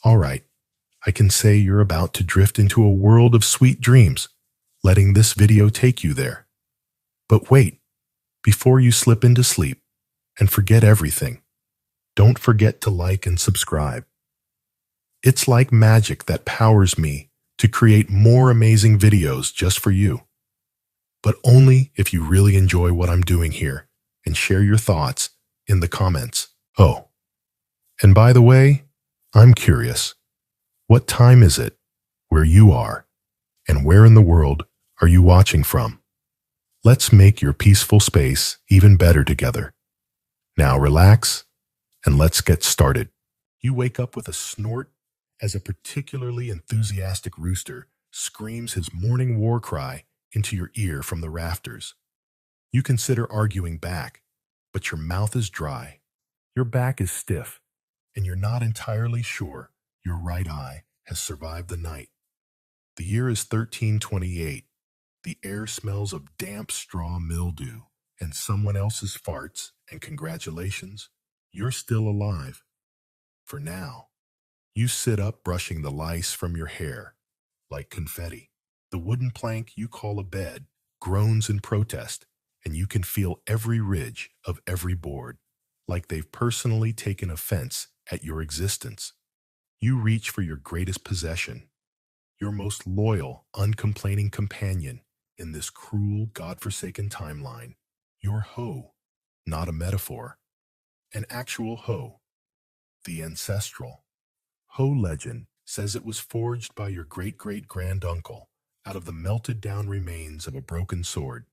All right, I can say you're about to drift into a world of sweet dreams, letting this video take you there. But wait, before you slip into sleep and forget everything, don't forget to like and subscribe. It's like magic that powers me to create more amazing videos just for you. But only if you really enjoy what I'm doing here and share your thoughts in the comments. Oh, and by the way, I'm curious. What time is it where you are, and where in the world are you watching from? Let's make your peaceful space even better together. Now relax and let's get started. You wake up with a snort as a particularly enthusiastic rooster screams his morning war cry into your ear from the rafters. You consider arguing back, but your mouth is dry, your back is stiff, and you're not entirely sure your right eye has survived the night. The year is 1328. The air smells of damp straw mildew and someone else's farts, and congratulations, you're still alive. For now, you sit up brushing the lice from your hair like confetti. The wooden plank you call a bed groans in protest, and you can feel every ridge of every board, like they've personally taken offense at your existence. You reach for your greatest possession, your most loyal, uncomplaining companion in this cruel, godforsaken timeline. Your hoe, not a metaphor, an actual hoe, the ancestral. Hoe legend says it was forged by your great-great-granduncle out of the melted-down remains of a broken sword,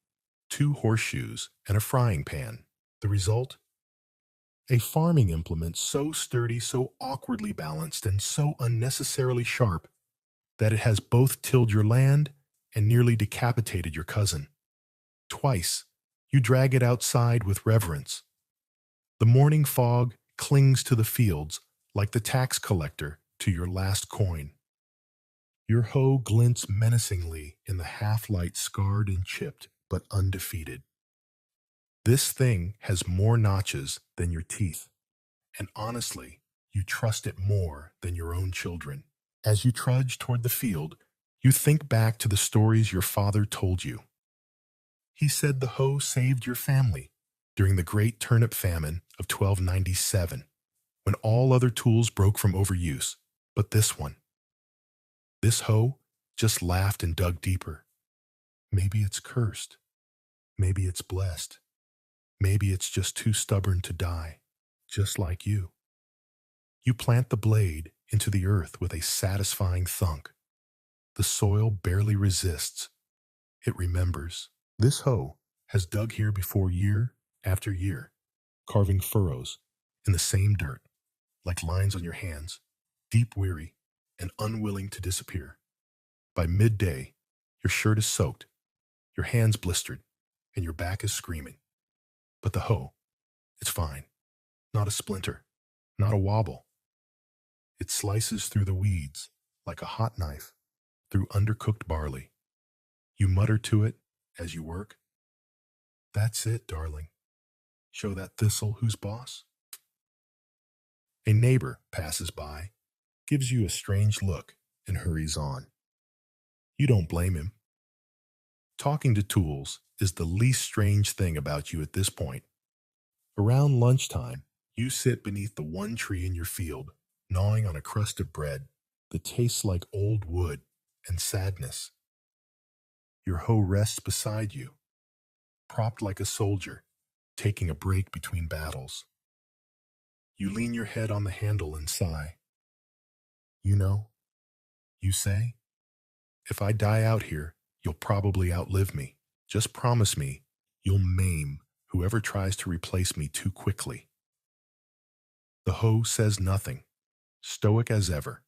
2 horseshoes, and a frying pan. The result? A farming implement so sturdy, so awkwardly balanced, and so unnecessarily sharp that it has both tilled your land and nearly decapitated your cousin. Twice, you drag it outside with reverence. The morning fog clings to the fields like the tax collector to your last coin. Your hoe glints menacingly in the half-light, scarred and chipped, but undefeated. This thing has more notches than your teeth, and honestly, you trust it more than your own children. As you trudge toward the field, you think back to the stories your father told you. He said the hoe saved your family during the great turnip famine of 1297, when all other tools broke from overuse, but this hoe just laughed and dug deeper. Maybe it's cursed. Maybe it's blessed. Maybe it's just too stubborn to die, just like you. You plant the blade into the earth with a satisfying thunk. The soil barely resists. It remembers. This hoe has dug here before year after year, carving furrows in the same dirt, like lines on your hands, deep weary and unwilling to disappear. By midday, your shirt is soaked, your hands blistered, and your back is screaming. But the hoe, it's fine. Not a splinter, not a wobble. It slices through the weeds like a hot knife through undercooked barley. You mutter to it as you work. That's it, darling. Show that thistle who's boss. A neighbor passes by, gives you a strange look, and hurries on. You don't blame him. Talking to tools is the least strange thing about you at this point. Around lunchtime, you sit beneath the one tree in your field, gnawing on a crust of bread that tastes like old wood and sadness. Your hoe rests beside you, propped like a soldier, taking a break between battles. You lean your head on the handle and sigh. You know, you say, if I die out here, you'll probably outlive me. Just promise me you'll maim whoever tries to replace me too quickly. The hoe says nothing, stoic as ever.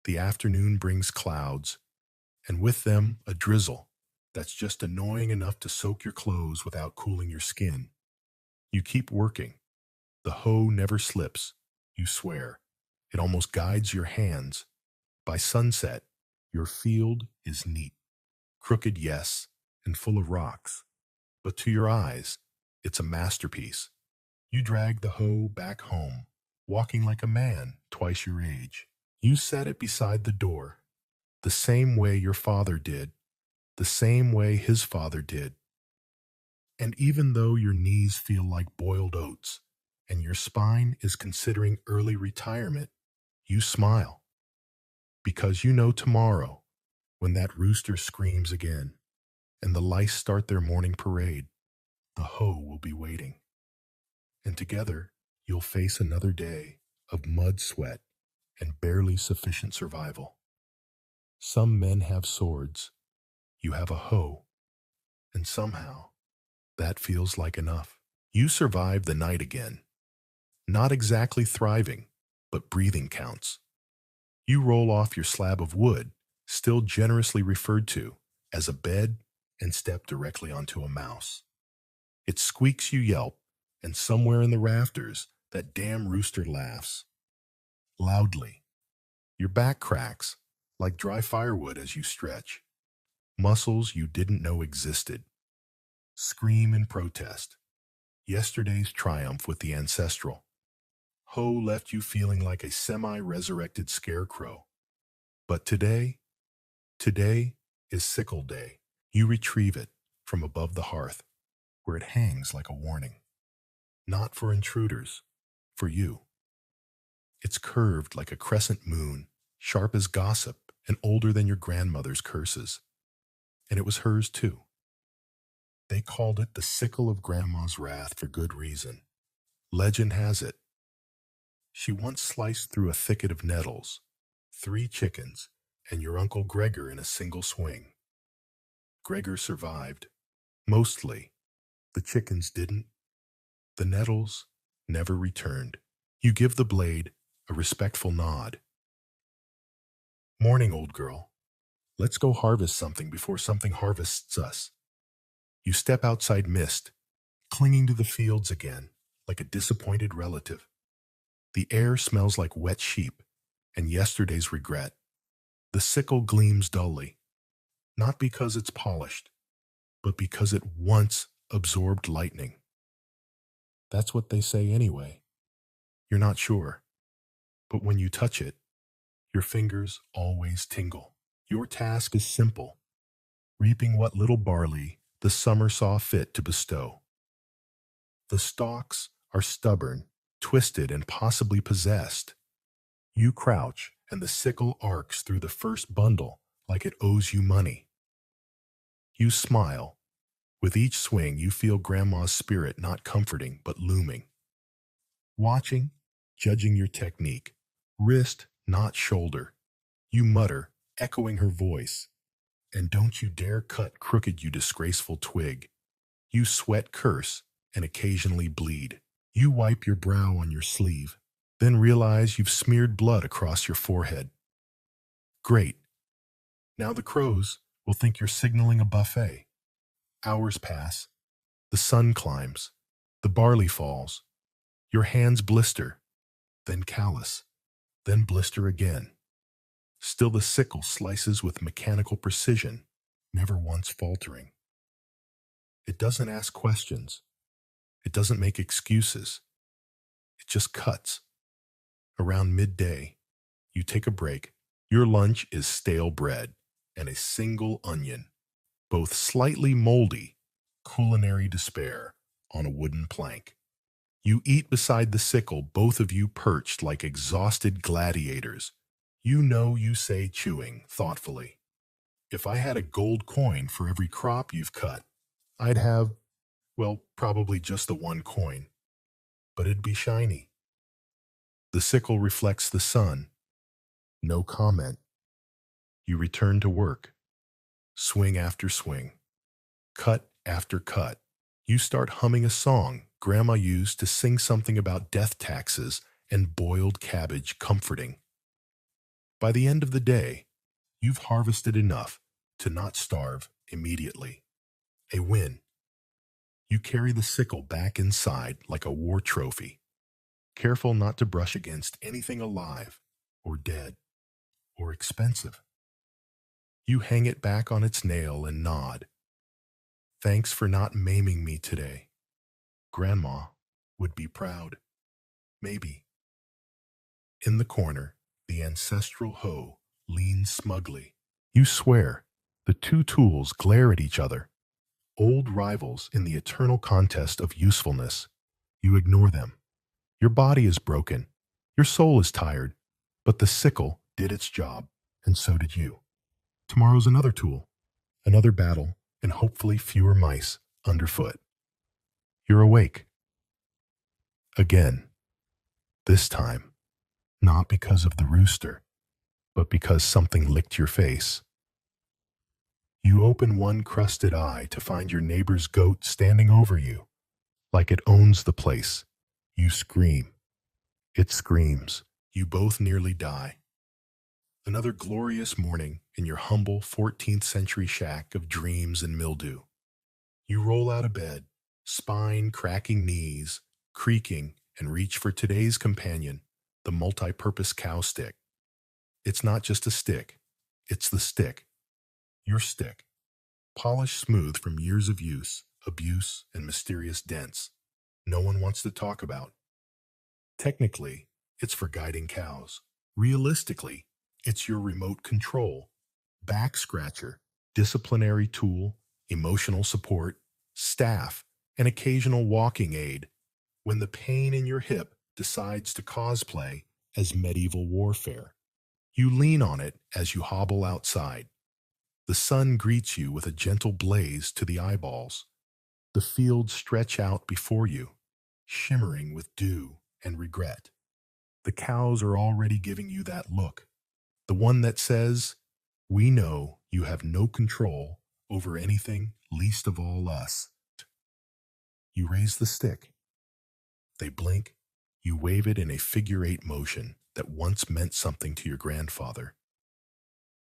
The afternoon brings clouds, and with them a drizzle that's just annoying enough to soak your clothes without cooling your skin. You keep working. The hoe never slips, you swear. It almost guides your hands. By sunset, your field is neat. Crooked, yes, and full of rocks. But to your eyes, it's a masterpiece. You drag the hoe back home, walking like a man twice your age. You set it beside the door, the same way your father did, the same way his father did. And even though your knees feel like boiled oats and your spine is considering early retirement, you smile because you know tomorrow, when that rooster screams again and the lice start their morning parade, the hoe will be waiting. And together, you'll face another day of mud sweat and barely sufficient survival. Some men have swords, you have a hoe, and somehow that feels like enough. You survive the night again, not exactly thriving, but breathing counts. You roll off your slab of wood, still generously referred to as a bed, and step directly onto a mouse. It squeaks, you yelp, and somewhere in the rafters, that damn rooster laughs. Loudly. Your back cracks, like dry firewood as you stretch. Muscles you didn't know existed. Scream in protest. Yesterday's triumph with the ancestral. Ho left you feeling like a semi-resurrected scarecrow. But today is sickle day. You retrieve it from above the hearth, where it hangs like a warning. Not for intruders, for you. It's curved like a crescent moon, sharp as gossip, and older than your grandmother's curses. And it was hers too. They called it the sickle of Grandma's wrath for good reason. Legend has it, she once sliced through a thicket of nettles, 3 chickens, and your Uncle Gregor in a single swing. Gregor survived. Mostly. The chickens didn't. The nettles never returned. You give the blade a respectful nod. Morning, old girl. Let's go harvest something before something harvests us. You step outside mist, clinging to the fields again, like a disappointed relative. The air smells like wet sheep and yesterday's regret. The sickle gleams dully, not because it's polished, but because it once absorbed lightning. That's what they say anyway. You're not sure, but when you touch it, your fingers always tingle. Your task is simple, reaping what little barley the summer saw fit to bestow. The stalks are stubborn, twisted, and possibly possessed. You crouch, and the sickle arcs through the first bundle like it owes you money. You smile. With each swing, you feel Grandma's spirit not comforting but looming. Watching, judging your technique, wrist, not shoulder. You mutter, echoing her voice. And don't you dare cut crooked, you disgraceful twig. You sweat, curse, and occasionally bleed. You wipe your brow on your sleeve, then realize you've smeared blood across your forehead. Great. Now the crows will think you're signaling a buffet. Hours pass. The sun climbs. The barley falls. Your hands blister, then callous, then blister again. Still the sickle slices with mechanical precision, never once faltering. It doesn't ask questions. It doesn't make excuses. It just cuts. Around midday, you take a break. Your lunch is stale bread and a single onion, both slightly moldy, culinary despair on a wooden plank. You eat beside the sickle, both of you perched like exhausted gladiators. You know you say, chewing thoughtfully, if I had a gold coin for every crop you've cut, I'd have, well, probably just the one coin, but it'd be shiny. The sickle reflects the sun. No comment. You return to work. Swing after swing. Cut after cut. You start humming a song Grandma used to sing something about death taxes and boiled cabbage comforting. By the end of the day, you've harvested enough to not starve immediately. A win. You carry the sickle back inside like a war trophy, careful not to brush against anything alive or dead or expensive. You hang it back on its nail and nod. Thanks for not maiming me today. Grandma would be proud. Maybe. In the corner, The ancestral hoe leans smugly. You swear. The two tools glare at each other, old rivals in the eternal contest of usefulness. You ignore them. Your body is broken. Your soul is tired. But the sickle did its job, and so did you. Tomorrow's another tool, another battle, and hopefully fewer mice underfoot. You're awake. Again. This time, not because of the rooster, but because something licked your face. You open one crusted eye to find your neighbor's goat standing over you, like it owns the place. You scream. It screams. You both nearly die. Another glorious morning in your humble 14th century shack of dreams and mildew. You roll out of bed, spine cracking knees, creaking, and reach for today's companion, the multi-purpose cow stick. It's not just a stick. It's the stick. Your stick. Polished smooth from years of use, abuse, and mysterious dents no one wants to talk about. Technically, it's for guiding cows. Realistically, it's your remote control, back scratcher, disciplinary tool, emotional support, staff, and occasional walking aid when the pain in your hip decides to cosplay as medieval warfare. You lean on it as you hobble outside. The sun greets you with a gentle blaze to the eyeballs. The fields stretch out before you, shimmering with dew and regret. The cows are already giving you that look, the one that says, "We know you have no control over anything, least of all us." You raise the stick. They blink. You wave it in a figure-8 motion that once meant something to your grandfather.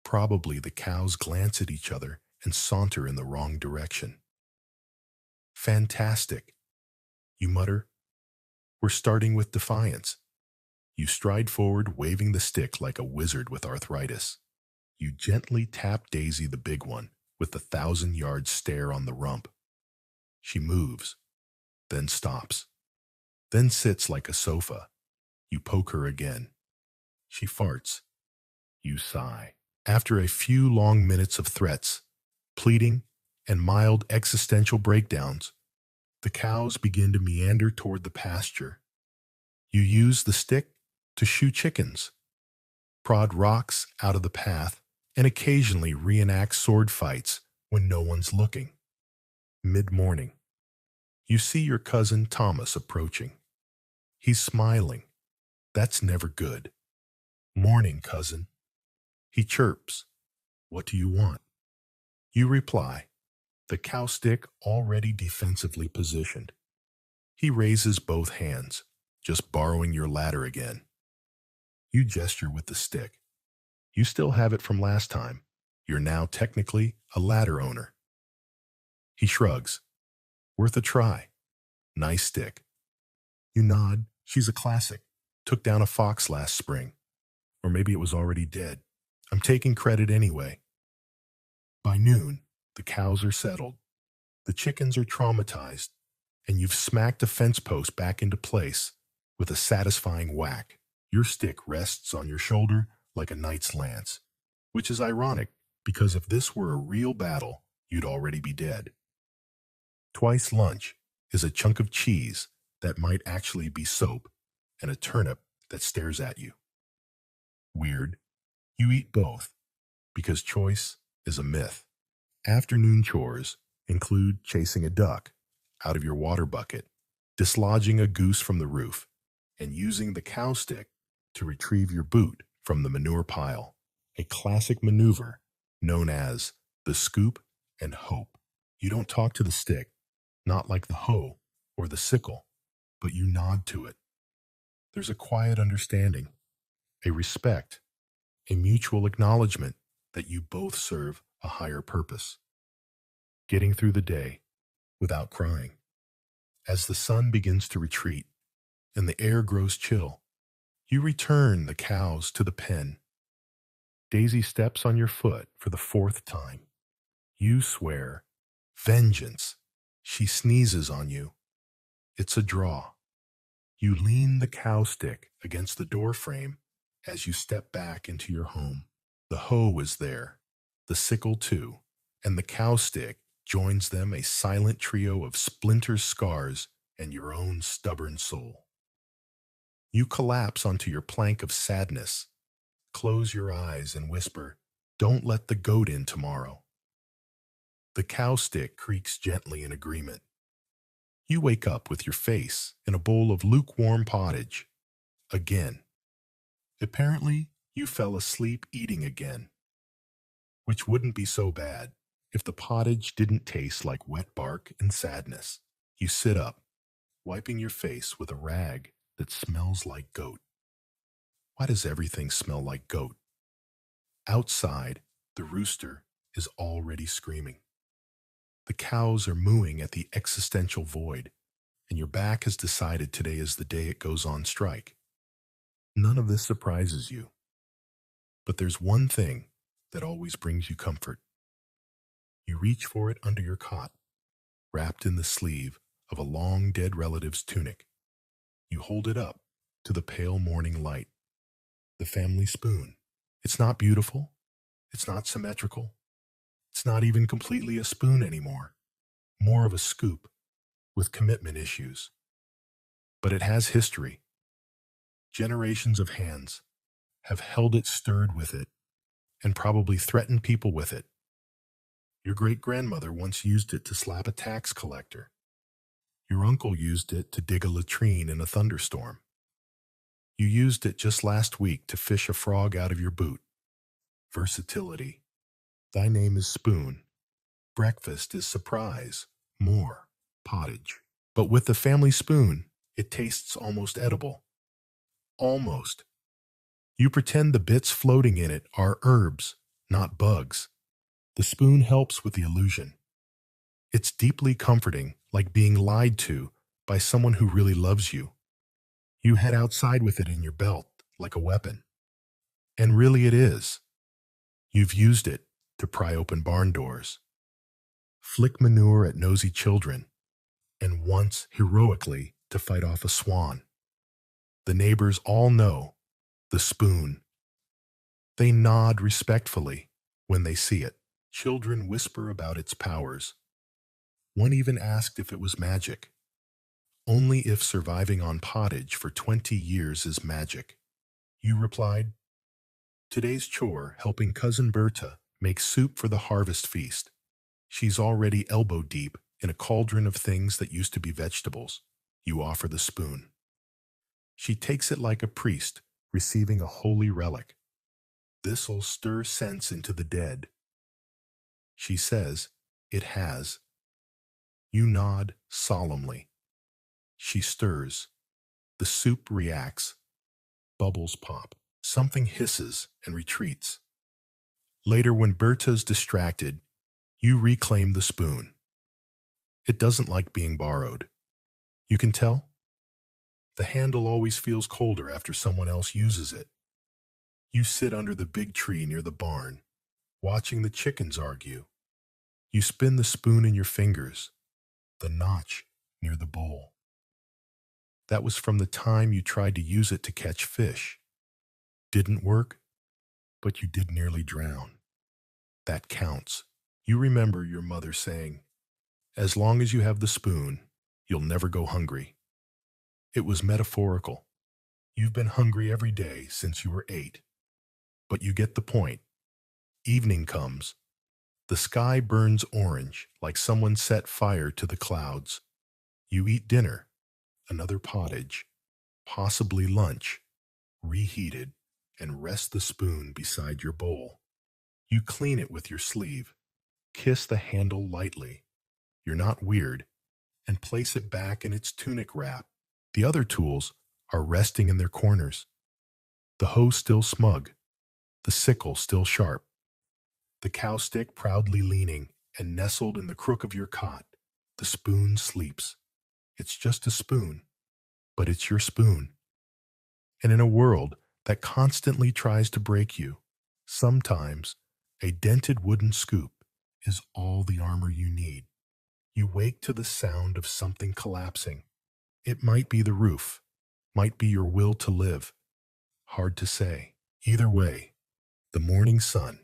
Probably the cows glance at each other and saunter in the wrong direction. Fantastic. You mutter. We're starting with defiance. You stride forward, waving the stick like a wizard with arthritis. You gently tap Daisy, the big one, with the 1,000-yard stare on the rump. She moves, then stops, then sits like a sofa. You poke her again. She farts. You sigh. After a few long minutes of threats, pleading, and mild existential breakdowns, the cows begin to meander toward the pasture. You use the stick to shoo chickens, prod rocks out of the path, and occasionally reenact sword fights when no one's looking. Mid-morning, you see your cousin Thomas approaching. He's smiling. That's never good. "Morning, cousin." He chirps. "What do you want?" You reply, the cow stick already defensively positioned. He raises both hands, just borrowing your ladder again. You gesture with the stick. You still have it from last time. You're now technically a ladder owner. He shrugs. "Worth a try. Nice stick." You nod. "She's a classic. Took down a fox last spring. Or maybe it was already dead. I'm taking credit anyway." By noon, the cows are settled. The chickens are traumatized, and you've smacked a fence post back into place with a satisfying whack. Your stick rests on your shoulder like a knight's lance, which is ironic because if this were a real battle, you'd already be dead. Twice lunch is a chunk of cheese that might actually be soap and a turnip that stares at you. Weird. You eat both because choice is a myth. Afternoon chores include chasing a duck out of your water bucket, dislodging a goose from the roof, and using the cow stick to retrieve your boot from the manure pile, a classic maneuver known as the scoop and hope. You don't talk to the stick, not like the hoe or the sickle, but you nod to it. There's a quiet understanding, a respect, a mutual acknowledgement that you both serve a higher purpose. Getting through the day without crying. As the sun begins to retreat and the air grows chill, you return the cows to the pen. Daisy steps on your foot for the 4th time. You swear, vengeance. She sneezes on you. It's a draw. You lean the cow stick against the door frame As you step back into your home, the hoe is there, the sickle too, and the cow stick joins them, a silent trio of splinter scars and your own stubborn soul. You collapse onto your plank of sadness, close your eyes and whisper, "Don't let the goat in tomorrow." The cow stick creaks gently in agreement. You wake up with your face in a bowl of lukewarm pottage. Again. Apparently, you fell asleep eating again, which wouldn't be so bad if the pottage didn't taste like wet bark and sadness. You sit up, wiping your face with a rag that smells like goat. Why does everything smell like goat? Outside, the rooster is already screaming. The cows are mooing at the existential void, and your back has decided today is the day it goes on strike. None of this surprises you. But there's one thing that always brings you comfort. You reach for it under your cot, wrapped in the sleeve of a long dead relative's tunic. You hold it up to the pale morning light. The family spoon. It's not beautiful. It's not symmetrical. It's not even completely a spoon anymore. More of a scoop with commitment issues. But it has history. Generations of hands have held it, stirred with it, and probably threatened people with it. Your great-grandmother once used it to slap a tax collector. Your uncle used it to dig a latrine in a thunderstorm. You used it just last week to fish a frog out of your boot. Versatility. Thy name is spoon. Breakfast is surprise. More pottage. But with the family spoon, it tastes almost edible. Almost. You pretend the bits floating in it are herbs, not bugs. The spoon helps with the illusion. It's deeply comforting, like being lied to by someone who really loves you. You head outside with it in your belt, like a weapon. And really it is. You've used it to pry open barn doors, flick manure at nosy children, and once, heroically, to fight off a swan. The neighbors all know the spoon. They nod respectfully when they see it. Children whisper about its powers. One even asked if it was magic. Only if surviving on pottage for 20 years is magic. You replied, "Today's chore helping Cousin Berta make soup for the harvest feast. She's already elbow deep in a cauldron of things that used to be vegetables." You offer the spoon. She takes it like a priest receiving a holy relic. "This'll stir sense into the dead." She says, "It has." You nod solemnly. She stirs. The soup reacts. Bubbles pop. Something hisses and retreats. Later, when Berta's distracted, you reclaim the spoon. It doesn't like being borrowed. You can tell? The handle always feels colder after someone else uses it. You sit under the big tree near the barn, watching the chickens argue. You spin the spoon in your fingers, the notch near the bowl. That was from the time you tried to use it to catch fish. Didn't work, but you did nearly drown. That counts. You remember your mother saying, "As long as you have the spoon, you'll never go hungry." It was metaphorical. You've been hungry every day since you were 8. But you get the point. Evening comes. The sky burns orange like someone set fire to the clouds. You eat dinner, another pottage, possibly lunch, reheated, and rest the spoon beside your bowl. You clean it with your sleeve, kiss the handle lightly. You're not weird, and place it back in its tunic wrap. The other tools are resting in their corners. The hoe still smug, the sickle still sharp, the cow stick proudly leaning, and nestled in the crook of your cot, the spoon sleeps. It's just a spoon, but it's your spoon. And in a world that constantly tries to break you, sometimes a dented wooden scoop is all the armor you need. You wake to the sound of something collapsing. It might be the roof, might be your will to live. Hard to say. Either way, the morning sun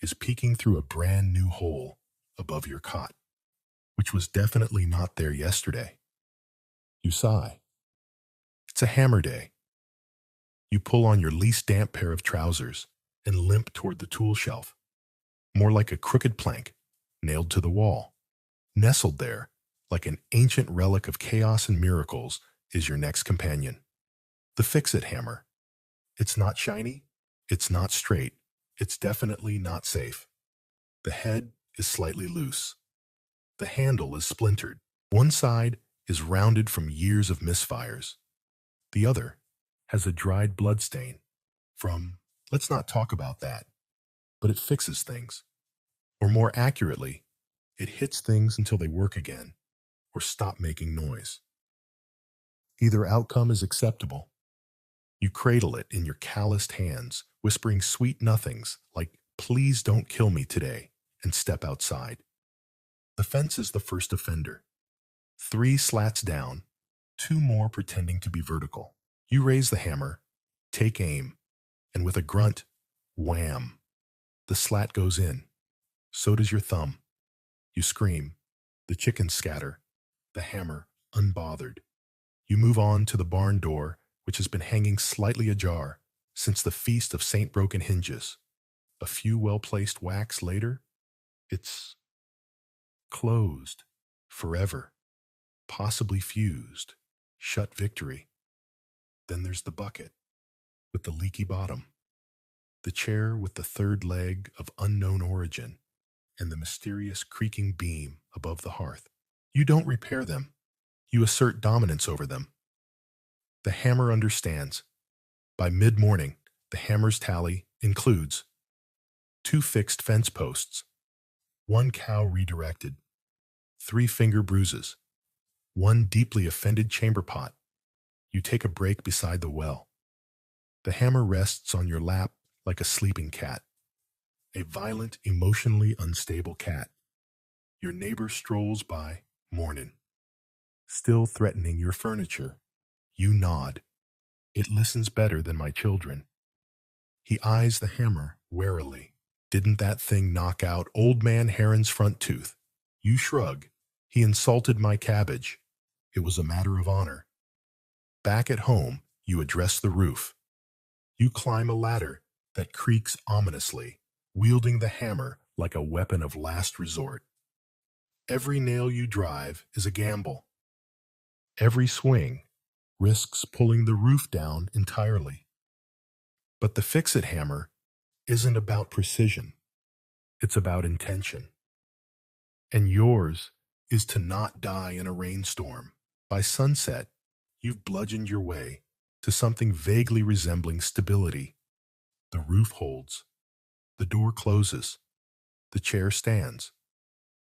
is peeking through a brand new hole above your cot, which was definitely not there yesterday. You sigh. It's a hammer day. You pull on your least damp pair of trousers and limp toward the tool shelf, more like a crooked plank nailed to the wall. Nestled there, like an ancient relic of chaos and miracles, is your next companion, the fix-it hammer. It's not shiny, it's not straight, it's definitely not safe. The head is slightly loose. The handle is splintered. One side is rounded from years of misfires. The other has a dried blood stain from, let's not talk about that, but it fixes things. Or more accurately, it hits things until they work again or stop making noise. Either outcome is acceptable. You cradle it in your calloused hands, whispering sweet nothings like, "Please don't kill me today," and step outside. The fence is the first offender. 3 slats down, 2 more pretending to be vertical. You raise the hammer, take aim, and with a grunt, wham! The slat goes in. So does your thumb. You scream. The chickens scatter. The hammer unbothered. You move on to the barn door, which has been hanging slightly ajar since the feast of Saint Broken Hinges. A few well-placed whacks later, it's closed. Forever. Possibly fused. Shut victory. Then there's the bucket with the leaky bottom, the chair with the third leg of unknown origin, and the mysterious creaking beam above the hearth. You don't repair them. You assert dominance over them. The hammer understands. By mid-morning, the hammer's tally includes 2 fixed fence posts, 1 cow redirected, 3 finger bruises, 1 deeply offended chamber pot. You take a break beside the well. The hammer rests on your lap like a sleeping cat, a violent, emotionally unstable cat. Your neighbor strolls by, mornin', still threatening your furniture. You nod. It listens better than my children. He eyes the hammer warily. Didn't that thing knock out old man Heron's front tooth? You shrug. He insulted my cabbage. It was a matter of honor. Back at home, you address the roof. You climb a ladder that creaks ominously, wielding the hammer like a weapon of last resort. Every nail you drive is a gamble. Every swing risks pulling the roof down entirely. But the fix-it hammer isn't about precision. It's about intention. And yours is to not die in a rainstorm. By sunset, you've bludgeoned your way to something vaguely resembling stability. The roof holds. The door closes. The chair stands.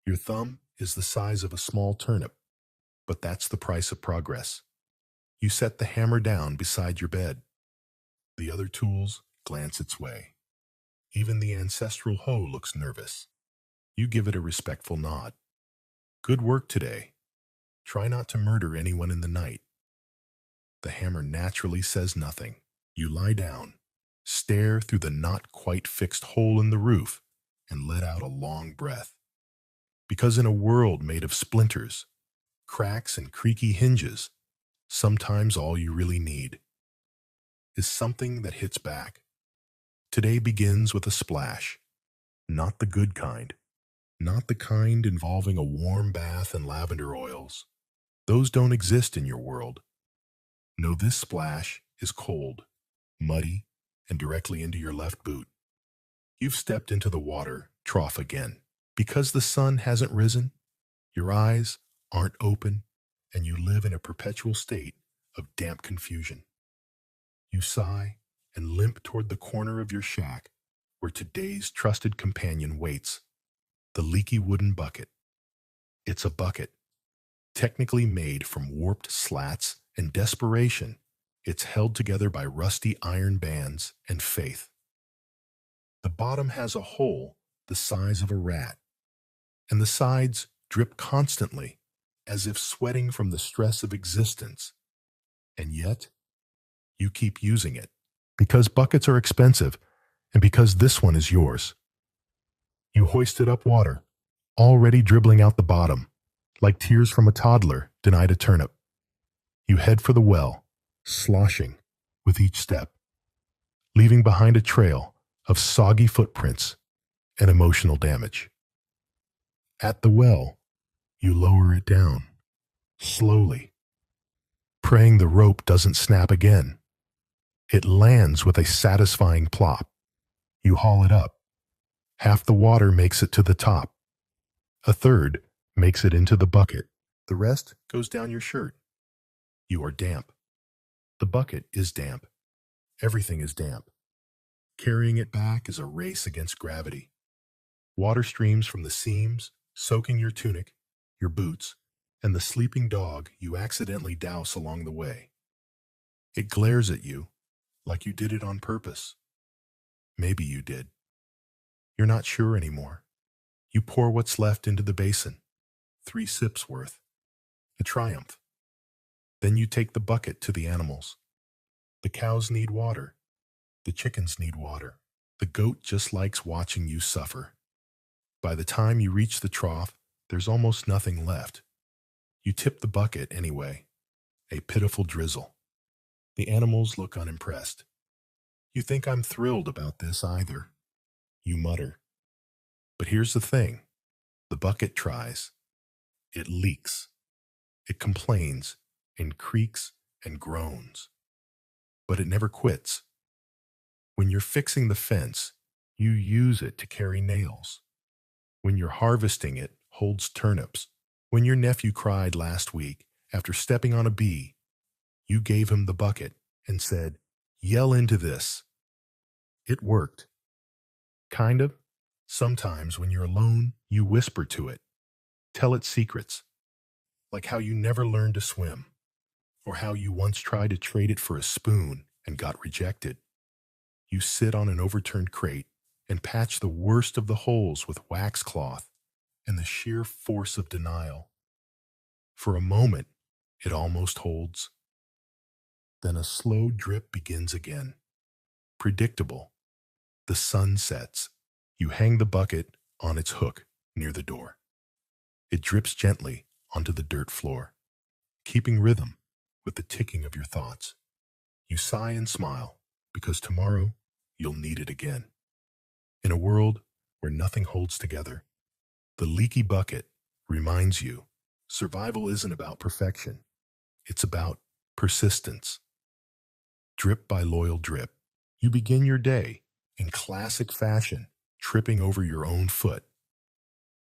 Your thumb is the size of a small turnip, but that's the price of progress. You set the hammer down beside your bed. The other tools glance its way. Even the ancestral hoe looks nervous. You give it a respectful nod. Good work today. Try not to murder anyone in the night. The hammer naturally says nothing. You lie down, stare through the not quite fixed hole in the roof, and let out a long breath. Because in a world made of splinters, cracks, and creaky hinges, sometimes all you really need is something that hits back. Today begins with a splash. Not the good kind. Not the kind involving a warm bath and lavender oils. Those don't exist in your world. No, this splash is cold, muddy, and directly into your left boot. You've stepped into the water trough again. Because the sun hasn't risen, your eyes aren't open, and you live in a perpetual state of damp confusion. You sigh and limp toward the corner of your shack where today's trusted companion waits, the leaky wooden bucket. It's a bucket, technically made from warped slats and desperation. It's held together by rusty iron bands and faith. The bottom has a hole the size of a rat, and the sides drip constantly, as if sweating from the stress of existence. And yet, you keep using it. Because buckets are expensive, and because this one is yours. You hoisted up water, already dribbling out the bottom, like tears from a toddler denied a turnip. You head for the well, sloshing with each step, leaving behind a trail of soggy footprints and emotional damage. At the well, you lower it down, slowly, praying the rope doesn't snap again. It lands with a satisfying plop. You haul it up. Half the water makes it to the top. A third makes it into the bucket. The rest goes down your shirt. You are damp. The bucket is damp. Everything is damp. Carrying it back is a race against gravity. Water streams from the seams, soaking your tunic, your boots, and the sleeping dog you accidentally douse along the way. It glares at you like you did it on purpose. Maybe you did. You're not sure anymore. You pour what's left into the basin. 3 sips worth. A triumph. Then you take the bucket to the animals. The cows need water. The chickens need water. The goat just likes watching you suffer. By the time you reach the trough, there's almost nothing left. You tip the bucket anyway. A pitiful drizzle. The animals look unimpressed. You think I'm thrilled about this either. You mutter. But here's the thing. The bucket tries. It leaks. It complains and creaks and groans. But it never quits. When you're fixing the fence, you use it to carry nails. When you're harvesting, it holds turnips. When your nephew cried last week after stepping on a bee, you gave him the bucket and said, "Yell into this." It worked. Kind of. Sometimes when you're alone, you whisper to it. Tell it secrets. Like how you never learned to swim, or how you once tried to trade it for a spoon and got rejected. You sit on an overturned crate and patch the worst of the holes with wax cloth and the sheer force of denial. For a moment, it almost holds. Then a slow drip begins again. Predictable. The sun sets. You hang the bucket on its hook near the door. It drips gently onto the dirt floor, keeping rhythm with the ticking of your thoughts. You sigh and smile because tomorrow you'll need it again. In a world where nothing holds together, the leaky bucket reminds you survival isn't about perfection. It's about persistence. Drip by loyal drip, you begin your day in classic fashion, tripping over your own foot,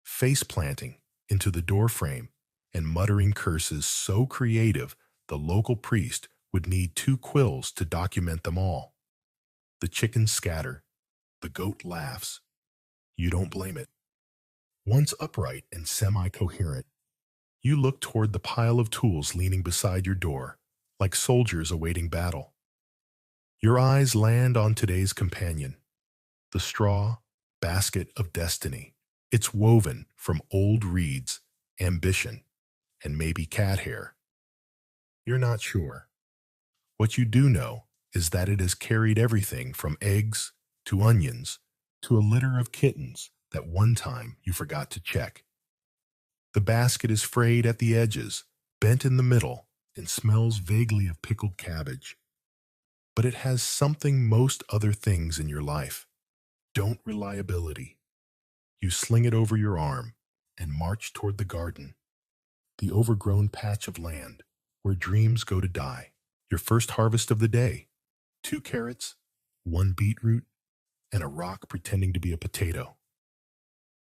face planting into the doorframe and muttering curses so creative the local priest would need 2 quills to document them all. The chickens scatter. The goat laughs. You don't blame it. Once upright and semi-coherent, you look toward the pile of tools leaning beside your door, like soldiers awaiting battle. Your eyes land on today's companion, the straw basket of destiny. It's woven from old reeds, ambition, and maybe cat hair. You're not sure. What you do know is that it has carried everything from eggs to onions to a litter of kittens that one time you forgot to check. The basket is frayed at the edges, bent in the middle, and smells vaguely of pickled cabbage. But it has something most other things in your life. Don't reliability. You sling it over your arm and march toward the garden, the overgrown patch of land where dreams go to die. Your first harvest of the day. 2 carrots, 1 beetroot, and a rock pretending to be a potato.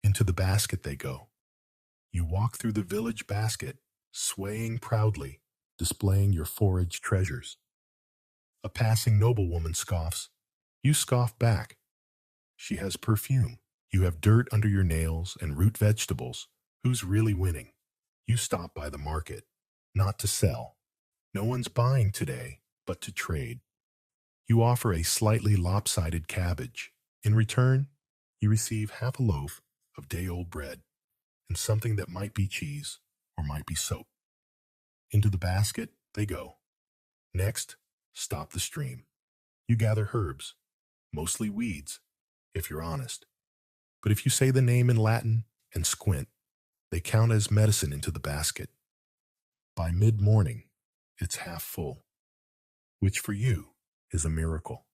Into the basket they go. You walk through the village basket, swaying proudly, displaying your forage treasures. A passing noblewoman scoffs. You scoff back. She has perfume. You have dirt under your nails and root vegetables. Who's really winning? You stop by the market, not to sell. No one's buying today, but to trade. You offer a slightly lopsided cabbage. In return, you receive half a loaf of day-old bread and something that might be cheese or might be soap. Into the basket they go. Next, stop the stream. You gather herbs, mostly weeds, if you're honest. But if you say the name in Latin and squint, they count as medicine into the basket. By mid-morning, it's half full, which for you is a miracle.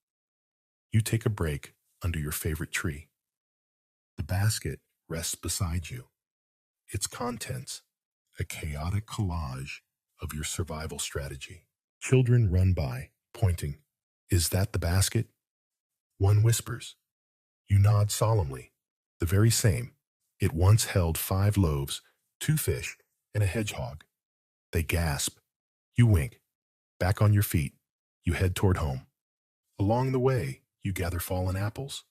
You take a break under your favorite tree. The basket rests beside you. Its contents, a chaotic collage of your survival strategy. Children run by, pointing. Is that the basket? One whispers. You nod solemnly. The very same. It once held 5 loaves, 2 fish, and a hedgehog. They gasp. You wink. Back on your feet. You head toward home. Along the way, you gather fallen apples,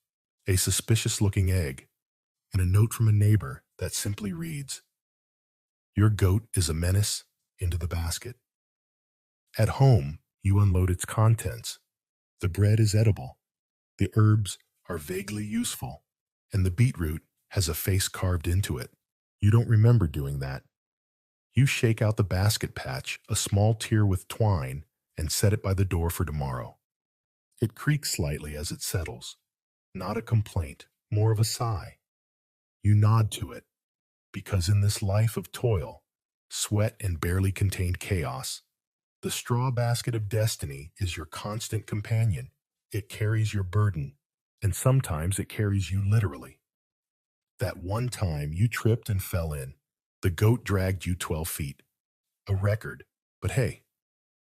a suspicious-looking egg, and a note from a neighbor that simply reads, "Your goat is a menace," into the basket. At home, you unload its contents. The bread is edible, the herbs are vaguely useful, and the beetroot has a face carved into it. You don't remember doing that. You shake out the basket patch, a small tier with twine, and set it by the door for tomorrow. It creaks slightly as it settles. Not a complaint, more of a sigh. You nod to it, because in this life of toil, sweat, and barely contained chaos, the straw basket of destiny is your constant companion. It carries your burden, and sometimes it carries you literally. That one time you tripped and fell in, the goat dragged you 12 feet. A record, but hey,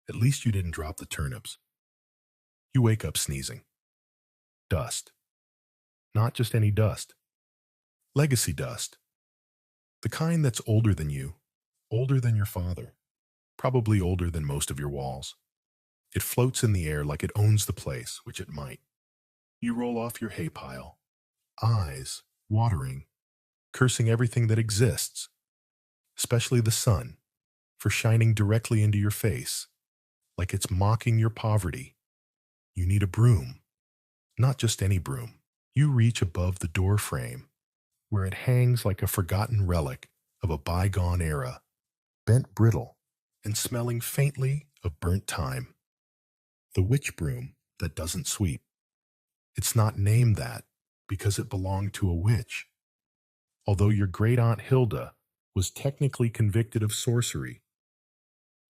at least you didn't drop the turnips. You wake up sneezing. Dust. Not just any dust. Legacy dust. The kind that's older than you, older than your father, probably older than most of your walls. It floats in the air like it owns the place, which it might. You roll off your hay pile, eyes watering, cursing everything that exists, especially the sun, for shining directly into your face, like it's mocking your poverty. You need a broom, not just any broom. You reach above the door frame, where it hangs like a forgotten relic of a bygone era, bent brittle and smelling faintly of burnt time. The witch broom that doesn't sweep. It's not named that because it belonged to a witch, although your great-aunt Hilda was technically convicted of sorcery.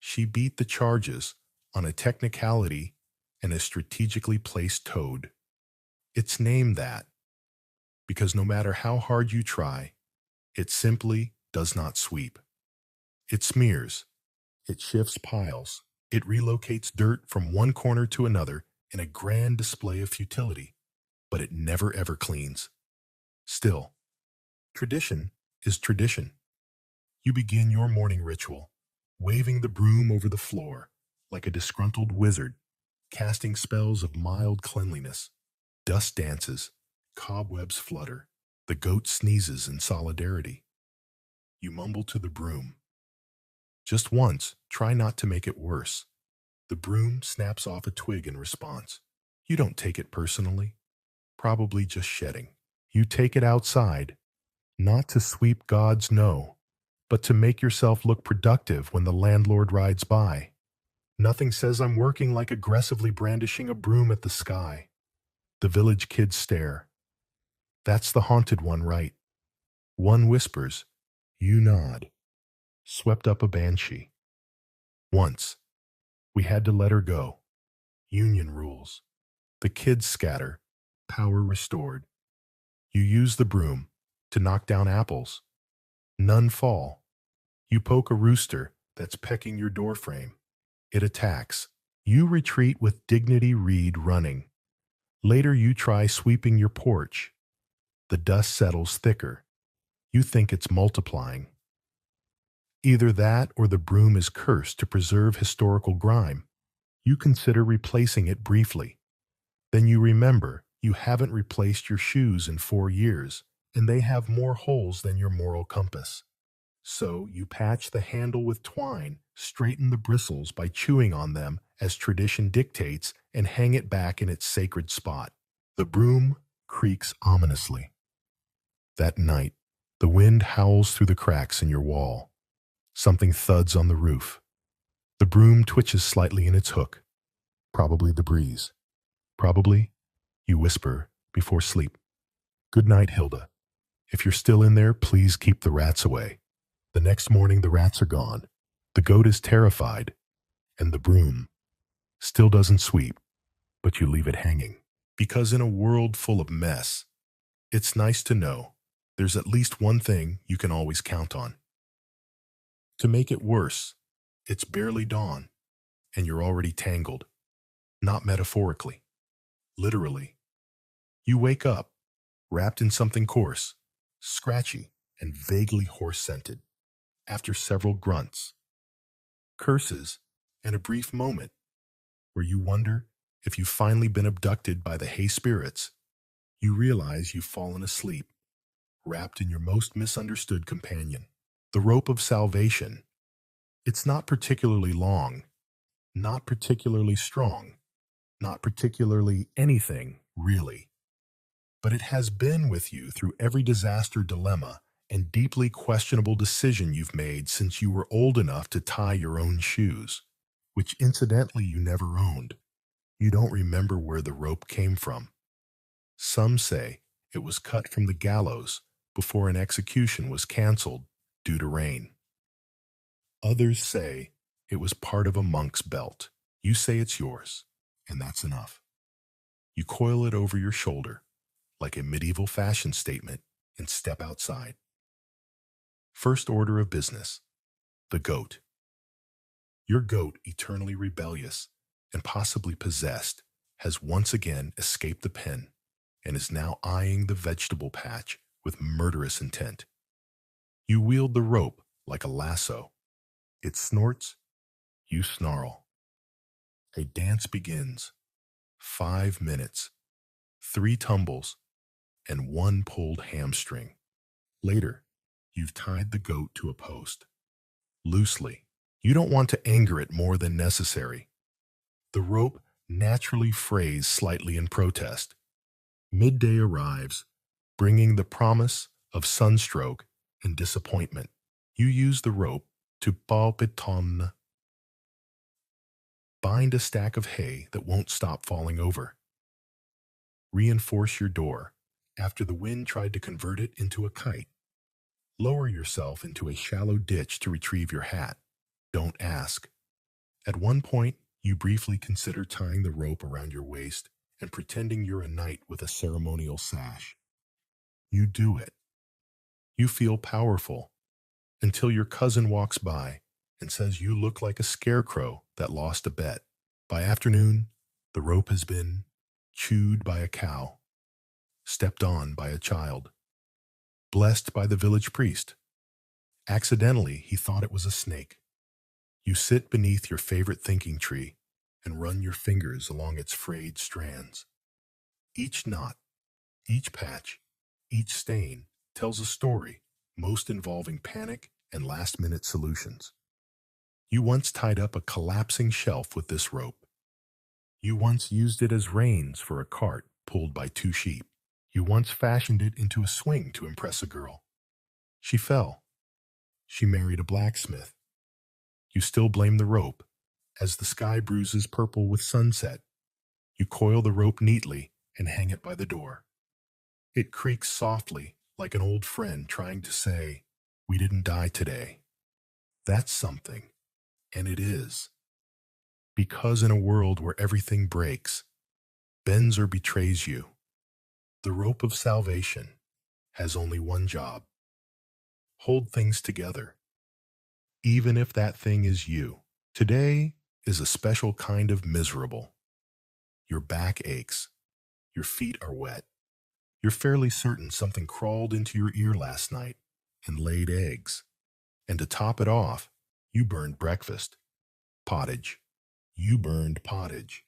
She beat the charges on a technicality and a strategically placed toad. It's named that because no matter how hard you try, it simply does not sweep. It smears, it shifts piles, it relocates dirt from one corner to another in a grand display of futility, but it never ever cleans. Still, tradition is tradition. You begin your morning ritual, waving the broom over the floor like a disgruntled wizard, casting spells of mild cleanliness. Dust dances, cobwebs flutter, the goat sneezes in solidarity. You mumble to the broom. Just once, try not to make it worse. The broom snaps off a twig in response. You don't take it personally, probably just shedding. You take it outside, not to sweep God's no, but to make yourself look productive when the landlord rides by. Nothing says I'm working like aggressively brandishing a broom at the sky. The village kids stare. That's the haunted one, right? One whispers. You nod. Swept up a banshee. Once. We had to let her go. Union rules. The kids scatter. Power restored. You use the broom to knock down apples. None fall. You poke a rooster that's pecking your doorframe. It attacks. You retreat with dignity reed running. Later you try sweeping your porch. The dust settles thicker. You think it's multiplying. Either that or the broom is cursed to preserve historical grime. You consider replacing it briefly. Then you remember you haven't replaced your shoes in 4 years, and they have more holes than your moral compass. So you patch the handle with twine, straighten the bristles by chewing on them as tradition dictates, and hang it back in its sacred spot. The broom creaks ominously. That night, the wind howls through the cracks in your wall. Something thuds on the roof. The broom twitches slightly in its hook. Probably the breeze. Probably, you whisper before sleep. Good night, Hilda. If you're still in there, please keep the rats away. The next morning, the rats are gone. The goat is terrified, and the broom still doesn't sweep, but you leave it hanging. Because in a world full of mess, it's nice to know there's at least one thing you can always count on. To make it worse, it's barely dawn, and you're already tangled. Not metaphorically, literally. You wake up, wrapped in something coarse, scratchy, and vaguely horse-scented. After several grunts, curses, and a brief moment where you wonder if you've finally been abducted by the hay spirits, you realize you've fallen asleep, wrapped in your most misunderstood companion. The rope of salvation. It's not particularly long, not particularly strong, not particularly anything, really. But it has been with you through every disaster dilemma and deeply questionable decision you've made since you were old enough to tie your own shoes, which incidentally you never owned. You don't remember where the rope came from. Some say it was cut from the gallows before an execution was canceled due to rain. Others say it was part of a monk's belt. You say it's yours, and that's enough. You coil it over your shoulder like a medieval fashion statement and step outside. First order of business, the goat. Your goat, eternally rebellious and possibly possessed, has once again escaped the pen and is now eyeing the vegetable patch with murderous intent. You wield the rope like a lasso. It snorts, you snarl. A dance begins. 5 minutes, 3 tumbles, and 1 pulled hamstring. Later, you've tied the goat to a post. Loosely. You don't want to anger it more than necessary. The rope naturally frays slightly in protest. Midday arrives, bringing the promise of sunstroke and disappointment. You use the rope to palpiton. Bind a stack of hay that won't stop falling over. Reinforce your door after the wind tried to convert it into a kite. Lower yourself into a shallow ditch to retrieve your hat. Don't ask. At one point, you briefly consider tying the rope around your waist and pretending you're a knight with a ceremonial sash. You do it. You feel powerful until your cousin walks by and says you look like a scarecrow that lost a bet. By afternoon, the rope has been chewed by a cow, stepped on by a child, blessed by the village priest. Accidentally, he thought it was a snake. You sit beneath your favorite thinking tree and run your fingers along its frayed strands. Each knot, each patch, each stain tells a story, most involving panic and last-minute solutions. You once tied up a collapsing shelf with this rope. You once used it as reins for a cart pulled by 2 sheep. You once fashioned it into a swing to impress a girl. She fell. She married a blacksmith. You still blame the rope. As the sky bruises purple with sunset, you coil the rope neatly and hang it by the door. It creaks softly like an old friend trying to say, "We didn't die today." That's something, and it is. Because in a world where everything breaks, bends or betrays you, the rope of salvation has only one job: hold things together. Even if that thing is you. Today is a special kind of miserable. Your back aches. Your feet are wet. You're fairly certain something crawled into your ear last night and laid eggs. And to top it off, you burned breakfast. Pottage. You burned pottage.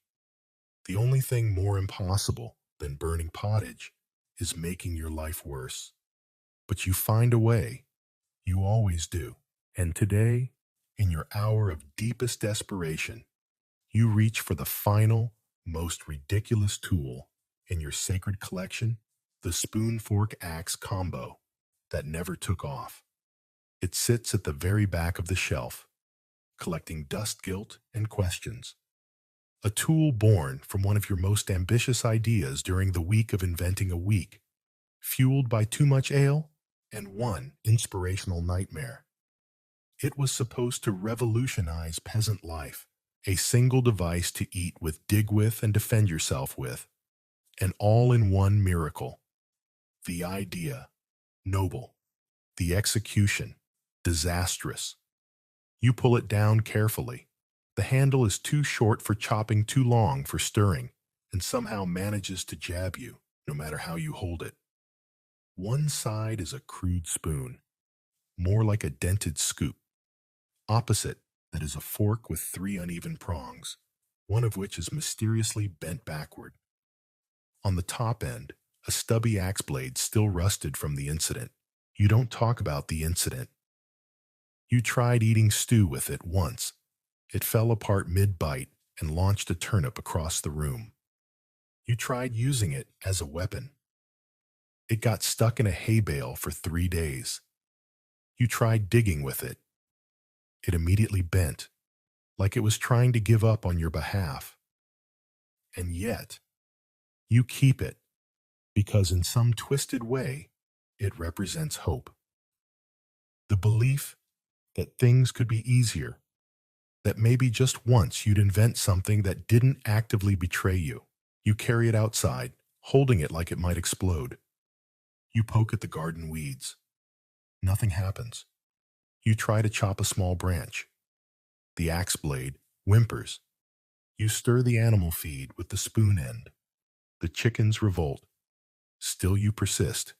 The only thing more impossible than burning pottage is making your life worse. But you find a way. You always do. And today, in your hour of deepest desperation, you reach for the final, most ridiculous tool in your sacred collection, the spoon-fork-axe combo that never took off. It sits at the very back of the shelf, collecting dust, guilt, and questions. A tool born from one of your most ambitious ideas during the week of inventing a week, fueled by too much ale and one inspirational nightmare. It was supposed to revolutionize peasant life, a single device to eat with, dig with, and defend yourself with, an all-in-one miracle. The idea, noble. The execution, disastrous. You pull it down carefully. The handle is too short for chopping, too long for stirring, and somehow manages to jab you, no matter how you hold it. One side is a crude spoon, more like a dented scoop. Opposite, that is a fork with 3 uneven prongs, one of which is mysteriously bent backward. On the top end, a stubby axe blade still rusted from the incident. You don't talk about the incident. You tried eating stew with it once. It fell apart mid-bite and launched a turnip across the room. You tried using it as a weapon. It got stuck in a hay bale for 3 days. You tried digging with it. It immediately bent, like it was trying to give up on your behalf. And yet, you keep it, because in some twisted way, it represents hope. The belief that things could be easier, that maybe just once you'd invent something that didn't actively betray you. You carry it outside, holding it like it might explode. You poke at the garden weeds. Nothing happens. You try to chop a small branch. The axe blade whimpers. You stir the animal feed with the spoon end. The chickens revolt. Still you persist.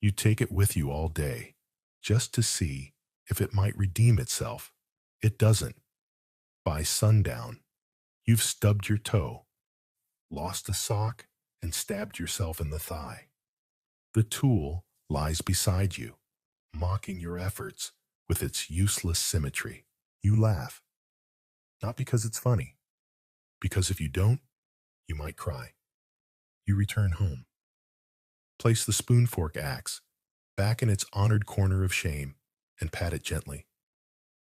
You take it with you all day, just to see if it might redeem itself. It doesn't. By sundown, you've stubbed your toe, lost a sock, and stabbed yourself in the thigh. The tool lies beside you, mocking your efforts with its useless symmetry. You laugh, not because it's funny, because if you don't, you might cry. You return home. Place the spoon fork axe back in its honored corner of shame and pat it gently.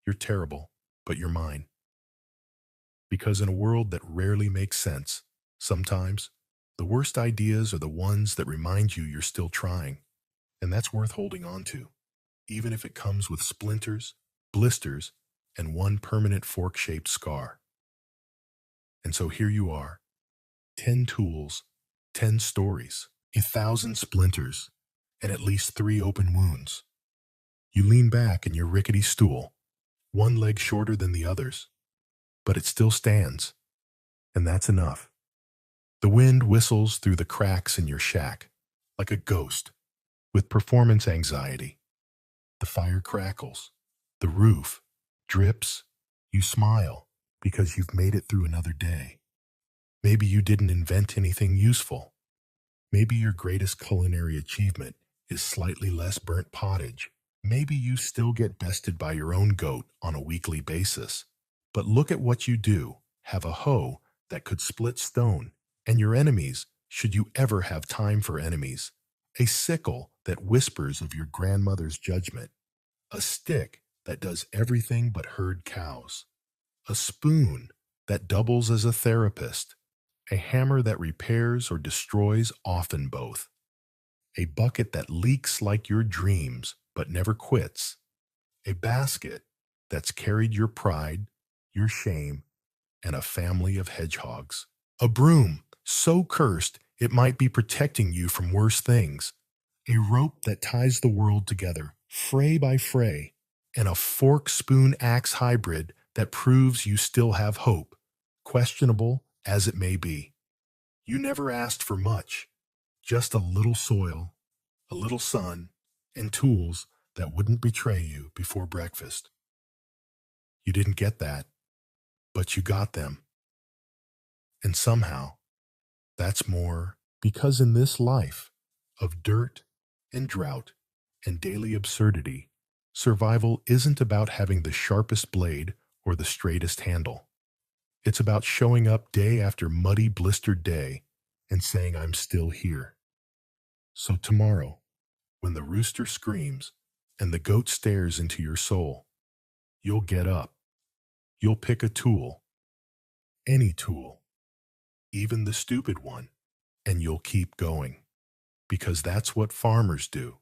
You're terrible, but you're mine. Because in a world that rarely makes sense, sometimes the worst ideas are the ones that remind you you're still trying, and that's worth holding on to, even if it comes with splinters, blisters, and one permanent fork-shaped scar. And so here you are, 10 tools, 10 stories, 1,000 splinters, and at least 3 open wounds. You lean back in your rickety stool, one leg shorter than the others, but it still stands, and that's enough. The wind whistles through the cracks in your shack, like a ghost, with performance anxiety. The fire crackles, the roof drips. You smile because you've made it through another day. Maybe you didn't invent anything useful. Maybe your greatest culinary achievement is slightly less burnt pottage. Maybe you still get bested by your own goat on a weekly basis. But look at what you do. Have a hoe that could split stone, and your enemies, should you ever have time for enemies. A sickle that whispers of your grandmother's judgment. A stick that does everything but herd cows. A spoon that doubles as a therapist. A hammer that repairs or destroys, often both. A bucket that leaks like your dreams but never quits. A basket that's carried your pride, your shame, and a family of hedgehogs. A broom so cursed it might be protecting you from worse things. A rope that ties the world together, fray by fray, and a fork-spoon-axe hybrid that proves you still have hope, questionable as it may be. You never asked for much, just a little soil, a little sun, and tools that wouldn't betray you before breakfast. You didn't get that, but you got them. And somehow, that's more, because in this life of dirt and drought and daily absurdity, survival isn't about having the sharpest blade or the straightest handle. It's about showing up day after muddy, blistered day and saying, I'm still here. So tomorrow, when the rooster screams and the goat stares into your soul, you'll get up. You'll pick a tool. any tool, even the stupid one, and you'll keep going. Because that's what farmers do.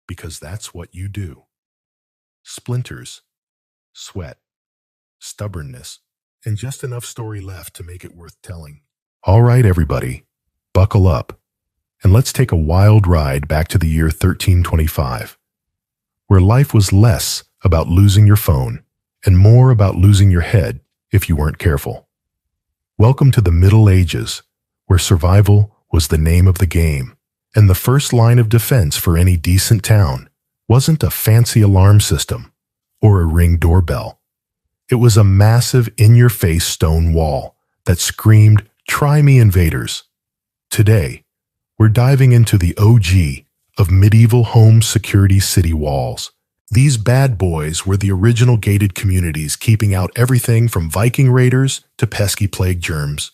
Because that's what you do. Splinters, sweat, stubbornness, and just enough story left to make it worth telling. All right, everybody, buckle up, and let's take a wild ride back to the year 1325, where life was less about losing your phone and more about losing your head if you weren't careful. Welcome to the Middle Ages, where survival was the name of the game, and the first line of defense for any decent town wasn't a fancy alarm system or a Ring doorbell. It was a massive in-your-face stone wall that screamed, "Try me, invaders." Today, we're diving into the OG of medieval home security city walls. These bad boys were the original gated communities keeping out everything from Viking raiders to pesky plague germs.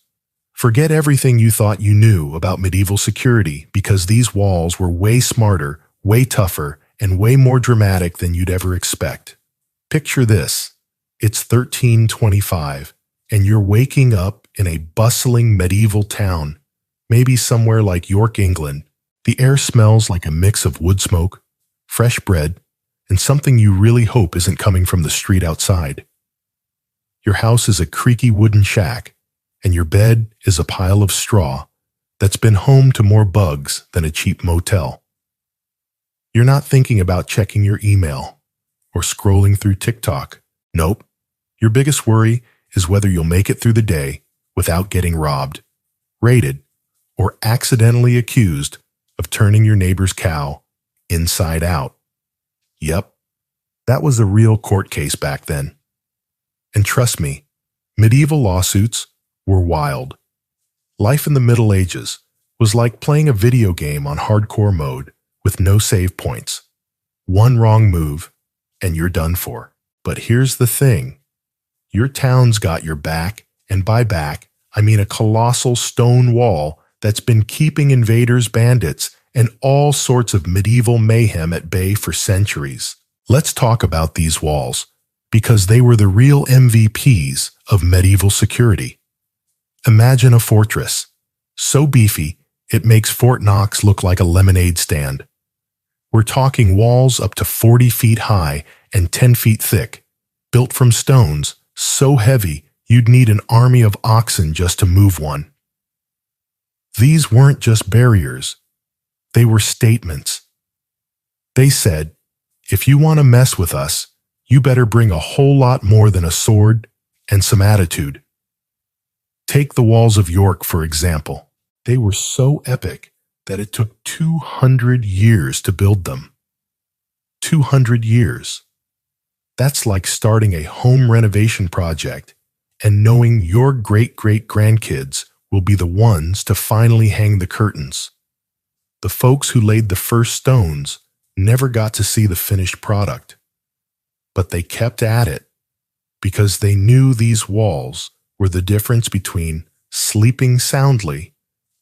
Forget everything you thought you knew about medieval security because these walls were way smarter, way tougher, and way more dramatic than you'd ever expect. Picture this. It's 1325, and you're waking up in a bustling medieval town, maybe somewhere like York, England. The air smells like a mix of wood smoke, fresh bread, and something you really hope isn't coming from the street outside. Your house is a creaky wooden shack, and your bed is a pile of straw that's been home to more bugs than a cheap motel. You're not thinking about checking your email or scrolling through TikTok. Nope. Your biggest worry is whether you'll make it through the day without getting robbed, raided, or accidentally accused of turning your neighbor's cow inside out. Yep, that was a real court case back then. And trust me, medieval lawsuits were wild. Life in the Middle Ages was like playing a video game on hardcore mode with no save points. One wrong move, and you're done for. But here's the thing. Your town's got your back, and by back, I mean a colossal stone wall that's been keeping invaders, bandits, and all sorts of medieval mayhem at bay for centuries. Let's talk about these walls, because they were the real MVPs of medieval security. Imagine a fortress, so beefy it makes Fort Knox look like a lemonade stand. We're talking walls up to 40 feet high and 10 feet thick, built from stones so heavy you'd need an army of oxen just to move one. These weren't just barriers, they were statements. They said, if you want to mess with us, you better bring a whole lot more than a sword and some attitude. Take the walls of York, for example. They were so epic that it took 200 years to build them. 200 years. That's like starting a home renovation project and knowing your great-great-grandkids will be the ones to finally hang the curtains. The folks who laid the first stones never got to see the finished product. But they kept at it because they knew these walls were the difference between sleeping soundly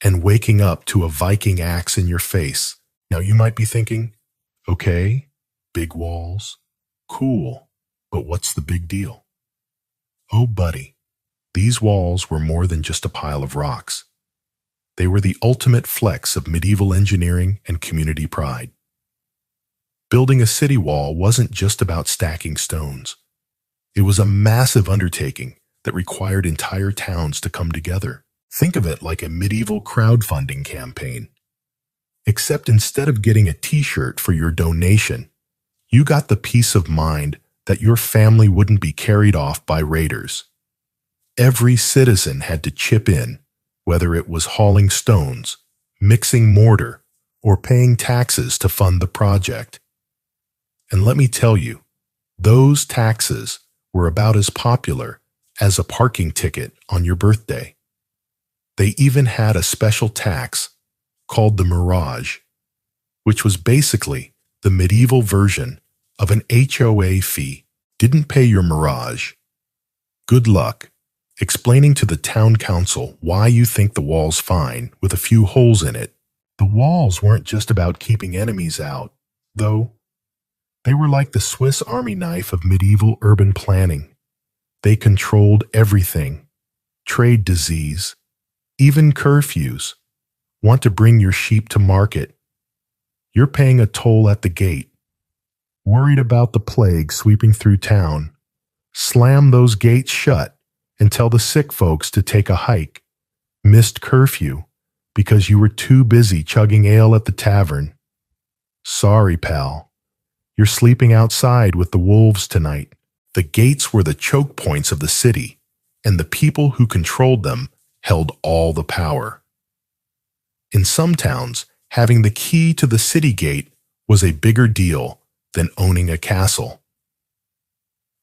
and waking up to a Viking axe in your face. Now you might be thinking, okay, big walls, cool, but what's the big deal? Oh, buddy, these walls were more than just a pile of rocks. They were the ultimate flex of medieval engineering and community pride. Building a city wall wasn't just about stacking stones. It was a massive undertaking that required entire towns to come together. Think of it like a medieval crowdfunding campaign. Except instead of getting a t-shirt for your donation, you got the peace of mind that your family wouldn't be carried off by raiders. Every citizen had to chip in, whether it was hauling stones, mixing mortar, or paying taxes to fund the project. And let me tell you, those taxes were about as popular as a parking ticket on your birthday. They even had a special tax called the mirage, which was basically the medieval version of an HOA fee. Didn't pay your mirage? Good luck explaining to the town council why you think the wall's fine with a few holes in it. The walls weren't just about keeping enemies out, though. They were like the Swiss Army knife of medieval urban planning. They controlled everything. trade disease, even curfews. Want to bring your sheep to market? You're paying a toll at the gate. Worried about the plague sweeping through town? Slam those gates shut and tell the sick folks to take a hike. Missed curfew because you were too busy chugging ale at the tavern. Sorry, pal. You're sleeping outside with the wolves tonight. The gates were the choke points of the city, and the people who controlled them held all the power. In some towns, having the key to the city gate was a bigger deal than owning a castle.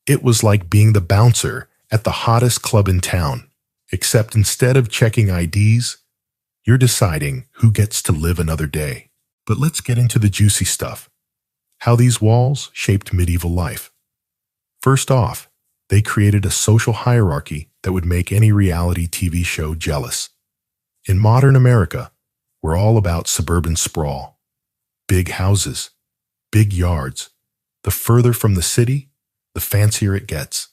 It was like being the bouncer at the hottest club in town, except instead of checking IDs, you're deciding who gets to live another day. But let's get into the juicy stuff. How these walls shaped medieval life. First off, they created a social hierarchy that would make any reality TV show jealous. In modern America, we're all about suburban sprawl. Big houses, big yards. The further from the city, the fancier it gets.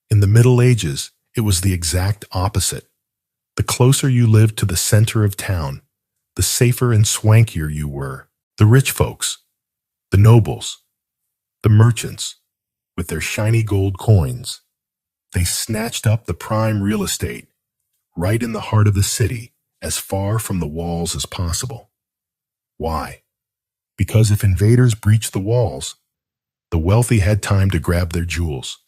In the Middle Ages, it was the exact opposite. The closer you lived to the center of town, the safer and swankier you were. The rich folks, the nobles, the merchants, with their shiny gold coins, they snatched up the prime real estate right in the heart of the city, as far from the walls as possible. Why? Because if invaders breached the walls, the wealthy had time to grab their jewels,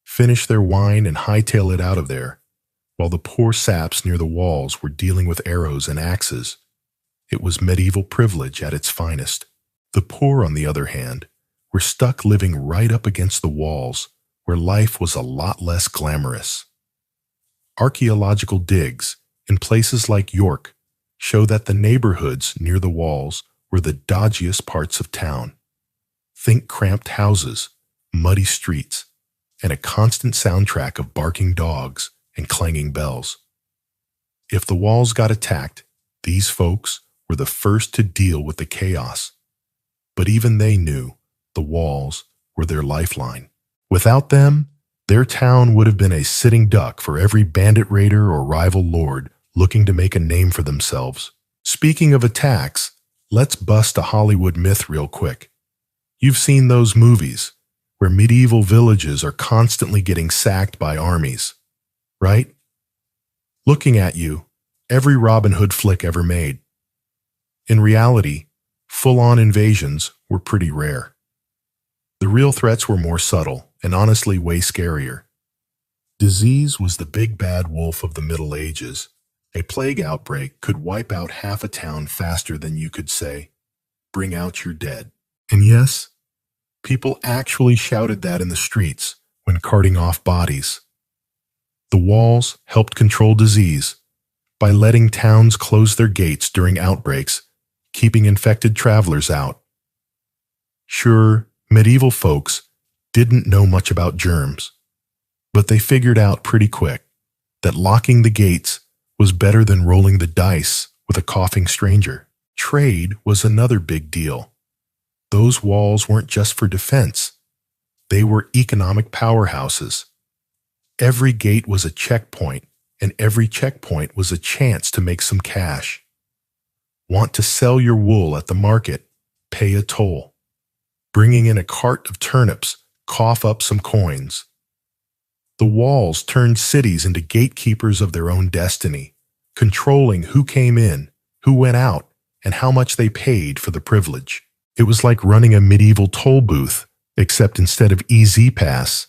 finish their wine and hightail it out of there, while the poor saps near the walls were dealing with arrows and axes. It was medieval privilege at its finest. The poor, on the other hand, were stuck living right up against the walls, where life was a lot less glamorous. Archaeological digs in places like York show that the neighborhoods near the walls were the dodgiest parts of town. Think cramped houses, muddy streets, and a constant soundtrack of barking dogs and clanging bells. If the walls got attacked, these folks were the first to deal with the chaos. But even they knew the walls were their lifeline. Without them, their town would have been a sitting duck for every bandit raider or rival lord looking to make a name for themselves. Speaking of attacks, let's bust a Hollywood myth real quick. You've seen those movies where medieval villages are constantly getting sacked by armies, right? Looking at you, every Robin Hood flick ever made. In reality, full-on invasions were pretty rare. The real threats were more subtle and honestly way scarier. Disease was the big bad wolf of the Middle Ages. A plague outbreak could wipe out half a town faster than you could say, "Bring out your dead." And yes, people actually shouted that in the streets when carting off bodies. The walls helped control disease by letting towns close their gates during outbreaks, keeping infected travelers out. Sure, medieval folks didn't know much about germs, but they figured out pretty quick that locking the gates was better than rolling the dice with a coughing stranger. Trade was another big deal. Those walls weren't just for defense. They were economic powerhouses. Every gate was a checkpoint, and every checkpoint was a chance to make some cash. Want to sell your wool at the market? Pay a toll. Bringing in a cart of turnips, cough up some coins. The walls turned cities into gatekeepers of their own destiny, controlling who came in, who went out, and how much they paid for the privilege. It was like running a medieval toll booth, except instead of Easy Pass,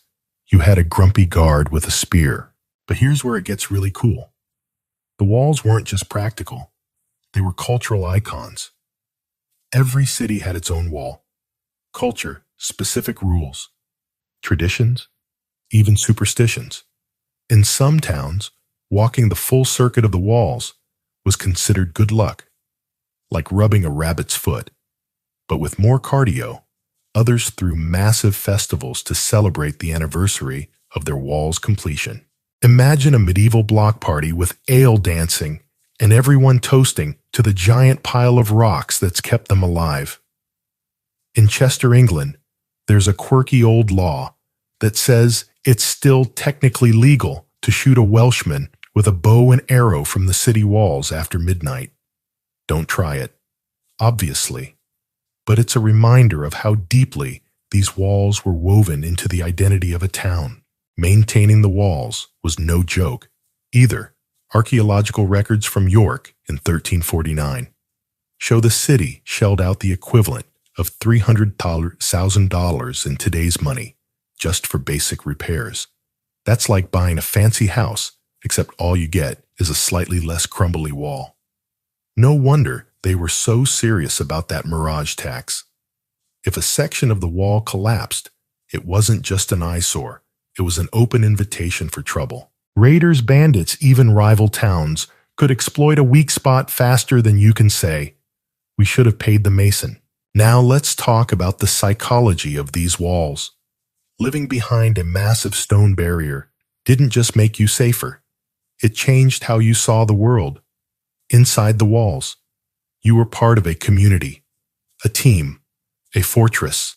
you had a grumpy guard with a spear. But here's where it gets really cool. The walls weren't just practical. They were cultural icons. Every city had its own wall. Culture, specific rules, traditions, even superstitions. In some towns, walking the full circuit of the walls was considered good luck, like rubbing a rabbit's foot. But with more cardio, others threw massive festivals to celebrate the anniversary of their wall's completion. Imagine a medieval block party with ale dancing and everyone toasting to the giant pile of rocks that's kept them alive. In Chester, England, there's a quirky old law that says it's still technically legal to shoot a Welshman with a bow and arrow from the city walls after midnight. Don't try it, obviously, but it's a reminder of how deeply these walls were woven into the identity of a town. Maintaining the walls was no joke either. Archaeological records from York in 1349 show the city shelled out the equivalent of $300,000 in today's money just for basic repairs. That's like buying a fancy house, except all you get is a slightly less crumbly wall. No wonder they were so serious about that mirage tax. If a section of the wall collapsed, it wasn't just an eyesore, it was an open invitation for trouble. Raiders, bandits, even rival towns could exploit a weak spot faster than you can say, "We should have paid the mason." Now let's talk about the psychology of these walls. Living behind a massive stone barrier didn't just make you safer. It changed how you saw the world. Inside the walls, you were part of a community, a team, a fortress.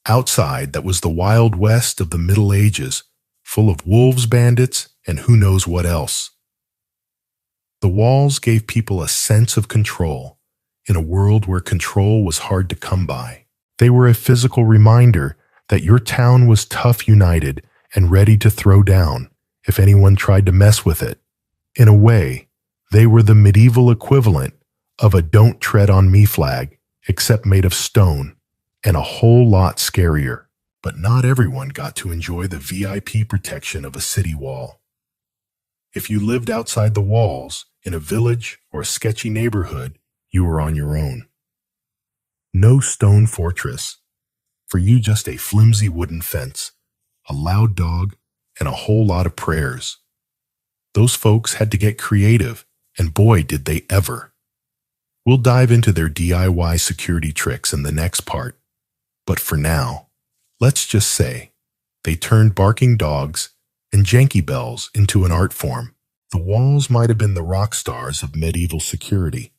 Outside, that was the Wild West of the Middle Ages, full of wolves, bandits, and who knows what else. The walls gave people a sense of control in a world where control was hard to come by. They were a physical reminder that your town was tough, united, and ready to throw down if anyone tried to mess with it. In a way, they were the medieval equivalent of a "don't tread on me" flag, except made of stone, and a whole lot scarier. But not everyone got to enjoy the VIP protection of a city wall. If you lived outside the walls, in a village or a sketchy neighborhood, you were on your own. No stone fortress. For you, just a flimsy wooden fence, a loud dog, and a whole lot of prayers. Those folks had to get creative, and boy, did they ever. We'll dive into their DIY security tricks in the next part. But for now, let's just say they turned barking dogs and janky bells into an art form. The walls might have been the rock stars of medieval security,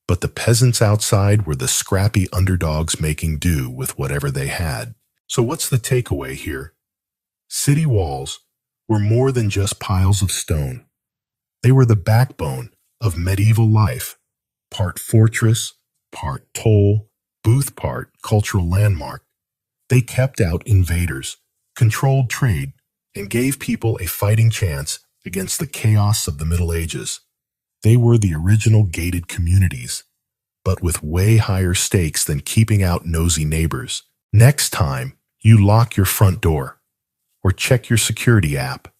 but the peasants outside were the scrappy underdogs making do with whatever they had. So what's the takeaway here? City walls were more than just piles of stone. They were the backbone of medieval life, part fortress, part toll, booth, part cultural landmark. They kept out invaders, controlled trade, and gave people a fighting chance against the chaos of the Middle Ages. They were the original gated communities, but with way higher stakes than keeping out nosy neighbors. Next time you lock your front door or check your security app,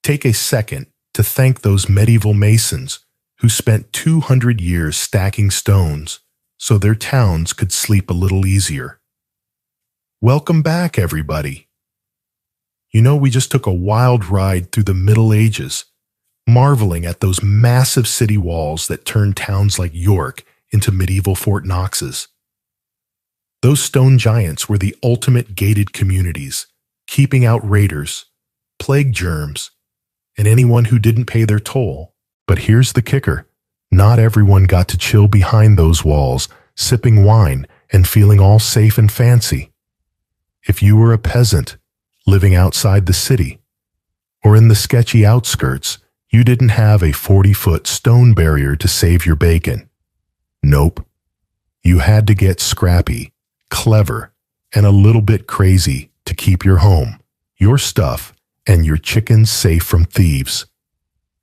take a second to thank those medieval masons who spent 200 years stacking stones so their towns could sleep a little easier. Welcome back, everybody. You know, we just took a wild ride through the Middle Ages, marveling at those massive city walls that turned towns like York into medieval Fort Knoxes. Those stone giants were the ultimate gated communities, keeping out raiders, plague germs, and anyone who didn't pay their toll. But here's the kicker. Not everyone got to chill behind those walls, sipping wine and feeling all safe and fancy. If you were a peasant living outside the city or in the sketchy outskirts, you didn't have a 40-foot stone barrier to save your bacon. Nope. You had to get scrappy, clever, and a little bit crazy to keep your home, your stuff, and your chickens safe from thieves.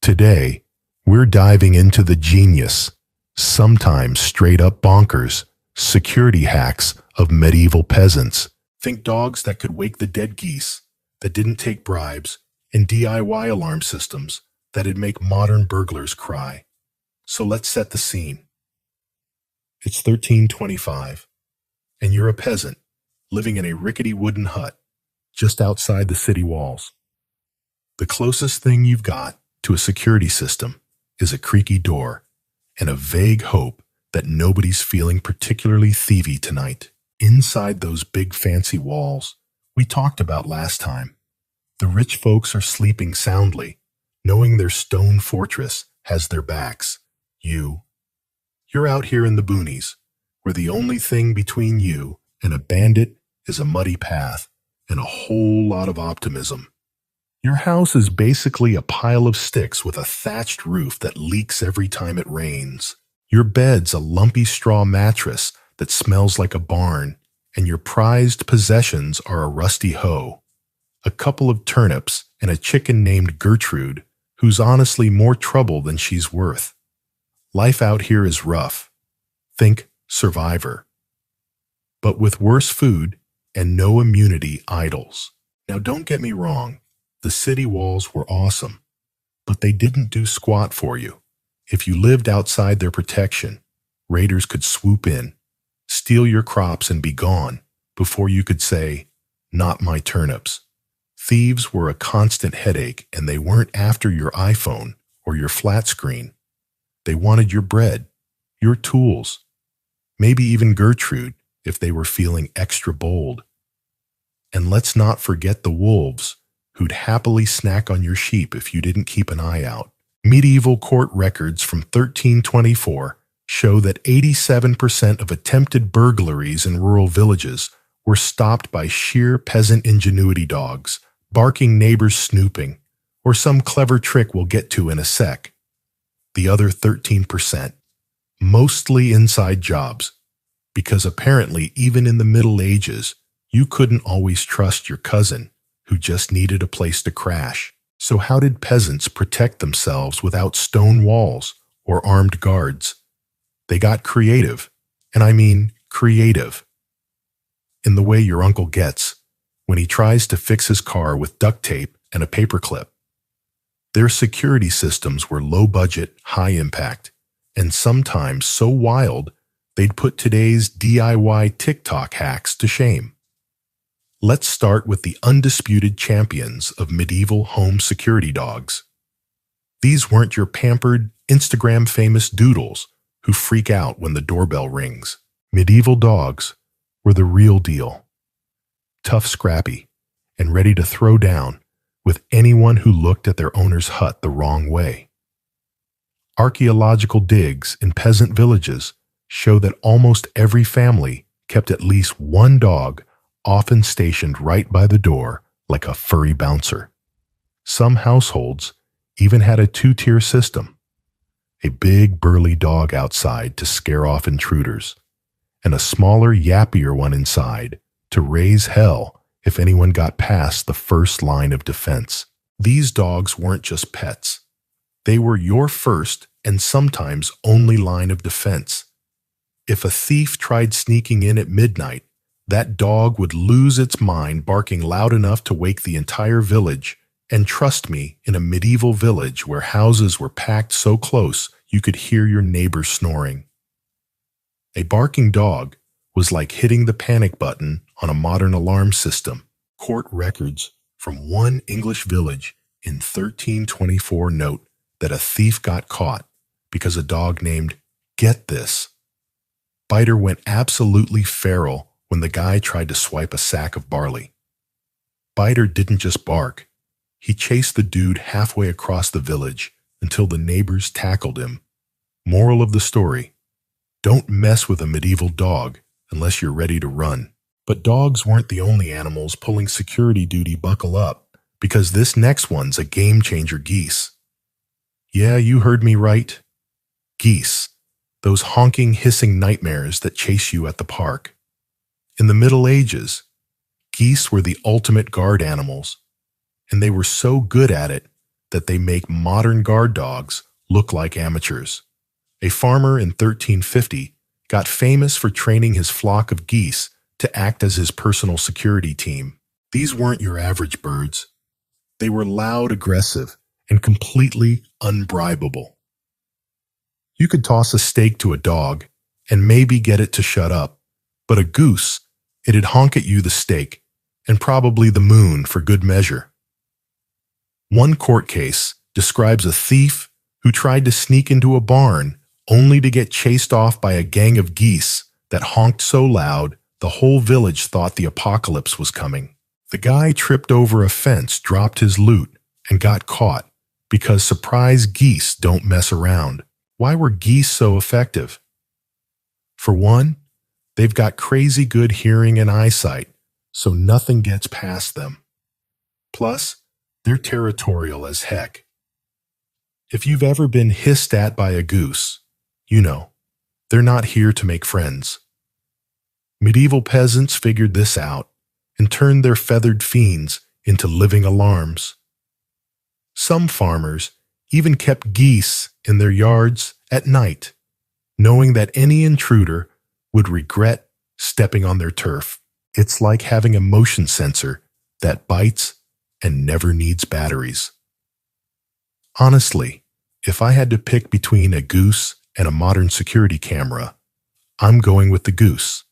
Today, we're diving into the genius, sometimes straight up bonkers, security hacks of medieval peasants. Think dogs that could wake the dead geese, that didn't take bribes, and DIY alarm systems that'd make modern burglars cry. So let's set the scene. It's 1325, and you're a peasant living in a rickety wooden hut just outside the city walls. The closest thing you've got to a security system is a creaky door and a vague hope that nobody's feeling particularly thievy tonight. Inside those big fancy walls we talked about last time, the rich folks are sleeping soundly, knowing their stone fortress has their backs. You're out here in the boonies, where the only thing between you and a bandit is a muddy path and a whole lot of optimism. Your house is basically a pile of sticks with a thatched roof that leaks every time it rains. Your bed's a lumpy straw mattress that smells like a barn, and your prized possessions are a rusty hoe, a couple of turnips, and a chicken named Gertrude, who's honestly more trouble than she's worth. Life out here is rough. Think Survivor. But with worse food and no immunity idols. Now don't get me wrong, the city walls were awesome, but they didn't do squat for you. If you lived outside their protection, raiders could swoop in, steal your crops and be gone before you could say, "Not my turnips." Thieves were a constant headache, and they weren't after your iPhone or your flat screen. They wanted your bread, your tools, maybe even Gertrude if they were feeling extra bold. And let's not forget the wolves, who'd happily snack on your sheep if you didn't keep an eye out. Medieval court records from 1324 show that 87% of attempted burglaries in rural villages were stopped by sheer peasant ingenuity dogs, barking neighbors snooping, or some clever trick we'll get to in a sec. The other 13%, mostly inside jobs, because apparently even in the Middle Ages, you couldn't always trust your cousin who just needed a place to crash. So how did peasants protect themselves without stone walls or armed guards? They got creative, and I mean creative, in the way your uncle gets when he tries to fix his car with duct tape and a paperclip. Their security systems were low budget, high impact, and sometimes so wild they'd put today's DIY TikTok hacks to shame. Let's start with the undisputed champions of medieval home security dogs. These weren't your pampered, Instagram-famous doodles who freak out when the doorbell rings. Medieval dogs were the real deal. Tough, scrappy, and ready to throw down with anyone who looked at their owner's hut the wrong way. Archaeological digs in peasant villages show that almost every family kept at least one dog, often stationed right by the door like a furry bouncer. Some households even had a two-tier system: a big burly dog outside to scare off intruders, and a smaller, yappier one inside to raise hell if anyone got past the first line of defense. These dogs weren't just pets. They were your first and sometimes only line of defense. If a thief tried sneaking in at midnight, that dog would lose its mind barking loud enough to wake the entire village. And trust me, in a medieval village where houses were packed so close you could hear your neighbor snoring. A barking dog was like hitting the panic button on a modern alarm system. Court records from one English village in 1324 note that a thief got caught because a dog named, get this, Biter went absolutely feral when the guy tried to swipe a sack of barley. Biter didn't just bark. He chased the dude halfway across the village until the neighbors tackled him. Moral of the story: don't mess with a medieval dog unless you're ready to run. But dogs weren't the only animals pulling security duty. Buckle up, because this next one's a game changer. Geese. Yeah, you heard me right. Geese. Those honking, hissing nightmares that chase you at the park. In the Middle Ages, geese were the ultimate guard animals, and they were so good at it that they make modern guard dogs look like amateurs. A farmer in 1350 got famous for training his flock of geese to act as his personal security team. These weren't your average birds. They were loud, aggressive, and completely unbribable. You could toss a steak to a dog and maybe get it to shut up, but a goose, it'd honk at you the steak and probably the moon for good measure. One court case describes a thief who tried to sneak into a barn only to get chased off by a gang of geese that honked so loud the whole village thought the apocalypse was coming. The guy tripped over a fence, dropped his loot, and got caught because surprise geese don't mess around. Why were geese so effective? For one, they've got crazy good hearing and eyesight, so nothing gets past them. Plus, They're territorial as heck. If you've ever been hissed at by a goose, you know, they're not here to make friends. Medieval peasants figured this out and turned their feathered fiends into living alarms. Some farmers even kept geese in their yards at night, knowing that any intruder would regret stepping on their turf. It's like having a motion sensor that bites and never needs batteries. Honestly, if I had to pick between a goose and a modern security camera, I'm going with the goose.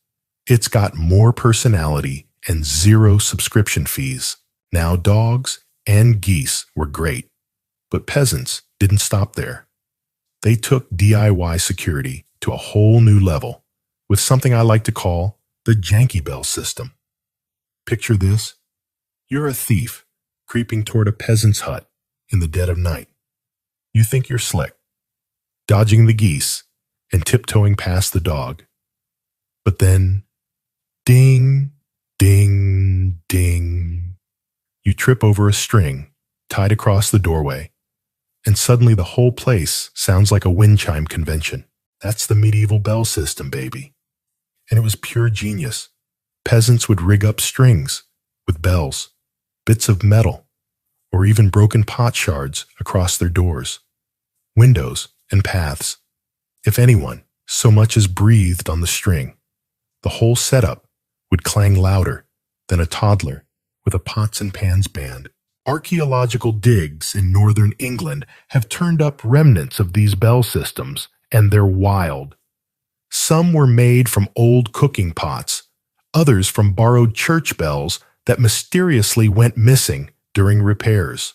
It's got more personality and zero subscription fees. Now dogs and geese were great, but peasants didn't stop there. They took DIY security to a whole new level with something I like to call the janky bell system. Picture this. You're a thief creeping toward a peasant's hut in the dead of night. You think you're slick, dodging the geese and tiptoeing past the dog. But then, ding, ding, ding, you trip over a string tied across the doorway, and suddenly the whole place sounds like a wind chime convention. That's the medieval bell system, baby. And it was pure genius. Peasants would rig up strings with bells, bits of metal, or even broken pot shards across their doors, windows, and paths. If anyone so much as breathed on the string, the whole setup would clang louder than a toddler with a pots and pans band. Archaeological digs in northern England have turned up remnants of these bell systems, and they're wild. Some were made from old cooking pots, others from borrowed church bells that mysteriously went missing during repairs.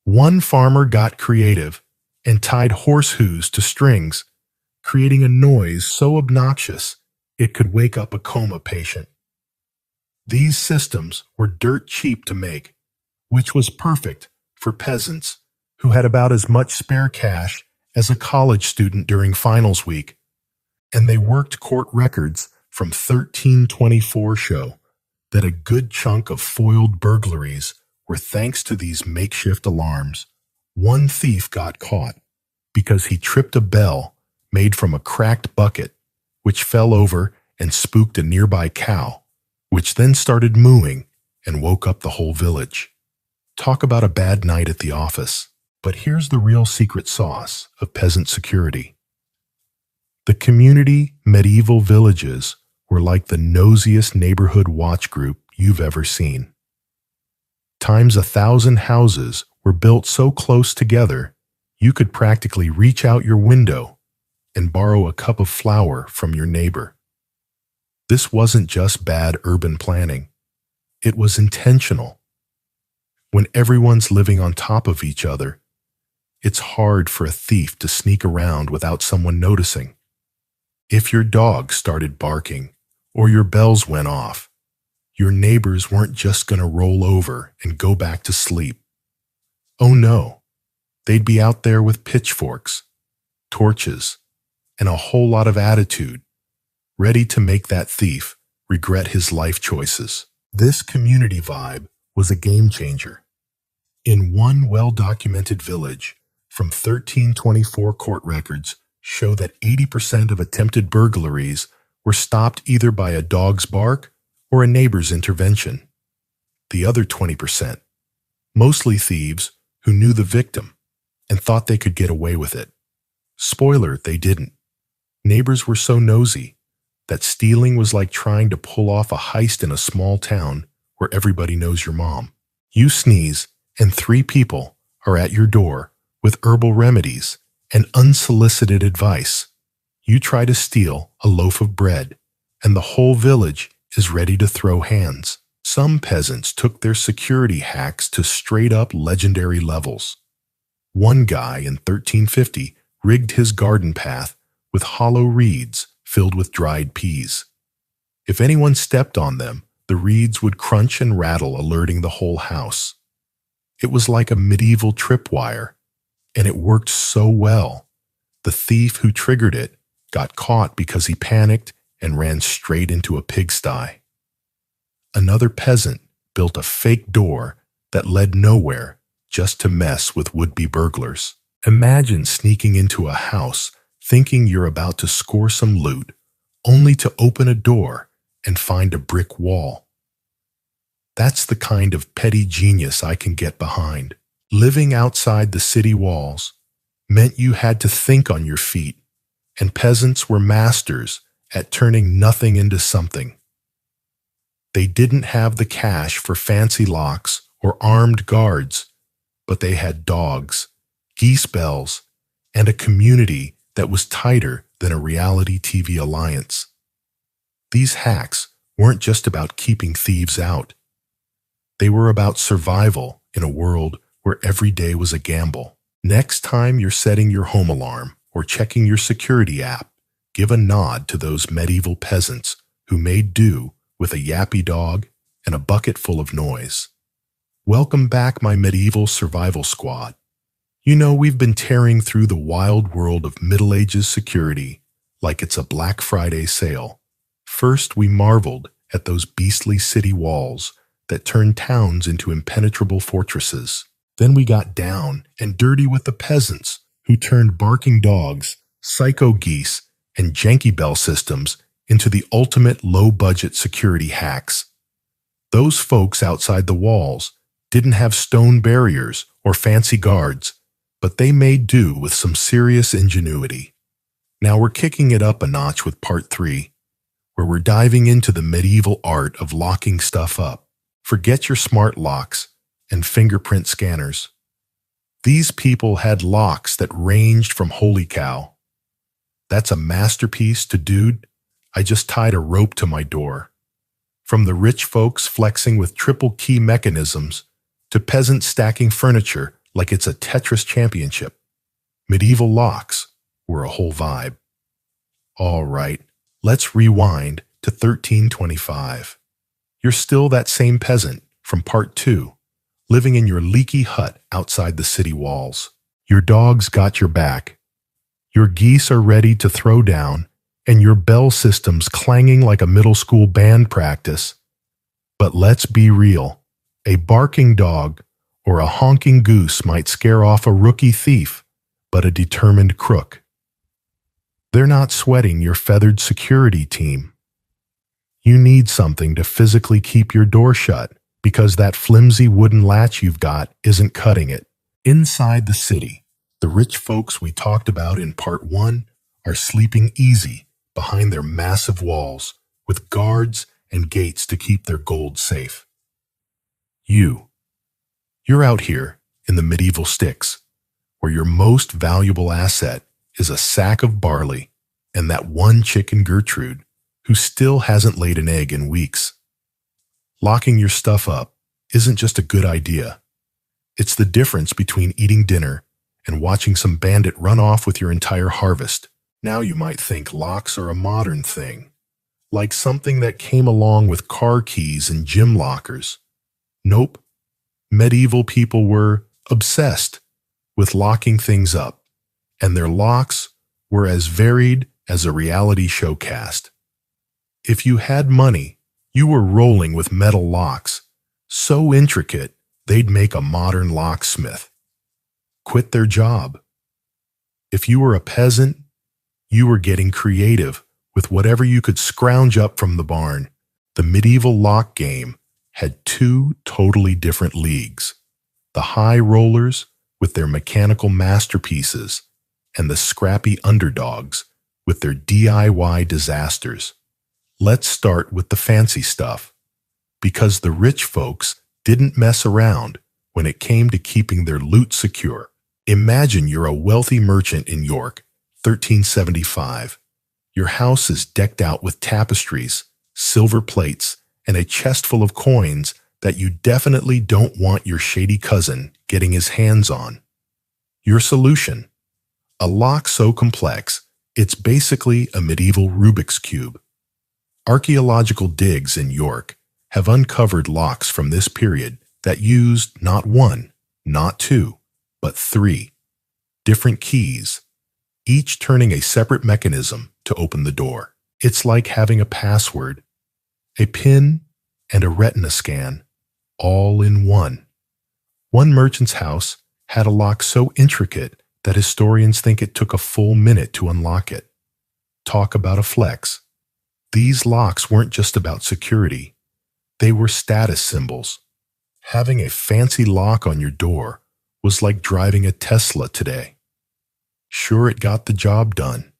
One farmer got creative and tied horseshoes to strings, creating a noise so obnoxious it could wake up a coma patient. These systems were dirt cheap to make, which was perfect for peasants who had about as much spare cash as a college student during finals week, and they worked court records from 1324 show that a good chunk of foiled burglaries were thanks to these makeshift alarms. One thief got caught because he tripped a bell made from a cracked bucket, which fell over and spooked a nearby cow, which then started mooing and woke up the whole village. Talk about a bad night at the office. But here's the real secret sauce of peasant security. The community medieval villages were like the nosiest neighborhood watch group you've ever seen. Times 1,000 houses were built so close together, you could practically reach out your window and borrow a cup of flour from your neighbor. This wasn't just bad urban planning. It was intentional. When everyone's living on top of each other, it's hard for a thief to sneak around without someone noticing. If your dog started barking or your bells went off, your neighbors weren't just going to roll over and go back to sleep. Oh no, they'd be out there with pitchforks, torches, and a whole lot of attitude, ready to make that thief regret his life choices. This community vibe was a game changer. In one well-documented village, from 1324 court records show that 80% of attempted burglaries were stopped either by a dog's bark or a neighbor's intervention. The other 20%, mostly thieves who knew the victim and thought they could get away with it. Spoiler, they didn't. Neighbors were so nosy that stealing was like trying to pull off a heist in a small town where everybody knows your mom. You sneeze, and 3 people are at your door with herbal remedies and unsolicited advice. You try to steal a loaf of bread, and the whole village is ready to throw hands. Some peasants took their security hacks to straight-up legendary levels. One guy in 1350 rigged his garden path with hollow reeds filled with dried peas. If anyone stepped on them, the reeds would crunch and rattle, alerting the whole house. It was like a medieval tripwire, and it worked so well. The thief who triggered it got caught because he panicked and ran straight into a pigsty. Another peasant built a fake door that led nowhere just to mess with would-be burglars. Imagine sneaking into a house thinking you're about to score some loot, only to open a door and find a brick wall. That's the kind of petty genius I can get behind. Living outside the city walls meant you had to think on your feet, and peasants were masters at turning nothing into something. They didn't have the cash for fancy locks or armed guards, but they had dogs, geese bells, and a community that was tighter than a reality TV alliance. These hacks weren't just about keeping thieves out. They were about survival in a world where every day was a gamble. Next time you're setting your home alarm or checking your security app, give a nod to those medieval peasants who made do with a yappy dog and a bucket full of noise. Welcome back, my medieval survival squad. You know, we've been tearing through the wild world of Middle Ages security like it's a Black Friday sale. First, we marveled at those beastly city walls that turned towns into impenetrable fortresses. Then we got down and dirty with the peasants who turned barking dogs, psycho geese, and janky bell systems into the ultimate low-budget security hacks. Those folks outside the walls didn't have stone barriers or fancy guards, but they made do with some serious ingenuity. Now we're kicking it up a notch with part 3, where we're diving into the medieval art of locking stuff up. Forget your smart locks and fingerprint scanners. These people had locks that ranged from holy cow, that's a masterpiece, to dude, I just tied a rope to my door. From the rich folks flexing with triple key mechanisms to peasants stacking furniture like it's a Tetris championship, medieval locks were a whole vibe. All right, let's rewind to 1325. You're still that same peasant from part 2, living in your leaky hut outside the city walls. Your dog's got your back. Your geese are ready to throw down, and your bell system's clanging like a middle school band practice. But let's be real. A barking dog or a honking goose might scare off a rookie thief, but a determined crook. They're not sweating your feathered security team. You need something to physically keep your door shut, because that flimsy wooden latch you've got isn't cutting it. Inside the city, the rich folks we talked about in part 1 are sleeping easy behind their massive walls with guards and gates to keep their gold safe. You're out here in the medieval sticks, where your most valuable asset is a sack of barley and that one chicken Gertrude who still hasn't laid an egg in weeks. Locking your stuff up isn't just a good idea. It's the difference between eating dinner and watching some bandit run off with your entire harvest. Now you might think locks are a modern thing, like something that came along with car keys and gym lockers. Nope. Medieval people were obsessed with locking things up, and their locks were as varied as a reality show cast. If you had money, you were rolling with metal locks, so intricate they'd make a modern locksmith quit their job. If you were a peasant, you were getting creative with whatever you could scrounge up from the barn. The medieval lock game had 2 totally different leagues: the high rollers with their mechanical masterpieces and the scrappy underdogs with their DIY disasters. Let's start with the fancy stuff, because the rich folks didn't mess around when it came to keeping their loot secure. Imagine you're a wealthy merchant in York, 1375. Your house is decked out with tapestries, silver plates, and a chest full of coins that you definitely don't want your shady cousin getting his hands on. Your solution: a lock so complex, it's basically a medieval Rubik's Cube. Archaeological digs in York have uncovered locks from this period that used not 1, not 2, but 3 different keys, each turning a separate mechanism to open the door. It's like having a password, a PIN, and a retina scan, all in one. One merchant's house had a lock so intricate that historians think it took a full minute to unlock it. Talk about a flex. These locks weren't just about security. They were status symbols. Having a fancy lock on your door was like driving a Tesla today. Sure, it got the job done,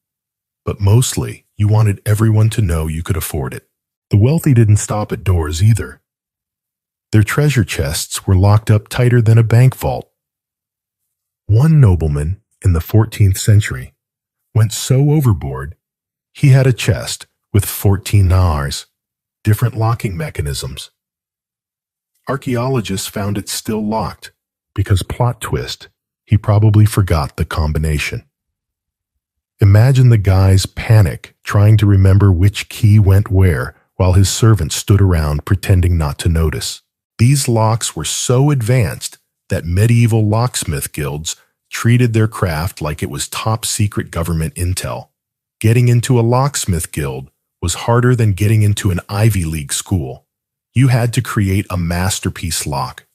but mostly you wanted everyone to know you could afford it. The wealthy didn't stop at doors either. Their treasure chests were locked up tighter than a bank vault. One nobleman in the 14th century went so overboard, he had a chest with 14 Rs, different locking mechanisms. Archaeologists found it still locked because, plot twist, he probably forgot the combination. Imagine the guy's panic trying to remember which key went where while his servants stood around pretending not to notice. These locks were so advanced that medieval locksmith guilds treated their craft like it was top-secret government intel. Getting into a locksmith guild was harder than getting into an Ivy League school. You had to create a masterpiece lock,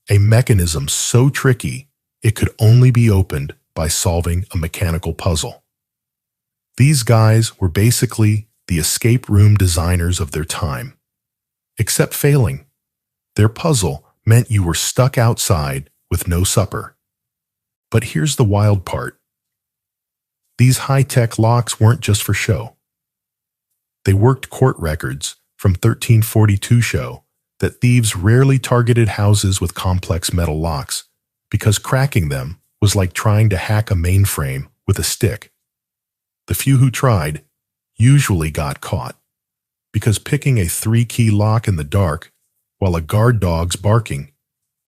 a mechanism so tricky it could only be opened by solving a mechanical puzzle. These guys were basically the escape room designers of their time. Except failing. Their puzzle meant you were stuck outside with no supper. But here's the wild part. These high-tech locks weren't just for show. They worked. Court records from 1342 show that thieves rarely targeted houses with complex metal locks because cracking them was like trying to hack a mainframe with a stick. The few who tried usually got caught because picking a 3-key lock in the dark while a guard dog's barking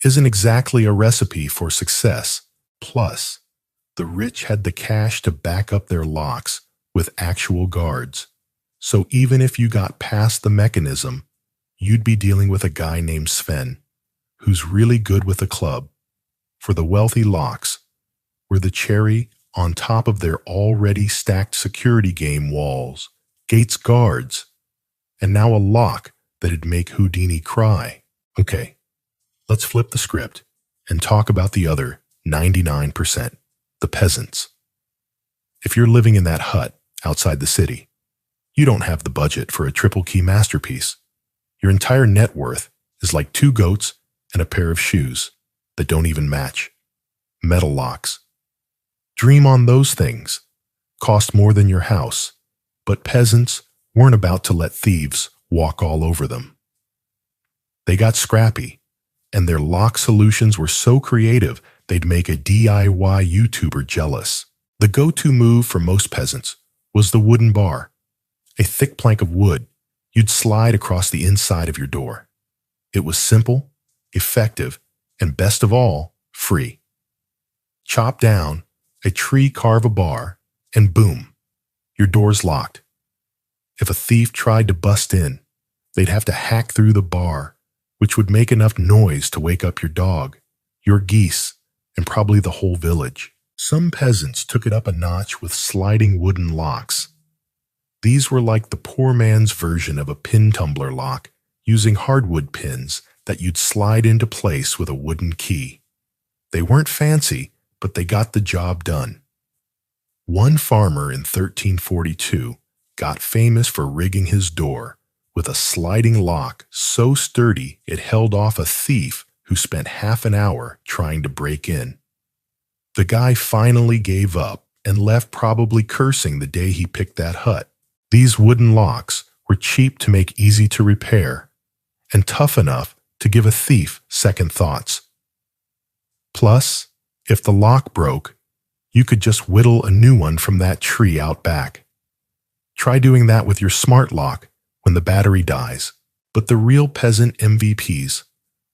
isn't exactly a recipe for success. Plus, the rich had the cash to back up their locks with actual guards. So even if you got past the mechanism, you'd be dealing with a guy named Sven, who's really good with a club. For the wealthy, locks were the cherry on top of their already stacked security game walls, gates, guards, and now a lock that'd make Houdini cry. Okay, let's flip the script and talk about the other 99%, the peasants. If you're living in that hut outside the city, you don't have the budget for a triple key masterpiece. Your entire net worth is like 2 goats and a pair of shoes that don't even match. Metal locks. Dream on those things. Cost more than your house, but peasants weren't about to let thieves walk all over them. They got scrappy, and their lock solutions were so creative they'd make a DIY YouTuber jealous. The go-to move for most peasants was the wooden bar, a thick plank of wood you'd slide across the inside of your door. It was simple, effective, and best of all, free. Chop down a tree, carve a bar, and boom, your door's locked. If a thief tried to bust in, they'd have to hack through the bar, which would make enough noise to wake up your dog, your geese, and probably the whole village. Some peasants took it up a notch with sliding wooden locks. These were like the poor man's version of a pin tumbler lock, using hardwood pins that you'd slide into place with a wooden key. They weren't fancy, but they got the job done. One farmer in 1342 got famous for rigging his door with a sliding lock so sturdy it held off a thief who spent half an hour trying to break in. The guy finally gave up and left, probably cursing the day he picked that hut. These wooden locks were cheap to make easy to repair and tough enough to give a thief second thoughts. Plus, if the lock broke, you could just whittle a new one from that tree out back. Try doing that with your smart lock when the battery dies. But the real peasant MVPs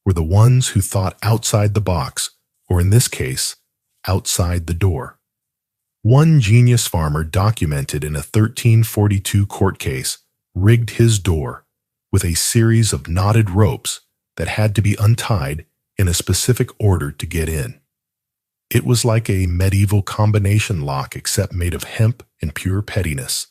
were the ones who thought outside the box, or in this case, outside the door. One genius farmer documented in a 1342 court case rigged his door with a series of knotted ropes that had to be untied in a specific order to get in. It was like a medieval combination lock except made of hemp and pure pettiness.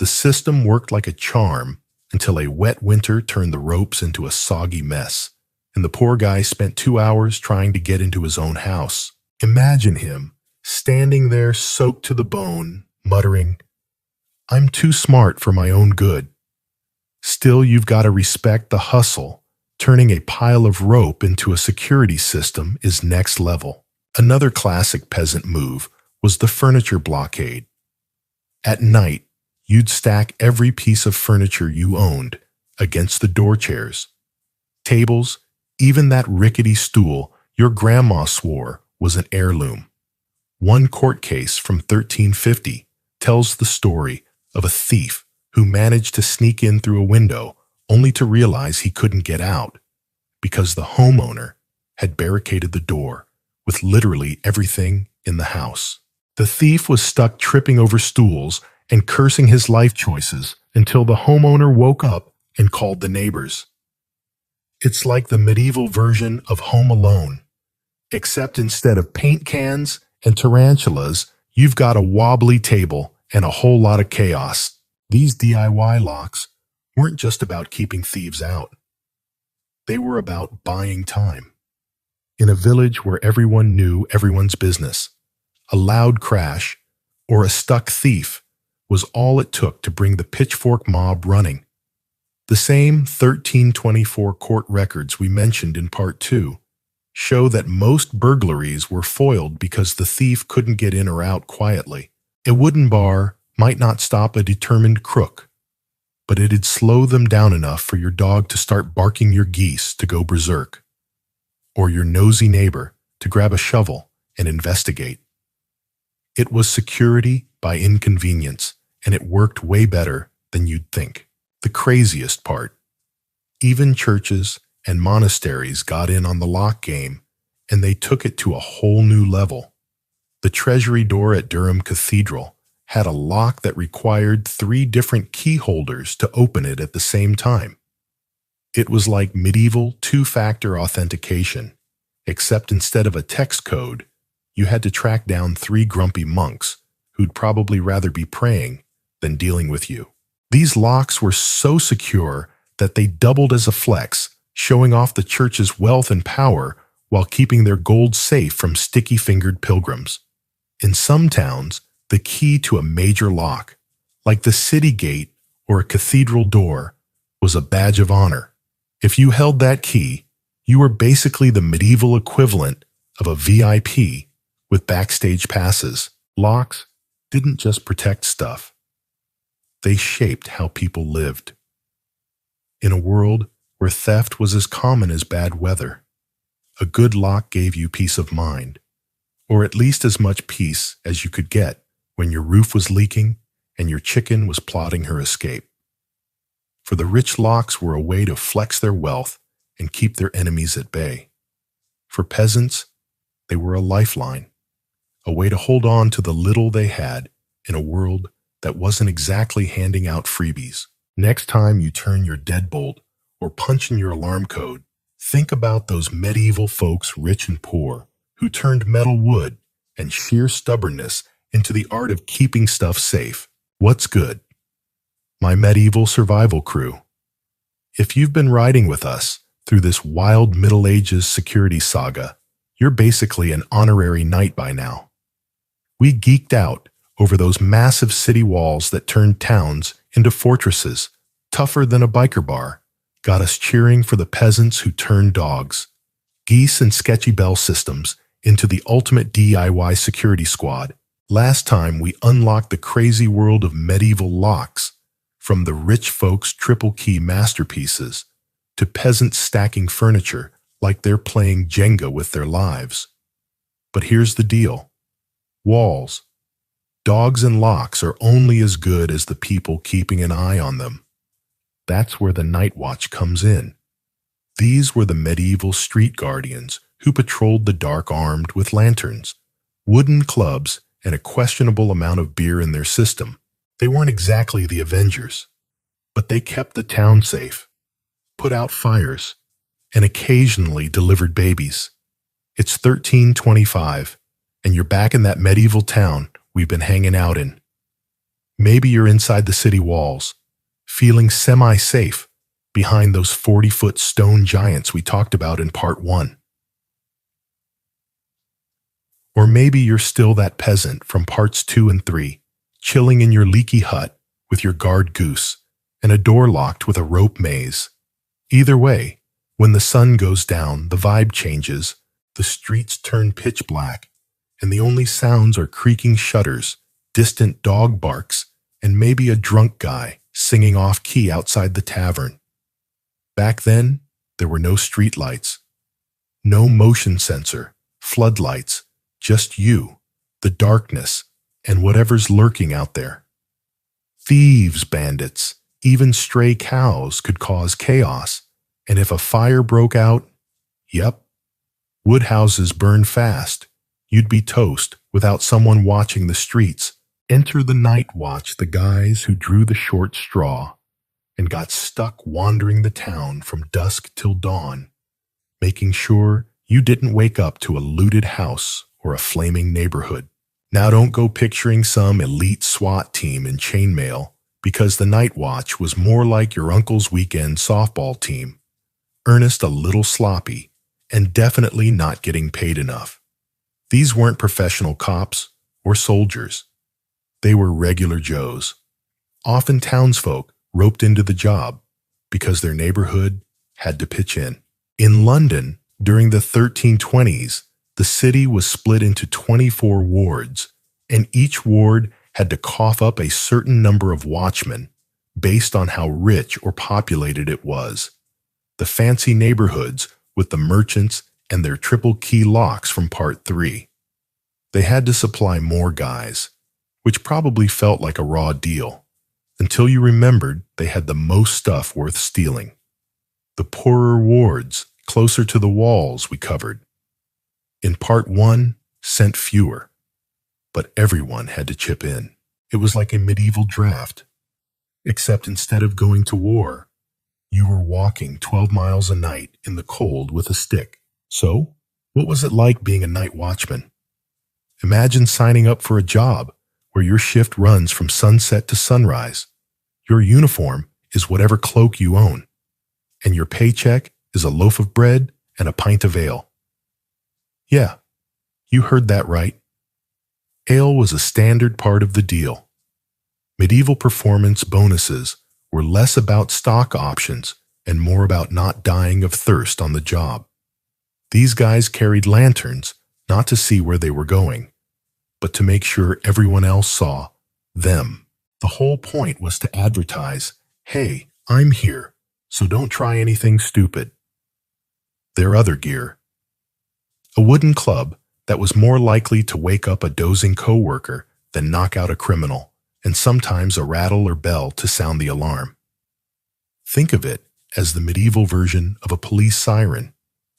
The system worked like a charm until a wet winter turned the ropes into a soggy mess, and the poor guy spent 2 hours trying to get into his own house. Imagine him standing there soaked to the bone, muttering, "I'm too smart for my own good." Still, you've got to respect the hustle. Turning a pile of rope into a security system is next level. Another classic peasant move was the furniture blockade. At night, you'd stack every piece of furniture you owned against the door chairs, tables, even that rickety stool your grandma swore was an heirloom. One court case from 1350 tells the story of a thief who managed to sneak in through a window only to realize he couldn't get out because the homeowner had barricaded the door with literally everything in the house. The thief was stuck tripping over stools and cursing his life choices until the homeowner woke up and called the neighbors. It's like the medieval version of Home Alone, except instead of paint cans and tarantulas, you've got a wobbly table and a whole lot of chaos. These DIY locks weren't just about keeping thieves out. They were about buying time. In a village where everyone knew everyone's business, a loud crash or a stuck thief was all it took to bring the pitchfork mob running. The same 1324 court records we mentioned in Part 2 show that most burglaries were foiled because the thief couldn't get in or out quietly. A wooden bar might not stop a determined crook, but it'd slow them down enough for your dog to start barking your geese to go berserk, or your nosy neighbor to grab a shovel and investigate. It was security by inconvenience, and it worked way better than you'd think. The craziest part, even churches and monasteries got in on the lock game, and they took it to a whole new level. The treasury door at Durham Cathedral had a lock that required 3 different key holders to open it at the same time. It was like medieval 2-factor authentication, except instead of a text code, you had to track down 3 grumpy monks who'd probably rather be praying than dealing with you. These locks were so secure that they doubled as a flex, showing off the church's wealth and power while keeping their gold safe from sticky-fingered pilgrims. In some towns, the key to a major lock, like the city gate or a cathedral door, was a badge of honor. If you held that key, you were basically the medieval equivalent of a VIP with backstage passes. Locks didn't just protect stuff. They shaped how people lived. In a world where theft was as common as bad weather, a good lock gave you peace of mind, or at least as much peace as you could get when your roof was leaking and your chicken was plotting her escape. For the rich, locks were a way to flex their wealth and keep their enemies at bay. For peasants, they were a lifeline, a way to hold on to the little they had in a world that wasn't exactly handing out freebies. Next time you turn your deadbolt or punch in your alarm code, think about those medieval folks, rich and poor, who turned metal, wood, and sheer stubbornness into the art of keeping stuff safe. What's good? My medieval survival crew. If you've been riding with us through this wild Middle Ages security saga, you're basically an honorary knight by now. We geeked out over those massive city walls that turned towns into fortresses, tougher than a biker bar, got us cheering for the peasants who turned dogs, geese and sketchy bell systems into the ultimate DIY security squad. Last time we unlocked the crazy world of medieval locks, from the rich folks' triple key masterpieces to peasants stacking furniture like they're playing Jenga with their lives. But here's the deal. Walls, dogs, and locks are only as good as the people keeping an eye on them. That's where the Night Watch comes in. These were the medieval street guardians who patrolled the dark armed with lanterns, wooden clubs, and a questionable amount of beer in their system. They weren't exactly the Avengers, but they kept the town safe, put out fires, and occasionally delivered babies. It's 1325, and you're back in that medieval town we've been hanging out in. Maybe you're inside the city walls, feeling semi-safe, behind those 40-foot stone giants we talked about in part 1. Or maybe you're still that peasant from parts 2 and 3, chilling in your leaky hut with your guard goose and a door locked with a rope maze. Either way, when the sun goes down, the vibe changes, the streets turn pitch black, and the only sounds are creaking shutters, distant dog barks, and maybe a drunk guy singing off-key outside the tavern. Back then, there were no streetlights, no motion sensor, floodlights, just you, the darkness, and whatever's lurking out there. Thieves, bandits, even stray cows could cause chaos, and if a fire broke out, yep, wood houses burn fast. You'd be toast without someone watching the streets. Enter the night watch, the guys who drew the short straw and got stuck wandering the town from dusk till dawn, making sure you didn't wake up to a looted house or a flaming neighborhood. Now don't go picturing some elite SWAT team in chainmail, because the night watch was more like your uncle's weekend softball team, earnest, a little sloppy, and definitely not getting paid enough. These weren't professional cops or soldiers. They were regular Joes, often townsfolk roped into the job because their neighborhood had to pitch in. In London, during the 1320s, the city was split into 24 wards, and each ward had to cough up a certain number of watchmen based on how rich or populated it was. The fancy neighborhoods with the merchants and their triple key locks from part 3. They had to supply more guys, which probably felt like a raw deal, until you remembered they had the most stuff worth stealing. The poorer wards, closer to the walls, we covered. In part 1, sent fewer, but everyone had to chip in. It was like a medieval draft, except instead of going to war, you were walking 12 miles a night in the cold with a stick. So, what was it like being a night watchman? Imagine signing up for a job where your shift runs from sunset to sunrise. Your uniform is whatever cloak you own, and your paycheck is a loaf of bread and a pint of ale. Yeah, you heard that right. Ale was a standard part of the deal. Medieval performance bonuses were less about stock options and more about not dying of thirst on the job. These guys carried lanterns not to see where they were going, but to make sure everyone else saw them. The whole point was to advertise, hey, I'm here, so don't try anything stupid. Their other gear. A wooden club that was more likely to wake up a dozing coworker than knock out a criminal, and sometimes a rattle or bell to sound the alarm. Think of it as the medieval version of a police siren,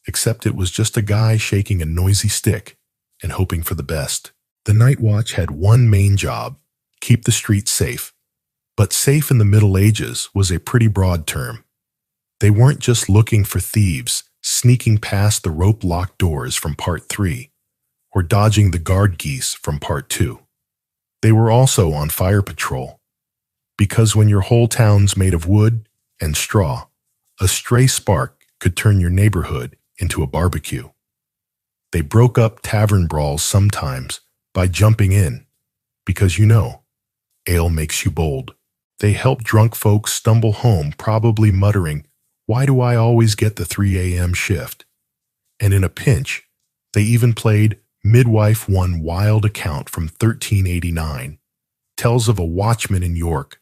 except it was just a guy shaking a noisy stick and hoping for the best. The night watch had one main job, keep the streets safe. But safe in the Middle Ages was a pretty broad term. They weren't just looking for thieves sneaking past the rope-locked doors from part 3, or dodging the guard geese from part 2. They were also on fire patrol, because when your whole town's made of wood and straw, a stray spark could turn your neighborhood into a barbecue. They broke up tavern brawls sometimes by jumping in, because ale makes you bold. They helped drunk folks stumble home, probably muttering, "Why do I always get the 3 a.m. shift?" And in a pinch, they even played Midwife. One wild account from 1389 tells of a watchman in York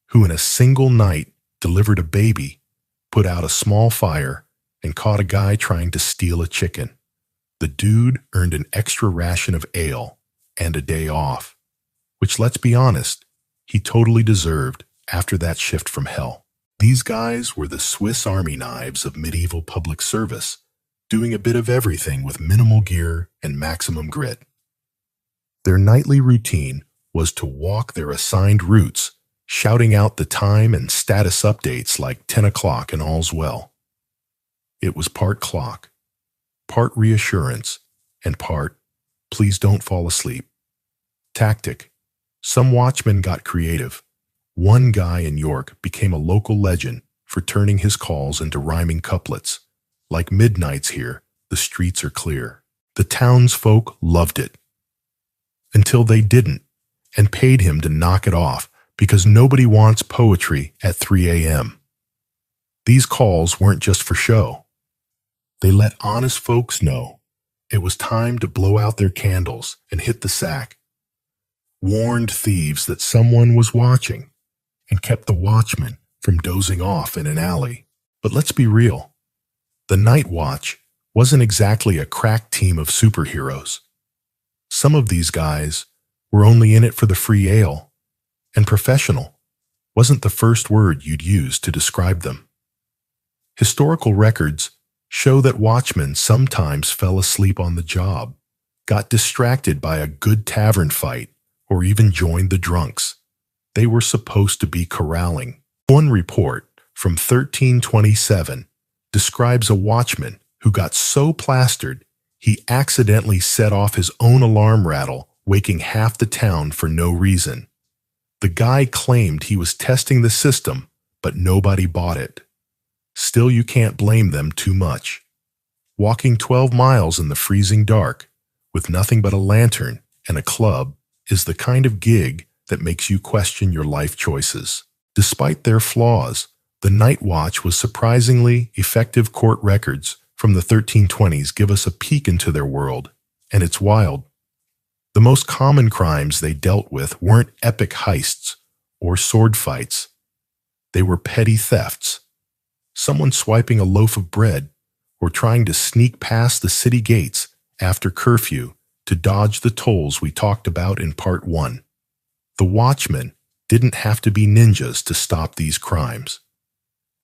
who in a single night delivered a baby, put out a small fire, and caught a guy trying to steal a chicken. The dude earned an extra ration of ale and a day off, which, let's be honest, he totally deserved after that shift from hell. These guys were the Swiss Army knives of medieval public service, doing a bit of everything with minimal gear and maximum grit. Their nightly routine was to walk their assigned routes, shouting out the time and status updates like 10 o'clock and all's well. It was part clock, part reassurance, and part, please don't fall asleep. Tactic. Some watchmen got creative. One guy in York became a local legend for turning his calls into rhyming couplets. Like midnights here, the streets are clear. The townsfolk loved it. Until they didn't, and paid him to knock it off because nobody wants poetry at 3 a.m. These calls weren't just for show. They let honest folks know it was time to blow out their candles and hit the sack. Warned thieves that someone was watching and kept the watchman from dozing off in an alley. But let's be real. The Night Watch wasn't exactly a crack team of superheroes. Some of these guys were only in it for the free ale, and professional wasn't the first word you'd use to describe them. Historical records show that watchmen sometimes fell asleep on the job, got distracted by a good tavern fight, or even joined the drunks they were supposed to be corralling. One report from 1327 describes a watchman who got so plastered he accidentally set off his own alarm rattle, waking half the town for no reason. The guy claimed he was testing the system, but nobody bought it. Still, you can't blame them too much. Walking 12 miles in the freezing dark with nothing but a lantern and a club is the kind of gig that makes you question your life choices. Despite their flaws, the Night Watch was surprisingly effective. Court records from the 1320s give us a peek into their world, and it's wild. The most common crimes they dealt with weren't epic heists or sword fights. They were petty thefts. Someone swiping a loaf of bread or trying to sneak past the city gates after curfew to dodge the tolls we talked about in Part 1. The watchmen didn't have to be ninjas to stop these crimes.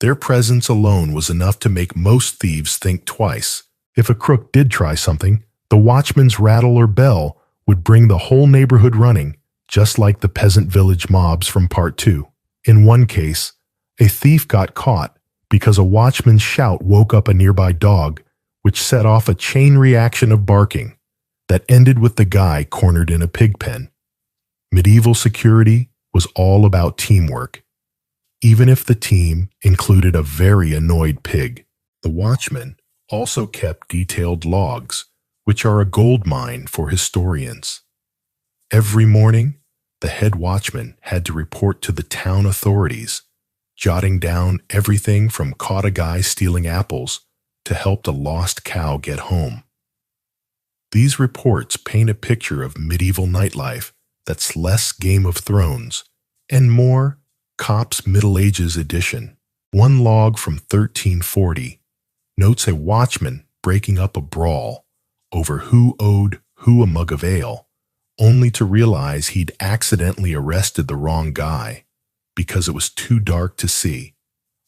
Their presence alone was enough to make most thieves think twice. If a crook did try something, the watchman's rattle or bell would bring the whole neighborhood running, just like the peasant village mobs from Part 2. In one case, a thief got caught because a watchman's shout woke up a nearby dog, which set off a chain reaction of barking that ended with the guy cornered in a pig pen. Medieval security was all about teamwork, even if the team included a very annoyed pig. The watchman also kept detailed logs, which are a gold mine for historians. Every morning, the head watchman had to report to the town authorities, jotting down everything from caught a guy stealing apples to helped a lost cow get home. These reports paint a picture of medieval nightlife that's less Game of Thrones and more Cops Middle Ages edition. One log from 1340 notes a watchman breaking up a brawl over who owed who a mug of ale, only to realize he'd accidentally arrested the wrong guy because it was too dark to see.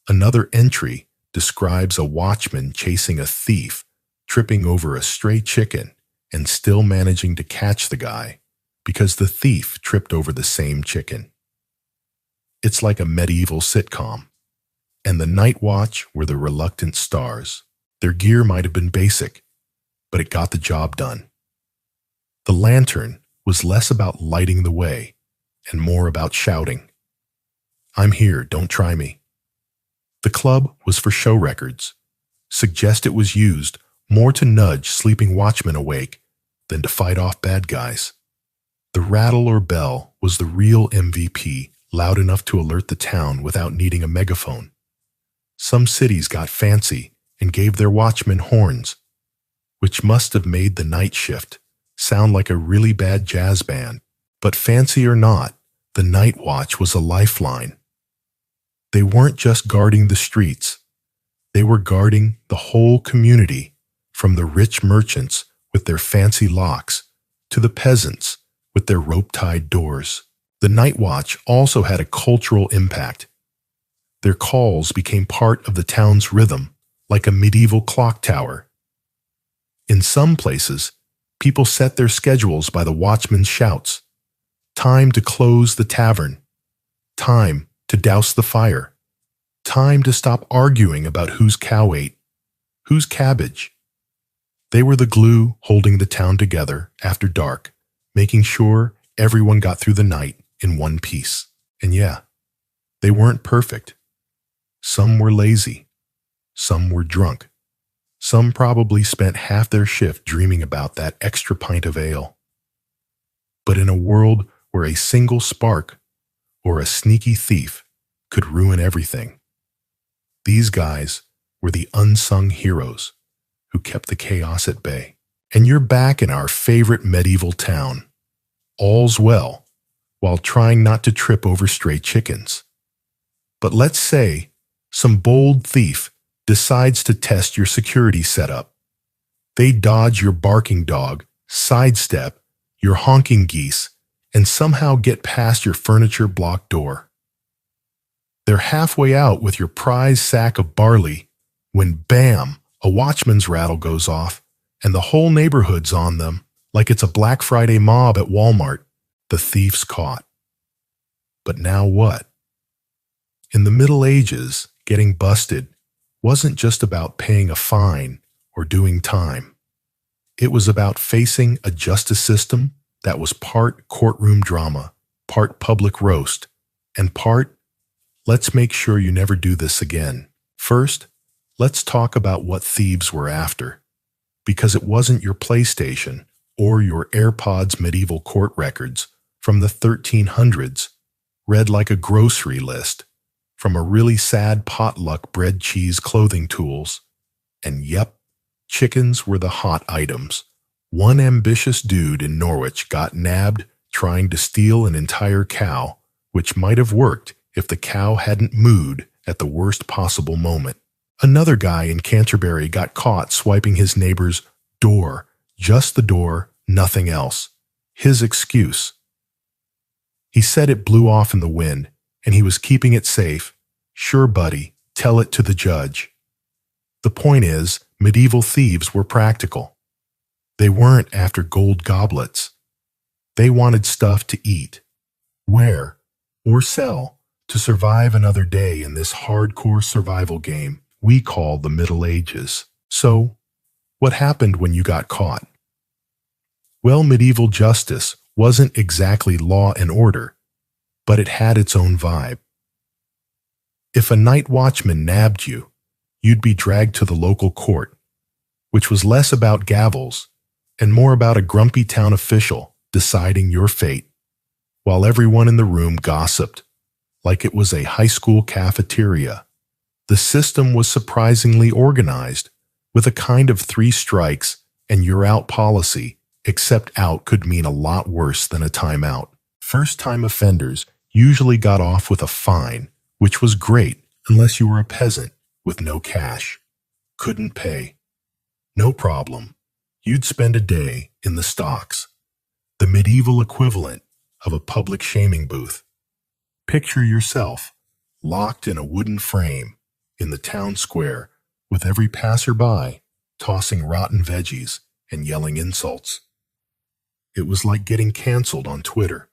Another entry describes a watchman chasing a thief, tripping over a stray chicken, and still managing to catch the guy because the thief tripped over the same chicken. It's like a medieval sitcom, and the Night Watch were the reluctant stars. Their gear might have been basic, but it got the job done. The lantern was less about lighting the way and more about shouting, "I'm here, don't try me." The club was for show records. Suggest it was used more to nudge sleeping watchmen awake than to fight off bad guys. The rattle or bell was the real MVP, loud enough to alert the town without needing a megaphone. Some cities got fancy and gave their watchmen horns, which must have made the night shift sound like a really bad jazz band. But fancy or not, the Night Watch was a lifeline. They weren't just guarding the streets. They were guarding the whole community, from the rich merchants with their fancy locks to the peasants with their rope-tied doors. The Night Watch also had a cultural impact. Their calls became part of the town's rhythm, like a medieval clock tower. In some places, people set their schedules by the watchman's shouts. Time to close the tavern. Time to douse the fire. Time to stop arguing about whose cow ate, whose cabbage. They were the glue holding the town together after dark, making sure everyone got through the night in one piece. And yeah, they weren't perfect. Some were lazy. Some were drunk. Some probably spent half their shift dreaming about that extra pint of ale. But in a world where a single spark or a sneaky thief could ruin everything, these guys were the unsung heroes who kept the chaos at bay. And you're back in our favorite medieval town. All's well, while trying not to trip over stray chickens. But let's say some bold thief decides to test your security setup. They dodge your barking dog, sidestep your honking geese, and somehow get past your furniture block door. They're halfway out with your prize sack of barley when bam, a watchman's rattle goes off and the whole neighborhood's on them like it's a Black Friday mob at Walmart. The thief's caught. But now what? In the Middle Ages, getting busted wasn't just about paying a fine or doing time. It was about facing a justice system that was part courtroom drama, part public roast, and part, let's make sure you never do this again. First, let's talk about what thieves were after. Because it wasn't your PlayStation or your AirPods medieval court records from the 1300s, read like a grocery list, from a really sad potluck bread, cheese, clothing tools. And yep, chickens were the hot items. One ambitious dude in Norwich got nabbed trying to steal an entire cow, which might have worked if the cow hadn't mooed at the worst possible moment. Another guy in Canterbury got caught swiping his neighbor's door, just the door, nothing else. His excuse. He said it blew off in the wind, and he was keeping it safe. Sure, buddy, tell it to the judge. The point is, medieval thieves were practical. They weren't after gold goblets. They wanted stuff to eat, wear, or sell to survive another day in this hardcore survival game we call the Middle Ages. So, what happened when you got caught? Well, medieval justice wasn't exactly law and order, but it had its own vibe. If a night watchman nabbed you, you'd be dragged to the local court, which was less about gavels and more about a grumpy town official deciding your fate, while everyone in the room gossiped like it was a high school cafeteria. The system was surprisingly organized, with a kind of 3 strikes and you're out policy, except out could mean a lot worse than a timeout. First-time offenders usually got off with a fine, which was great unless you were a peasant with no cash. Couldn't pay. No problem. You'd spend a day in the stocks, the medieval equivalent of a public shaming booth. Picture yourself locked in a wooden frame in the town square with every passerby tossing rotten veggies and yelling insults. It was like getting canceled on Twitter,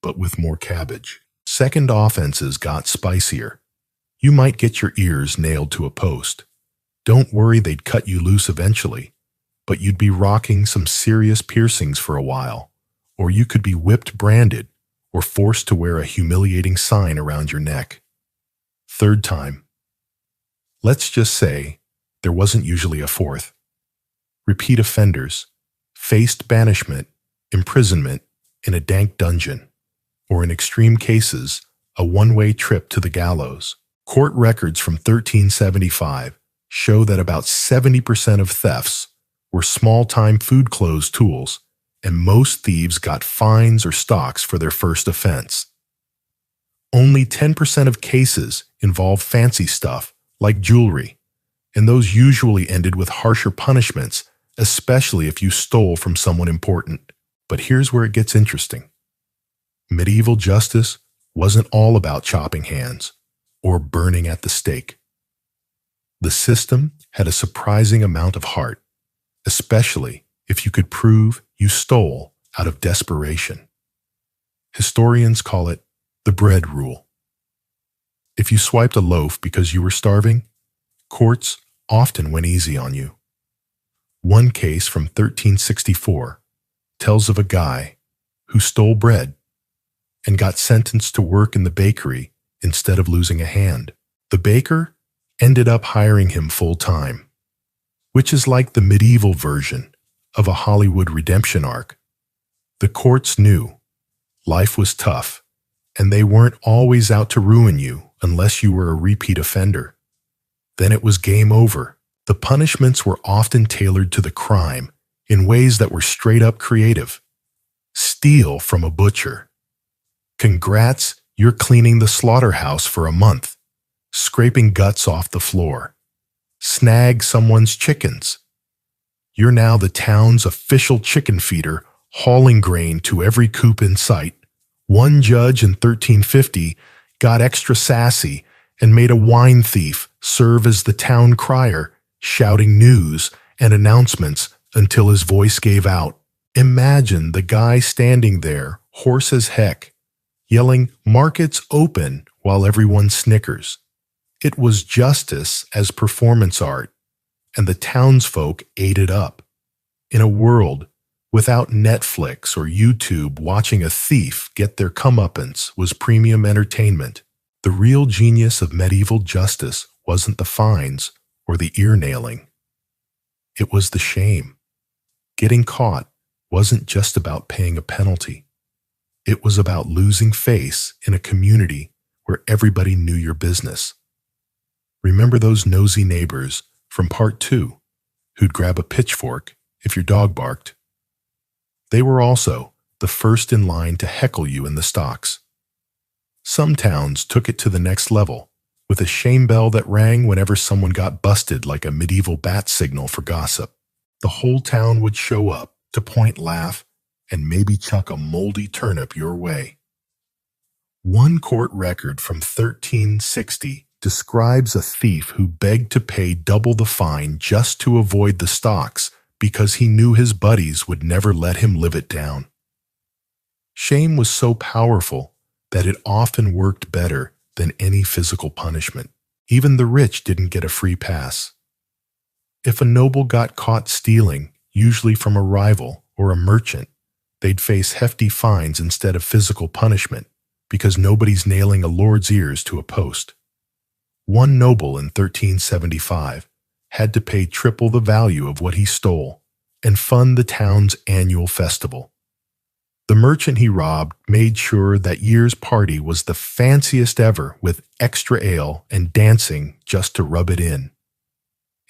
but with more cabbage. Second offenses got spicier. You might get your ears nailed to a post. Don't worry, they'd cut you loose eventually, but you'd be rocking some serious piercings for a while, or you could be whipped branded or forced to wear a humiliating sign around your neck. Third time. Let's just say there wasn't usually a fourth. Repeat offenders faced banishment, imprisonment in a dank dungeon, or in extreme cases, a one-way trip to the gallows. Court records from 1375 show that about 70% of thefts were small-time food clothes tools, and most thieves got fines or stocks for their first offense. Only 10% of cases involved fancy stuff, like jewelry, and those usually ended with harsher punishments, especially if you stole from someone important. But here's where it gets interesting. Medieval justice wasn't all about chopping hands or burning at the stake. The system had a surprising amount of heart, especially if you could prove you stole out of desperation. Historians call it the bread rule. If you swiped a loaf because you were starving, courts often went easy on you. One case from 1364 tells of a guy who stole bread and got sentenced to work in the bakery instead of losing a hand. The baker ended up hiring him full-time, which is like the medieval version of a Hollywood redemption arc. The courts knew life was tough, and they weren't always out to ruin you unless you were a repeat offender. Then it was game over. The punishments were often tailored to the crime in ways that were straight-up creative. Steal from a butcher. Congrats, you're cleaning the slaughterhouse for a month, scraping guts off the floor. Snag someone's chickens. You're now the town's official chicken feeder, hauling grain to every coop in sight. One judge in 1350 got extra sassy and made a wine thief serve as the town crier, shouting news and announcements until his voice gave out. Imagine the guy standing there, hoarse as heck, yelling, "Markets open," while everyone snickers. It was justice as performance art, and the townsfolk ate it up. In a world without Netflix or YouTube, watching a thief get their comeuppance was premium entertainment. The real genius of medieval justice wasn't the fines or the ear-nailing. It was the shame. Getting caught wasn't just about paying a penalty. It was about losing face in a community where everybody knew your business. Remember those nosy neighbors from part 2 who'd grab a pitchfork if your dog barked? They were also the first in line to heckle you in the stocks. Some towns took it to the next level, with a shame bell that rang whenever someone got busted, like a medieval bat signal for gossip. The whole town would show up to point, laugh, and maybe chuck a moldy turnip your way. One court record from 1360 describes a thief who begged to pay double the fine just to avoid the stocks because he knew his buddies would never let him live it down. Shame was so powerful that it often worked better than any physical punishment. Even the rich didn't get a free pass. If a noble got caught stealing, usually from a rival or a merchant, they'd face hefty fines instead of physical punishment because nobody's nailing a lord's ears to a post. One noble in 1375 had to pay triple the value of what he stole and fund the town's annual festival. The merchant he robbed made sure that year's party was the fanciest ever, with extra ale and dancing just to rub it in.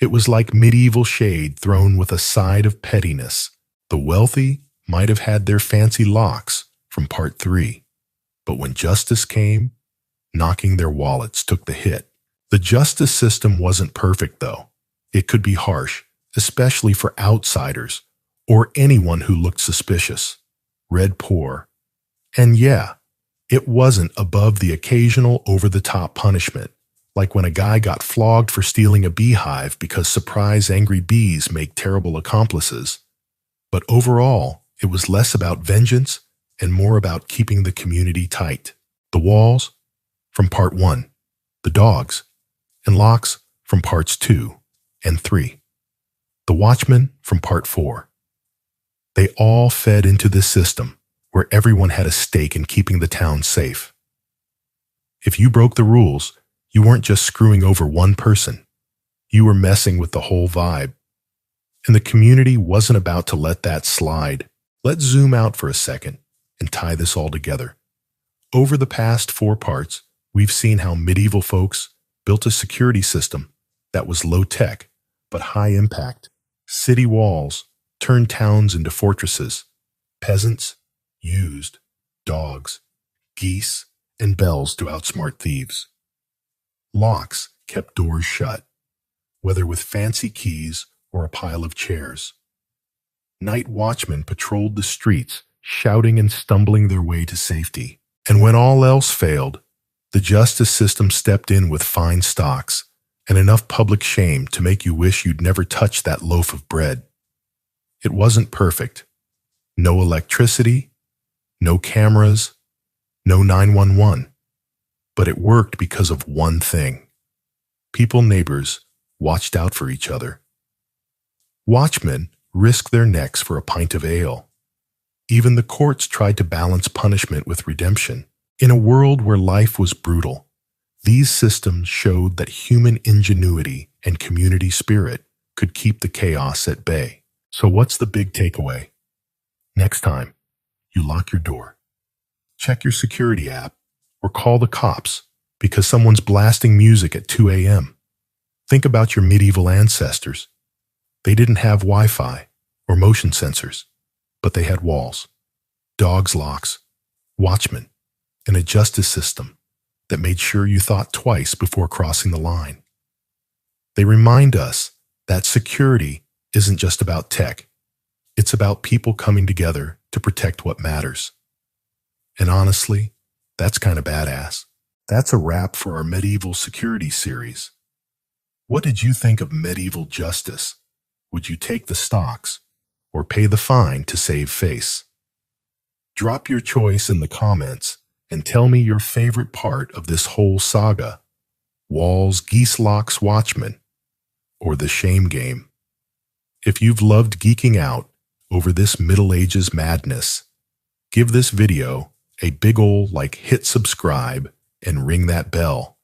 It was like medieval shade thrown with a side of pettiness. The wealthy might have had their fancy locks from part 3, but when justice came, knocking their wallets took the hit. The justice system wasn't perfect, though. It could be harsh, especially for outsiders or anyone who looked suspicious. Red poor. And yeah, it wasn't above the occasional over-the-top punishment, like when a guy got flogged for stealing a beehive because surprise angry bees make terrible accomplices. But overall, it was less about vengeance and more about keeping the community tight. The walls from part 1, the dogs, and locks from parts 2 and 3. The watchmen from part 4. They all fed into this system where everyone had a stake in keeping the town safe. If you broke the rules, you weren't just screwing over one person. You were messing with the whole vibe. And the community wasn't about to let that slide. Let's zoom out for a second and tie this all together. Over the past 4 parts, we've seen how medieval folks built a security system that was low-tech but high-impact. City walls turned towns into fortresses. Peasants used dogs, geese, and bells to outsmart thieves. Locks kept doors shut, whether with fancy keys or a pile of chairs. Night watchmen patrolled the streets, shouting and stumbling their way to safety. And when all else failed, the justice system stepped in with fine stocks and enough public shame to make you wish you'd never touched that loaf of bread. It wasn't perfect. No electricity, no cameras, no 911. But it worked because of one thing. People, neighbors, watched out for each other. Watchmen risked their necks for a pint of ale. Even the courts tried to balance punishment with redemption. In a world where life was brutal, These systems showed that human ingenuity and community spirit could keep the chaos at bay. So what's the big takeaway? Next time you lock your door, check your security app, or call the cops because someone's blasting music at 2 a.m. Think about your medieval ancestors. They didn't have Wi-Fi or motion sensors, but they had walls, dogs' locks, watchmen, and a justice system that made sure you thought twice before crossing the line. They remind us that security isn't just about tech. It's about people coming together to protect what matters. And honestly, that's kind of badass. That's a wrap for our medieval security series. What did you think of medieval justice? Would you take the stocks or pay the fine to save face? Drop your choice in the comments and tell me your favorite part of this whole saga. Walls, geese locks, watchmen, or the shame game. If you've loved geeking out over this Middle Ages madness, give this video a big ol' hit subscribe and ring that bell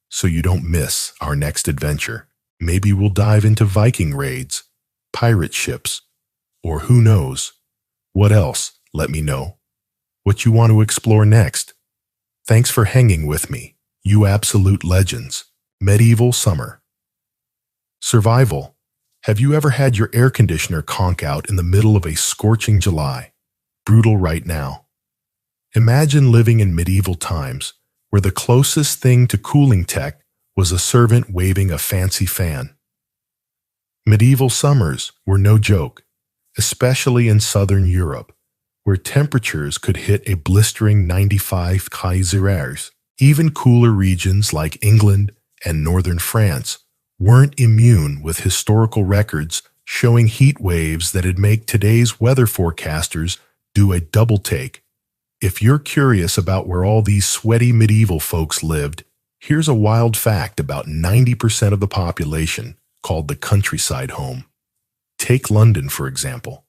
so you don't miss our next adventure. Maybe we'll dive into Viking raids, pirate ships, or who knows what else. Let me know what you want to explore next. Thanks for hanging with me, you absolute legends. Medieval summer. Survival. Have you ever had your air conditioner conk out in the middle of a scorching July? Brutal right now. Imagine living in medieval times where the closest thing to cooling tech was a servant waving a fancy fan. Medieval summers were no joke, especially in southern Europe, where temperatures could hit a blistering 95 Celsius. Even cooler regions like England and northern France weren't immune, with historical records showing heat waves that'd make today's weather forecasters do a double take. If you're curious about where all these sweaty medieval folks lived, here's a wild fact about 90% of the population called the countryside home. Take London, for example.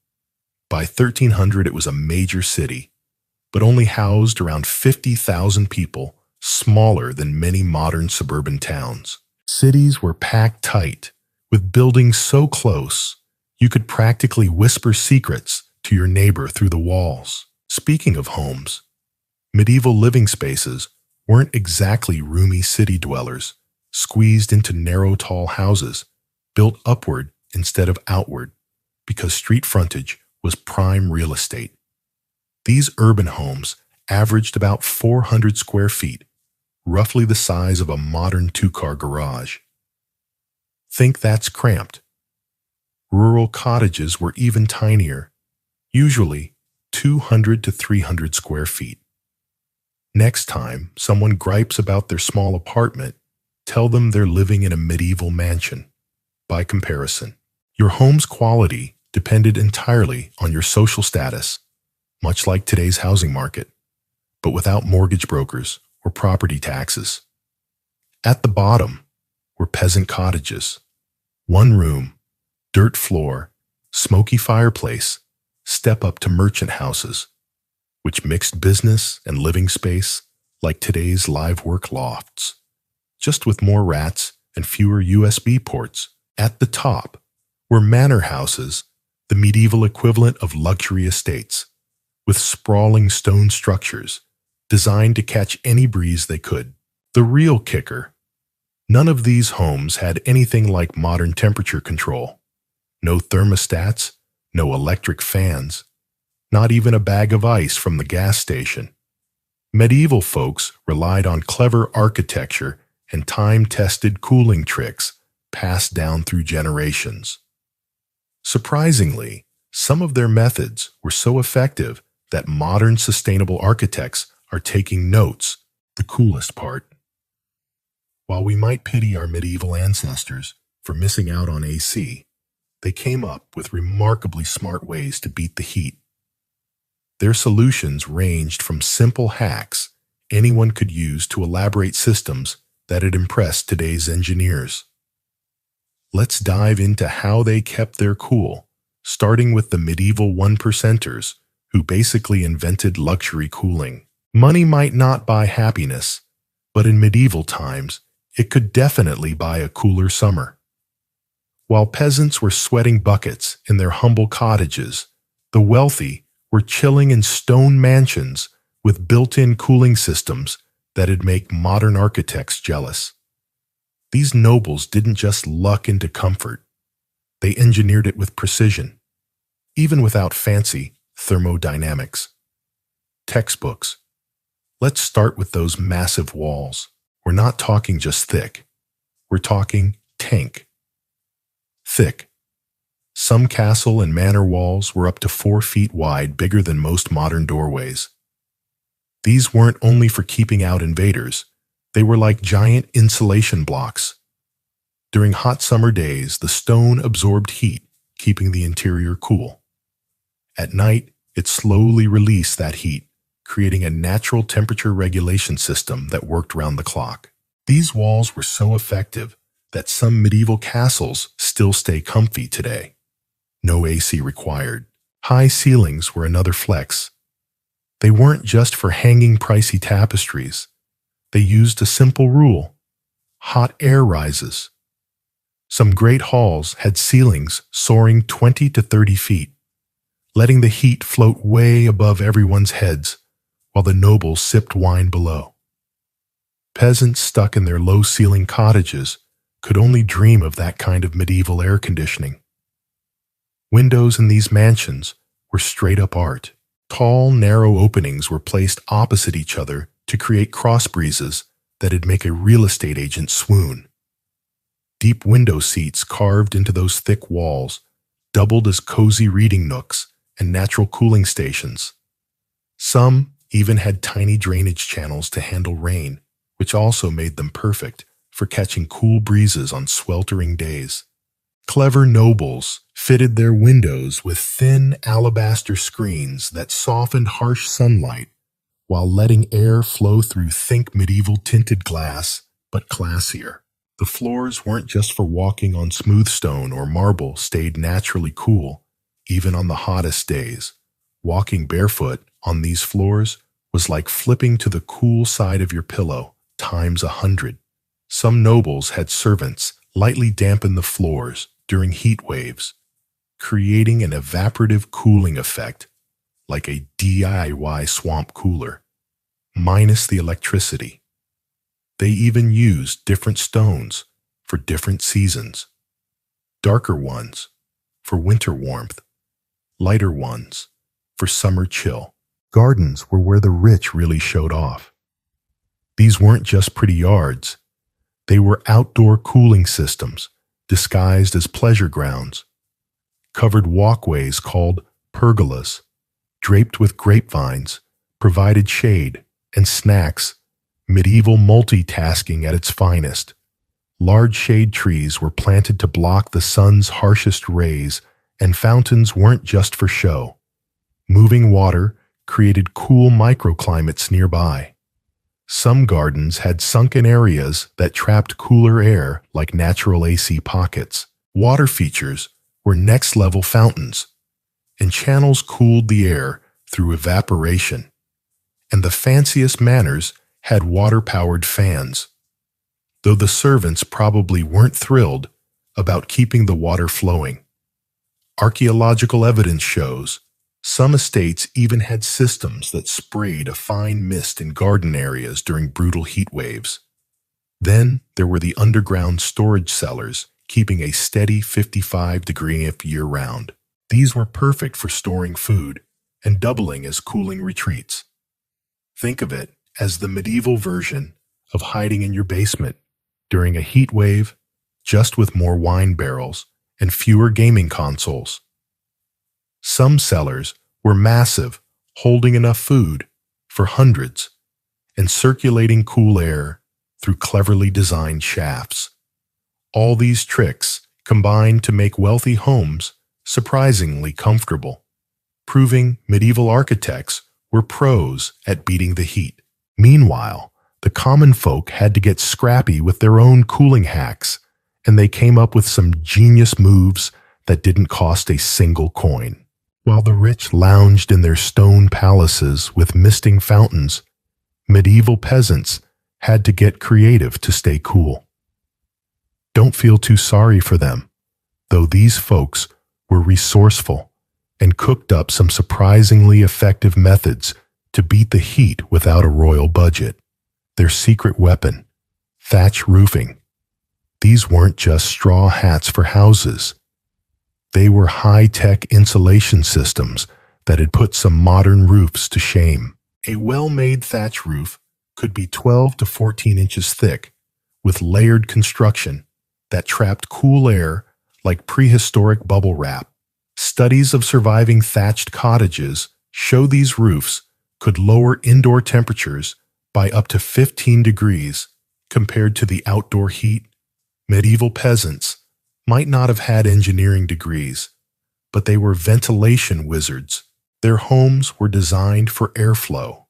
By 1300, it was a major city, but only housed around 50,000 people, smaller than many modern suburban towns. Cities were packed tight, with buildings so close you could practically whisper secrets to your neighbor through the walls. Speaking of homes, medieval living spaces weren't exactly roomy city dwellers, squeezed into narrow, tall houses, built upward instead of outward, because street frontage was prime real estate. These urban homes averaged about 400 square feet, roughly the size of a modern two-car garage. Think that's cramped. Rural cottages were even tinier, usually 200 to 300 square feet. Next time someone gripes about their small apartment, tell them they're living in a medieval mansion. By comparison, your home's quality depended entirely on your social status, much like today's housing market, but without mortgage brokers or property taxes. At the bottom were peasant cottages. One room, dirt floor, smoky fireplace, step up to merchant houses, which mixed business and living space like today's live work lofts, just with more rats and fewer USB ports. At the top were manor houses, the medieval equivalent of luxury estates, with sprawling stone structures designed to catch any breeze they could. The real kicker: none of these homes had anything like modern temperature control. No thermostats, no electric fans, not even a bag of ice from the gas station. Medieval folks relied on clever architecture and time-tested cooling tricks passed down through generations. Surprisingly, some of their methods were so effective that modern sustainable architects are taking notes. The coolest part: while we might pity our medieval ancestors for missing out on AC, they came up with remarkably smart ways to beat the heat. Their solutions ranged from simple hacks anyone could use to elaborate systems that had impressed today's engineers. Let's dive into how they kept their cool, starting with the medieval one-percenters, who basically invented luxury cooling. Money might not buy happiness, But in medieval times, it could definitely buy a cooler summer. While peasants were sweating buckets in their humble cottages, the wealthy were chilling in stone mansions with built-in cooling systems that'd make modern architects jealous. These nobles didn't just luck into comfort. They engineered it with precision, even without fancy thermodynamics. Textbooks. Let's start with those massive walls. We're not talking just thick. We're talking tank. Thick. Some castle and manor walls were up to 4 feet wide, bigger than most modern doorways. These weren't only for keeping out invaders. They were like giant insulation blocks. During hot summer days, the stone absorbed heat, keeping the interior cool. At night, it slowly released that heat, creating a natural temperature regulation system that worked round the clock. These walls were so effective that some medieval castles still stay comfy today. No AC required. High ceilings were another flex. They weren't just for hanging pricey tapestries. They used a simple rule: hot air rises. Some great halls had ceilings soaring 20 to 30 feet, letting the heat float way above everyone's heads while the nobles sipped wine below. Peasants stuck in their low-ceiling cottages could only dream of that kind of medieval air conditioning. Windows in these mansions were straight-up art. Tall, narrow openings were placed opposite each other to create cross breezes that'd make a real estate agent swoon. Deep window seats carved into those thick walls doubled as cozy reading nooks and natural cooling stations. Some even had tiny drainage channels to handle rain, which also made them perfect for catching cool breezes on sweltering days. Clever nobles fitted their windows with thin alabaster screens that softened harsh sunlight while letting air flow through thick medieval tinted glass, but classier. The floors weren't just for walking on smooth stone or marble, stayed naturally cool, even on the hottest days. Walking barefoot on these floors was like flipping to the cool side of your pillow times 100. Some nobles had servants lightly dampen the floors during heat waves, creating an evaporative cooling effect like a DIY swamp cooler, minus the electricity. They even used different stones for different seasons. Darker ones for winter warmth, lighter ones for summer chill. Gardens were where the rich really showed off. These weren't just pretty yards. They were outdoor cooling systems disguised as pleasure grounds. Covered walkways called pergolas, draped with grapevines, provided shade and snacks, medieval multitasking at its finest. Large shade trees were planted to block the sun's harshest rays, and fountains weren't just for show. Moving water created cool microclimates nearby. Some gardens had sunken areas that trapped cooler air like natural AC pockets. Water features were next-level fountains, and channels cooled the air through evaporation. And the fanciest manors had water-powered fans, though the servants probably weren't thrilled about keeping the water flowing. Archaeological evidence shows some estates even had systems that sprayed a fine mist in garden areas during brutal heat waves. Then there were the underground storage cellars, keeping a steady 55-degree F year-round. These were perfect for storing food and doubling as cooling retreats. Think of it as the medieval version of hiding in your basement during a heat wave, just with more wine barrels and fewer gaming consoles. Some cellars were massive, holding enough food for hundreds, and circulating cool air through cleverly designed shafts. All these tricks combined to make wealthy homes surprisingly comfortable, proving medieval architects were pros at beating the heat. Meanwhile, the common folk had to get scrappy with their own cooling hacks, and they came up with some genius moves that didn't cost a single coin. While the rich lounged in their stone palaces with misting fountains, medieval peasants had to get creative to stay cool. Don't feel too sorry for them, though these folks were resourceful and cooked up some surprisingly effective methods to beat the heat without a royal budget. Their secret weapon, thatch roofing. These weren't just straw hats for houses. They were high-tech insulation systems that had put some modern roofs to shame. A well-made thatch roof could be 12 to 14 inches thick, with layered construction that trapped cool air like prehistoric bubble wrap. Studies of surviving thatched cottages show these roofs could lower indoor temperatures by up to 15 degrees compared to the outdoor heat. Medieval peasants might not have had engineering degrees, but they were ventilation wizards. Their homes were designed for airflow.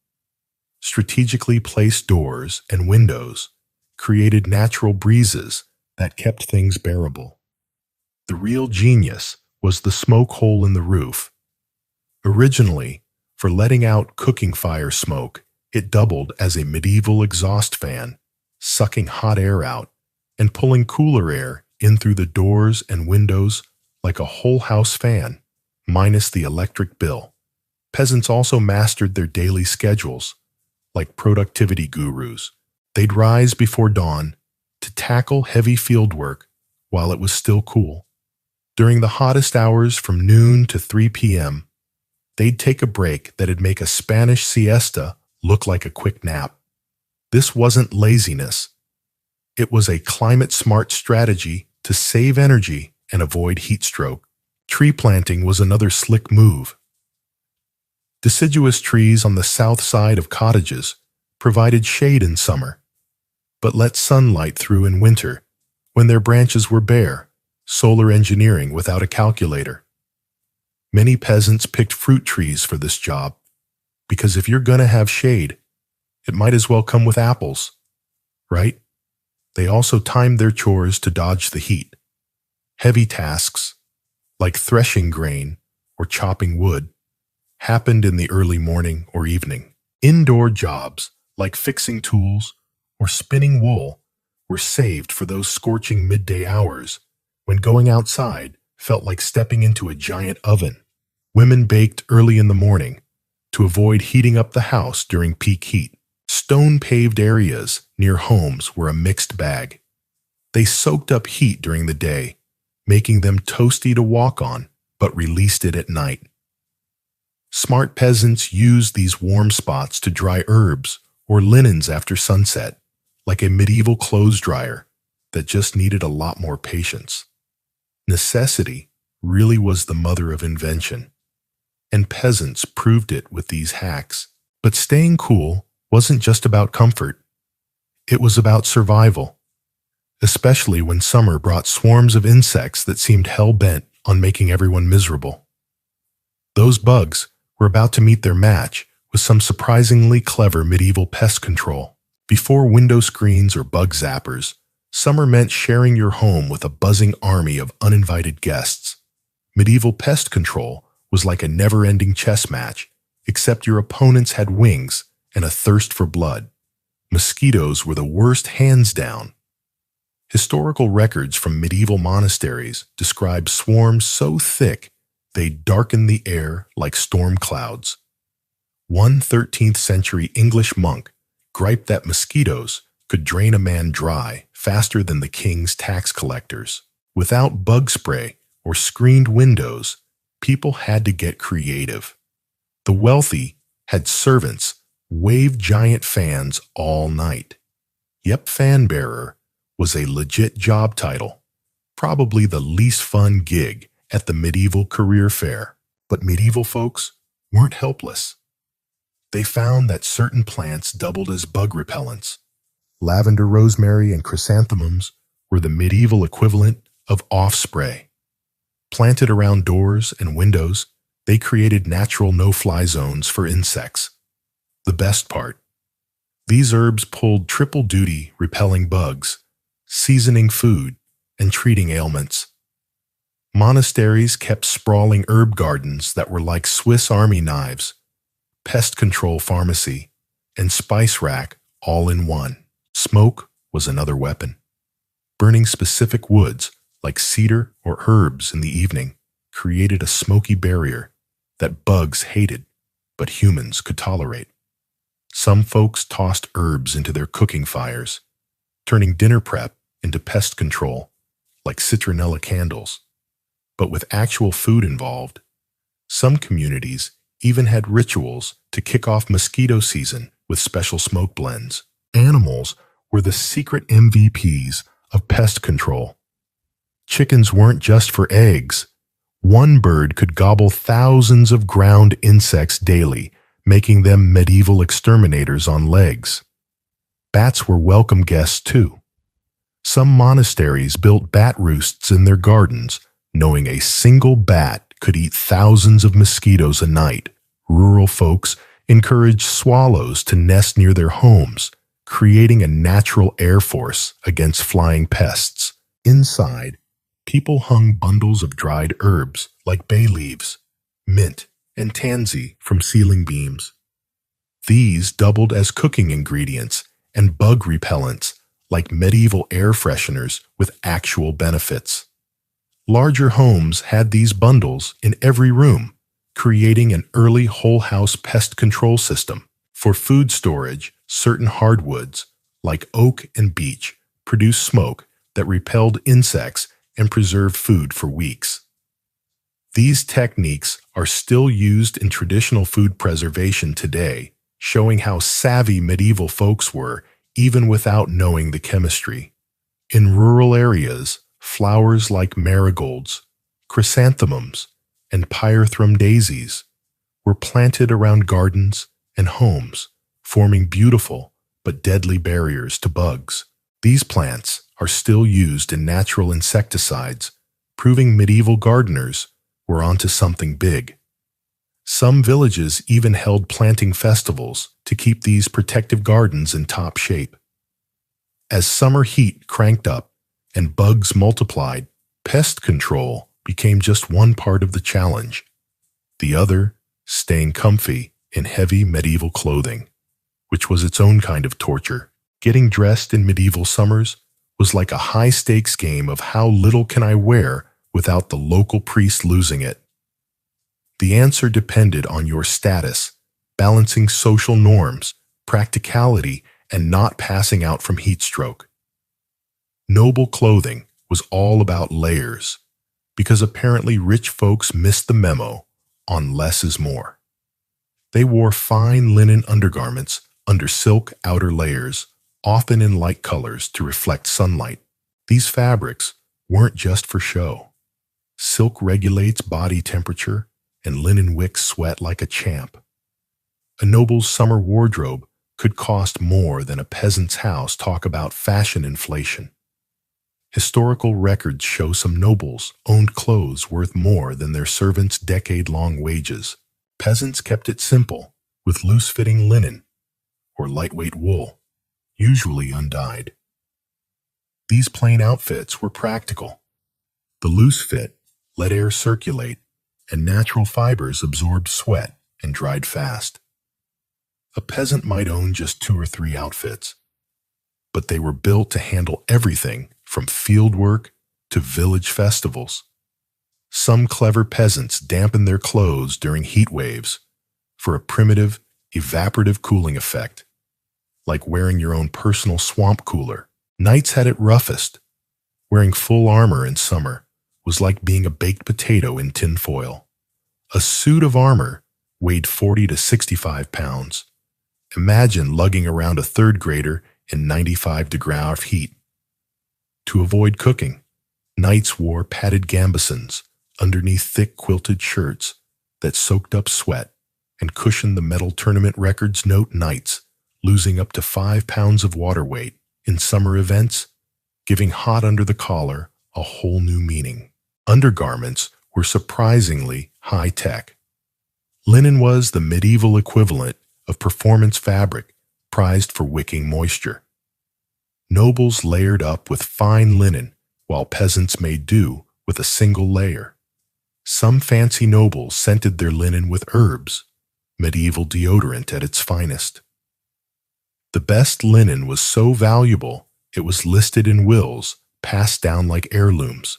Strategically placed doors and windows created natural breezes that kept things bearable. The real genius was the smoke hole in the roof. Originally, for letting out cooking fire smoke, it doubled as a medieval exhaust fan, sucking hot air out and pulling cooler air in through the doors and windows like a whole house fan, minus the electric bill. Peasants also mastered their daily schedules, like productivity gurus. They'd rise before dawn to tackle heavy field work while it was still cool. During the hottest hours from noon to 3 p.m., they'd take a break that'd make a Spanish siesta look like a quick nap. This wasn't laziness. It was a climate-smart strategy to save energy and avoid heat stroke. Tree planting was another slick move. Deciduous trees on the south side of cottages provided shade in summer, but let sunlight through in winter when their branches were bare, solar engineering without a calculator. Many peasants picked fruit trees for this job, because if you're gonna have shade, it might as well come with apples, right? They also timed their chores to dodge the heat. Heavy tasks, like threshing grain or chopping wood, happened in the early morning or evening. Indoor jobs, like fixing tools or spinning wool, were saved for those scorching midday hours when going outside felt like stepping into a giant oven. Women baked early in the morning to avoid heating up the house during peak heat. Stone-paved areas near homes were a mixed bag. They soaked up heat during the day, making them toasty to walk on, but released it at night. Smart peasants used these warm spots to dry herbs or linens after sunset, like a medieval clothes dryer that just needed a lot more patience. Necessity really was the mother of invention, and peasants proved it with these hacks. But staying cool wasn't just about comfort. It was about survival, especially when summer brought swarms of insects that seemed hell-bent on making everyone miserable. Those bugs were about to meet their match with some surprisingly clever medieval pest control. Before window screens or bug zappers, summer meant sharing your home with a buzzing army of uninvited guests. Medieval pest control was like a never-ending chess match, except your opponents had wings and a thirst for blood. Mosquitoes were the worst hands down. Historical records from medieval monasteries describe swarms so thick they darkened the air like storm clouds. One 13th century English monk griped that mosquitoes could drain a man dry faster than the king's tax collectors. Without bug spray or screened windows, people had to get creative. The wealthy had servants wave giant fans all night. Yep, fan bearer was a legit job title, probably the least fun gig at the medieval career fair. But medieval folks weren't helpless. They found that certain plants doubled as bug repellents. Lavender, rosemary, and chrysanthemums were the medieval equivalent of off spray. Planted around doors and windows, they created natural no-fly zones for insects. The best part, these herbs pulled triple duty repelling bugs, seasoning food, and treating ailments. Monasteries kept sprawling herb gardens that were like Swiss Army knives, pest control pharmacy, and spice rack all in one. Smoke was another weapon. Burning specific woods, like cedar or herbs in the evening, created a smoky barrier that bugs hated, but humans could tolerate. Some folks tossed herbs into their cooking fires, turning dinner prep into pest control, like citronella candles. But with actual food involved, some communities even had rituals to kick off mosquito season with special smoke blends. Animals were the secret MVPs of pest control. Chickens weren't just for eggs. One bird could gobble thousands of ground insects daily, making them medieval exterminators on legs. Bats were welcome guests too. Some monasteries built bat roosts in their gardens, knowing a single bat could eat thousands of mosquitoes a night. Rural folks encouraged swallows to nest near their homes, creating a natural air force against flying pests. Inside, people hung bundles of dried herbs like bay leaves, mint, and tansy from ceiling beams. These doubled as cooking ingredients and bug repellents like medieval air fresheners with actual benefits. Larger homes had these bundles in every room, creating an early whole house pest control system. For food storage, certain hardwoods, like oak and beech, produced smoke that repelled insects and preserved food for weeks. These techniques are still used in traditional food preservation today, showing how savvy medieval folks were even without knowing the chemistry. In rural areas, flowers like marigolds, chrysanthemums, and pyrethrum daisies were planted around gardens and homes, forming beautiful but deadly barriers to bugs. These plants are still used in natural insecticides, proving medieval gardeners were onto something big. Some villages even held planting festivals to keep these protective gardens in top shape. As summer heat cranked up and bugs multiplied, pest control became just one part of the challenge. The other, staying comfy in heavy medieval clothing, which was its own kind of torture. Getting dressed in medieval summers was like a high-stakes game of how little can I wear without the local priest losing it. The answer depended on your status, balancing social norms, practicality, and not passing out from heat stroke. Noble clothing was all about layers, because apparently rich folks missed the memo on less is more. They wore fine linen undergarments under silk outer layers, often in light colors to reflect sunlight. These fabrics weren't just for show. Silk regulates body temperature, and linen wicks sweat like a champ. A noble's summer wardrobe could cost more than a peasant's house. Talk about fashion inflation. Historical records show some nobles owned clothes worth more than their servants' decade-long wages. Peasants kept it simple, with loose-fitting linen or lightweight wool, usually undyed. These plain outfits were practical. The loose fit let air circulate, and natural fibers absorbed sweat and dried fast. A peasant might own just 2 or 3 outfits, but they were built to handle everything from field work to village festivals. Some clever peasants dampened their clothes during heat waves for a primitive, evaporative cooling effect, like wearing your own personal swamp cooler. Knights had it roughest. Wearing full armor in summer was like being a baked potato in tinfoil. A suit of armor weighed 40 to 65 pounds. Imagine lugging around a third grader in 95-degree heat. To avoid cooking, knights wore padded gambesons underneath thick quilted shirts that soaked up sweat and cushioned the metal tournament records. Note knights losing up to 5 pounds of water weight in summer events, giving hot under the collar a whole new meaning. Undergarments were surprisingly high-tech. Linen was the medieval equivalent of performance fabric prized for wicking moisture. Nobles layered up with fine linen, while peasants made do with a single layer. Some fancy nobles scented their linen with herbs, medieval deodorant at its finest. The best linen was so valuable it was listed in wills, passed down like heirlooms.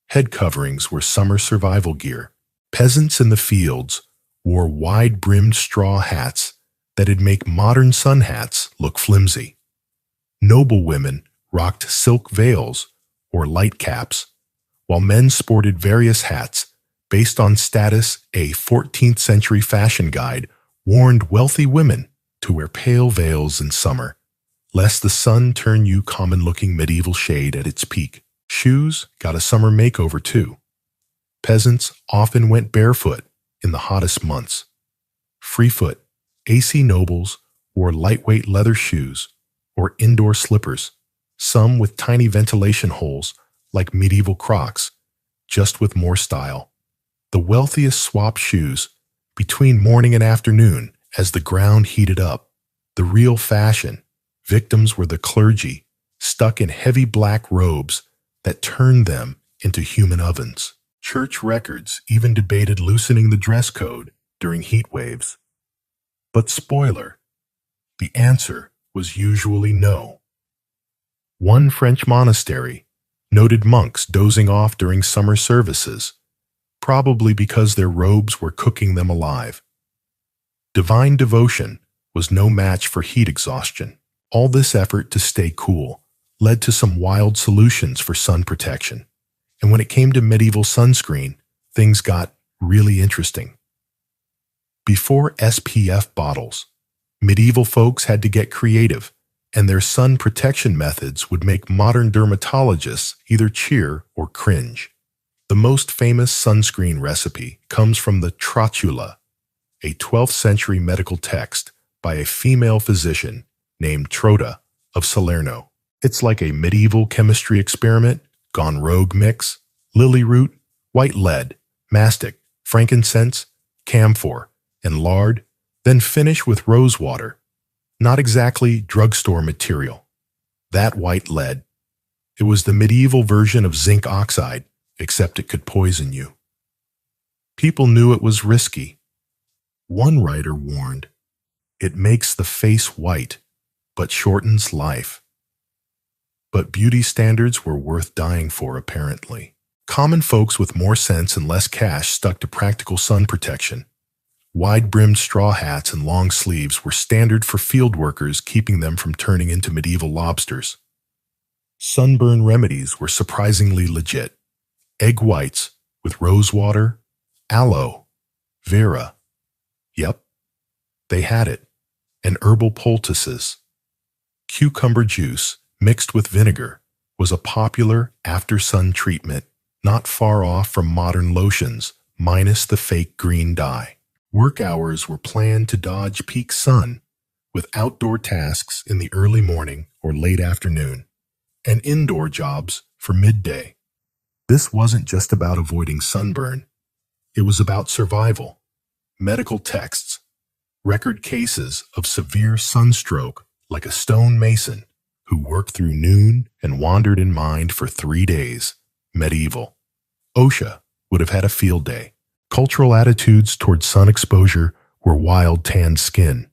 Head coverings were summer survival gear. Peasants in the fields wore wide-brimmed straw hats that'd make modern sun hats look flimsy. Noble women rocked silk veils or light caps, while men sported various hats based on status. A 14th century fashion guide warned wealthy women to wear pale veils in summer, lest the sun turn you common-looking medieval shade at its peak. Shoes got a summer makeover too. Peasants often went barefoot in the hottest months. Freefoot, AC nobles wore lightweight leather shoes or indoor slippers, some with tiny ventilation holes like medieval Crocs, just with more style. The wealthiest swapped shoes between morning and afternoon as the ground heated up. The real fashion victims were the clergy, stuck in heavy black robes that turned them into human ovens. Church records even debated loosening the dress code during heat waves. But spoiler, the answer was usually no. One French monastery noted monks dozing off during summer services, probably because their robes were cooking them alive. Divine devotion was no match for heat exhaustion. All this effort to stay cool led to some wild solutions for sun protection. And when it came to medieval sunscreen, things got really interesting. Before SPF bottles, medieval folks had to get creative, and their sun protection methods would make modern dermatologists either cheer or cringe. The most famous sunscreen recipe comes from the Trotula, a 12th century medical text by a female physician named Trotta of Salerno. It's like a medieval chemistry experiment gone rogue mix: lily root, white lead, mastic, frankincense, camphor, and lard, then finish with rose water. Not exactly drugstore material. That white lead. It was the medieval version of zinc oxide, except it could poison you. People knew it was risky. One writer warned, "It makes the face white, but shortens life." But beauty standards were worth dying for, apparently. Common folks with more sense and less cash stuck to practical sun protection. Wide-brimmed straw hats and long sleeves were standard for field workers, keeping them from turning into medieval lobsters. Sunburn remedies were surprisingly legit. Egg whites with rose water, aloe, vera. Yep, they had it. And herbal poultices. Cucumber juice mixed with vinegar was a popular after-sun treatment, not far off from modern lotions, minus the fake green dye. Work hours were planned to dodge peak sun, with outdoor tasks in the early morning or late afternoon, and indoor jobs for midday. This wasn't just about avoiding sunburn. It was about survival. Medical texts, record cases of severe sunstroke like a stone mason who worked through noon and wandered in mind for 3 days. Medieval. OSHA would have had a field day. Cultural attitudes toward sun exposure were wild tanned skin.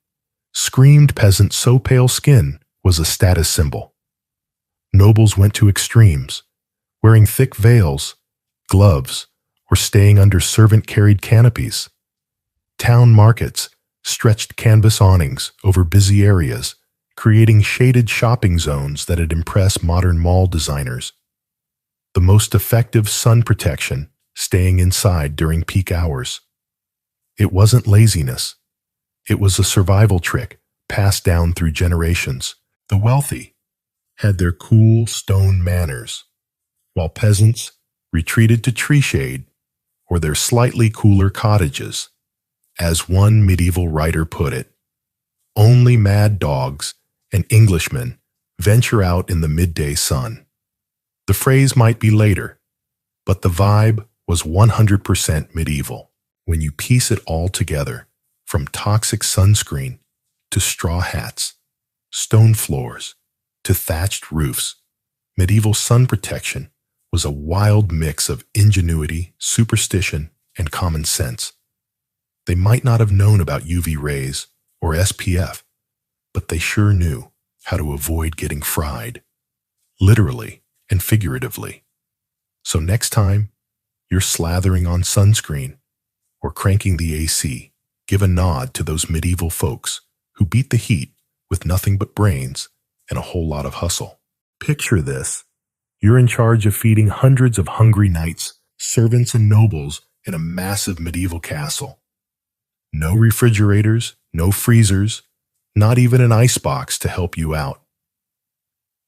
Screamed peasant so pale skin was a status symbol. Nobles went to extremes, wearing thick veils, gloves, or staying under servant-carried canopies. Town markets stretched canvas awnings over busy areas, creating shaded shopping zones that'd impress modern mall designers. The most effective sun protection, staying inside during peak hours. It wasn't laziness. It was a survival trick passed down through generations. The wealthy had their cool stone manors, while peasants retreated to tree shade or their slightly cooler cottages. As one medieval writer put it, "Only mad dogs and Englishmen venture out in the midday sun." The phrase might be later, but the vibe was 100% medieval. When you piece it all together, from toxic sunscreen to straw hats, stone floors to thatched roofs, medieval sun protection was a wild mix of ingenuity, superstition, and common sense. They might not have known about UV rays or SPF, but they sure knew how to avoid getting fried, literally and figuratively. So next time you're slathering on sunscreen or cranking the AC, give a nod to those medieval folks who beat the heat with nothing but brains and a whole lot of hustle. Picture this. You're in charge of feeding hundreds of hungry knights, servants, and nobles in a massive medieval castle. No refrigerators, no freezers, not even an icebox to help you out.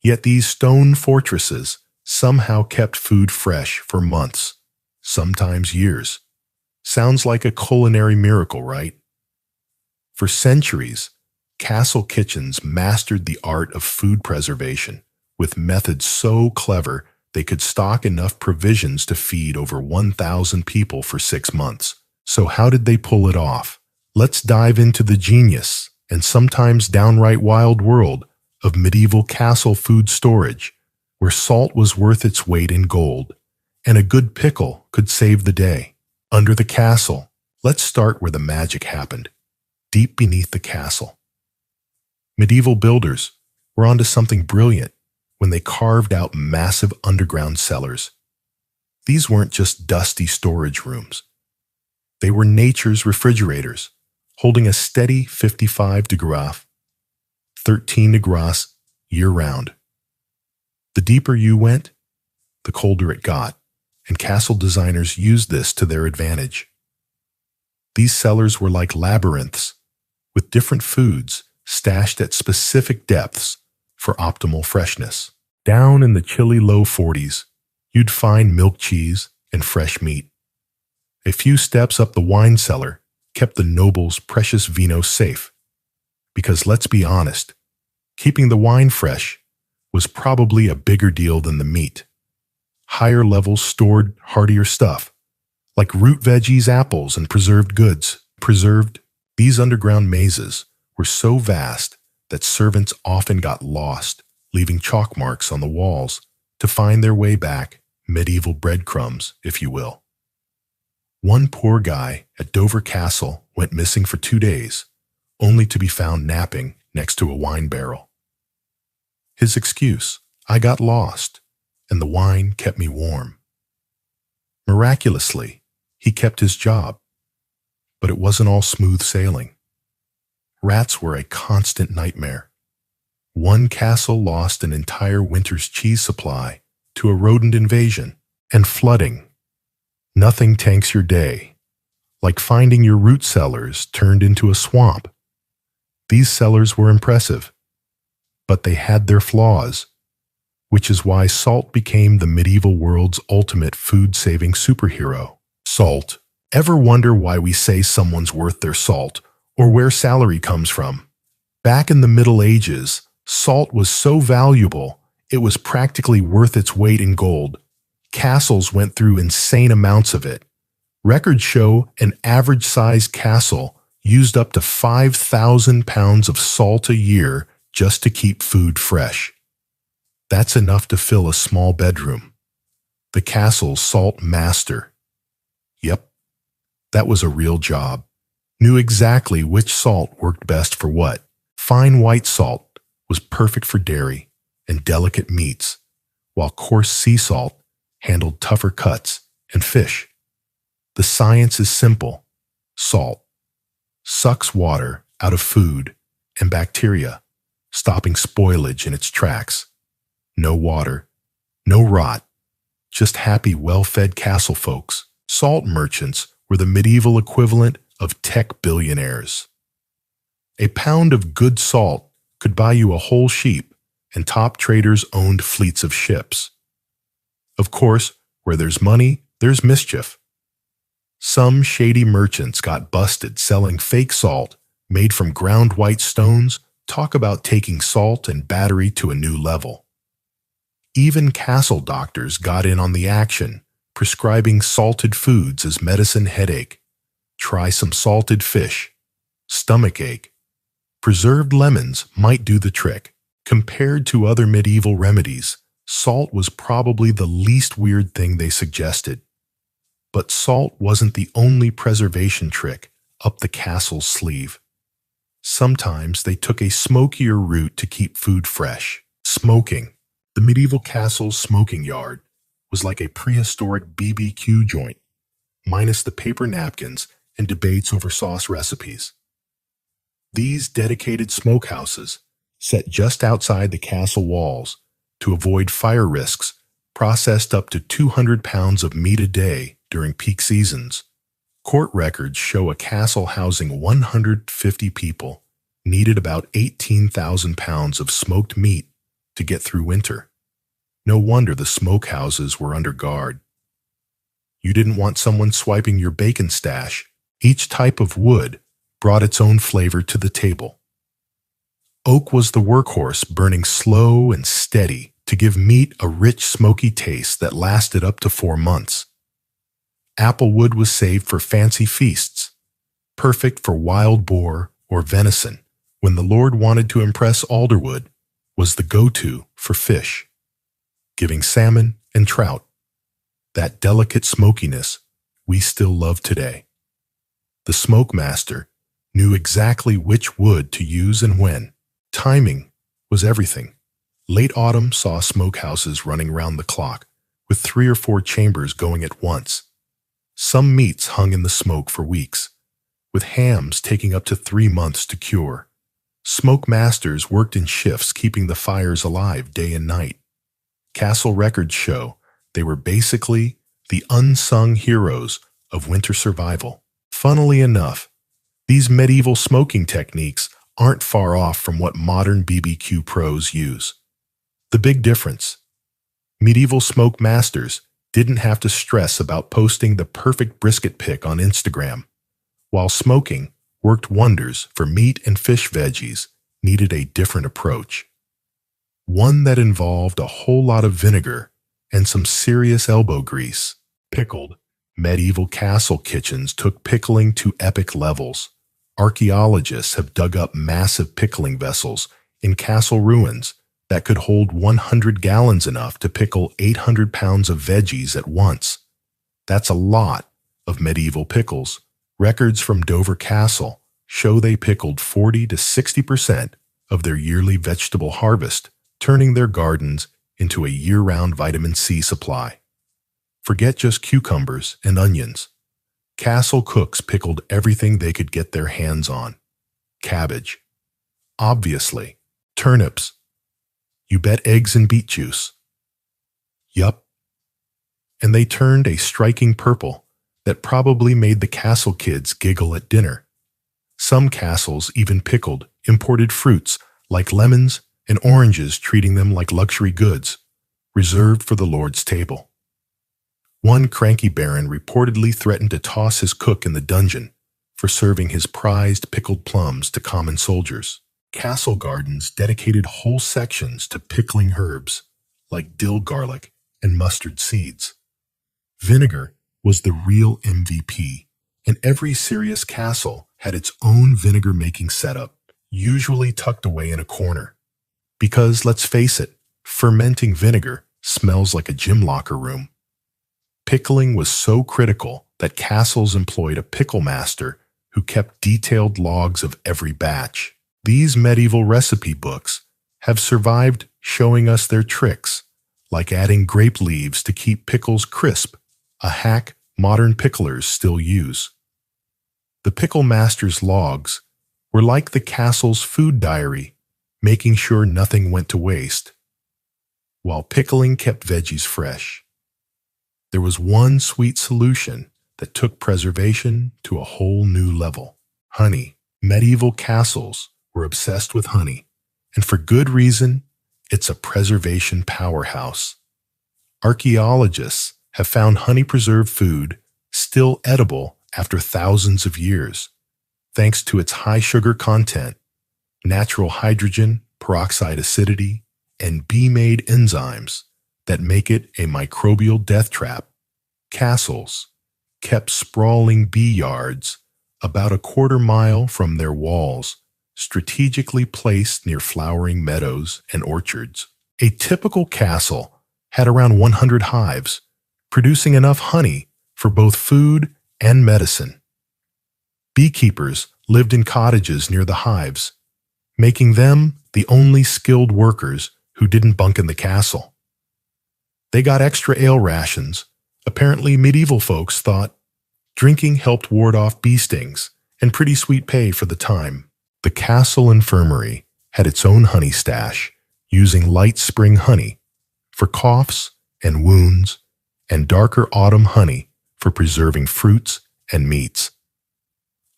Yet these stone fortresses somehow kept food fresh for months, sometimes years. Sounds like a culinary miracle, right? For centuries, castle kitchens mastered the art of food preservation with methods so clever they could stock enough provisions to feed over 1,000 people for 6 months. So how did they pull it off? Let's dive into the genius and sometimes downright wild world of medieval castle food storage, where salt was worth its weight in gold, and a good pickle could save the day. Under the castle, let's start where the magic happened, deep beneath the castle. Medieval builders were onto something brilliant when they carved out massive underground cellars. These weren't just dusty storage rooms. They were nature's refrigerators, holding a steady 55 degrees, 13 degrees year-round. The deeper you went, the colder it got, and castle designers used this to their advantage. These cellars were like labyrinths, with different foods stashed at specific depths for optimal freshness. Down in the chilly low 40s, you'd find milk cheese and fresh meat. A few steps up the wine cellar kept the noble's precious vino safe. Because let's be honest, keeping the wine fresh was probably a bigger deal than the meat. Higher levels stored heartier stuff, like root veggies, apples, and preserved goods. These underground mazes were so vast that servants often got lost, leaving chalk marks on the walls to find their way back, medieval breadcrumbs, if you will. One poor guy at Dover Castle went missing for 2 days, only to be found napping next to a wine barrel. His excuse, "I got lost, and the wine kept me warm." Miraculously, he kept his job, but it wasn't all smooth sailing. Rats were a constant nightmare. One castle lost an entire winter's cheese supply to a rodent invasion and flooding. Nothing tanks your day, like finding your root cellars turned into a swamp. These cellars were impressive, but they had their flaws, which is why salt became the medieval world's ultimate food-saving superhero. Salt. Ever wonder why we say someone's worth their salt, or where salary comes from? Back in the Middle Ages, salt was so valuable, it was practically worth its weight in gold. Castles went through insane amounts of it. Records show an average-sized castle used up to 5,000 pounds of salt a year just to keep food fresh. That's enough to fill a small bedroom. The castle's salt master. Yep, that was a real job. Knew exactly which salt worked best for what. Fine white salt was perfect for dairy and delicate meats, while coarse sea salt handled tougher cuts and fish. The science is simple. Salt sucks water out of food and bacteria, stopping spoilage in its tracks. No water, no rot, just happy, well-fed castle folks. Salt merchants were the medieval equivalent of tech billionaires. A pound of good salt could buy you a whole sheep, and top traders owned fleets of ships. Of course, where there's money, there's mischief. Some shady merchants got busted selling fake salt made from ground white stones. Talk about taking salt and battery to a new level. Even castle doctors got in on the action, prescribing salted foods as medicine headache. Try some salted fish. Stomach ache. Preserved lemons might do the trick. Compared to other medieval remedies, salt was probably the least weird thing they suggested. But salt wasn't the only preservation trick up the castle's sleeve. Sometimes they took a smokier route to keep food fresh. Smoking. The medieval castle's smoking yard was like a prehistoric BBQ joint, minus the paper napkins and debates over sauce recipes. These dedicated smokehouses, set just outside the castle walls to avoid fire risks, processed up to 200 pounds of meat a day during peak seasons. Court records show a castle housing 150 people needed about 18,000 pounds of smoked meat to get through winter. No wonder the smokehouses were under guard. You didn't want someone swiping your bacon stash. Each type of wood brought its own flavor to the table. Oak was the workhorse, burning slow and steady to give meat a rich, smoky taste that lasted up to 4 months. Applewood was saved for fancy feasts, perfect for wild boar or venison, when the Lord wanted to impress. Alderwood was the go-to for fish, giving salmon and trout that delicate smokiness we still love today. The smoke master knew exactly which wood to use and when. Timing was everything. Late autumn saw smokehouses running round the clock, with 3 or 4 chambers going at once. Some meats hung in the smoke for weeks, with hams taking up to 3 months to cure. Smoke masters worked in shifts, keeping the fires alive day and night. Castle records show they were basically the unsung heroes of winter survival. Funnily enough, these medieval smoking techniques aren't far off from what modern BBQ pros use. The big difference: medieval smoke masters didn't have to stress about posting the perfect brisket pic on Instagram, while smoking worked wonders for meat and fish. Veggies needed a different approach, one that involved a whole lot of vinegar and some serious elbow grease. Pickled. Medieval castle kitchens took pickling to epic levels. Archaeologists have dug up massive pickling vessels in castle ruins that could hold 100 gallons, enough to pickle 800 pounds of veggies at once. That's a lot of medieval pickles. Records from Dover Castle show they pickled 40 to 60% of their yearly vegetable harvest, turning their gardens into a year-round vitamin C supply. Forget just cucumbers and onions. Castle cooks pickled everything they could get their hands on. Cabbage. Obviously. Turnips. You bet eggs and beet juice. Yup. And they turned a striking purple that probably made the castle kids giggle at dinner. Some castles even pickled imported fruits like lemons and oranges, treating them like luxury goods, reserved for the Lord's table. One cranky baron reportedly threatened to toss his cook in the dungeon for serving his prized pickled plums to common soldiers. Castle gardens dedicated whole sections to pickling herbs like dill, garlic, and mustard seeds. Vinegar was the real MVP, and every serious castle had its own vinegar-making setup, usually tucked away in a corner. Because, let's face it, fermenting vinegar smells like a gym locker room. Pickling was so critical that castles employed a pickle master who kept detailed logs of every batch. These medieval recipe books have survived, showing us their tricks, like adding grape leaves to keep pickles crisp, a hack modern picklers still use. The pickle master's logs were like the castle's food diary, making sure nothing went to waste, while pickling kept veggies fresh. There was one sweet solution that took preservation to a whole new level: honey. Medieval castles were obsessed with honey, and for good reason. It's a preservation powerhouse. Archaeologists have found honey-preserved food still edible after thousands of years, thanks to its high sugar content, natural hydrogen, peroxide acidity, and bee-made enzymes that make it a microbial death trap. Castles kept sprawling bee yards about a quarter mile from their walls, strategically placed near flowering meadows and orchards. A typical castle had around 100 hives, producing enough honey for both food and medicine. Beekeepers lived in cottages near the hives, making them the only skilled workers who didn't bunk in the castle. They got extra ale rations. Apparently, medieval folks thought drinking helped ward off bee stings, and pretty sweet pay for the time. The castle infirmary had its own honey stash, using light spring honey for coughs and wounds, and darker autumn honey for preserving fruits and meats.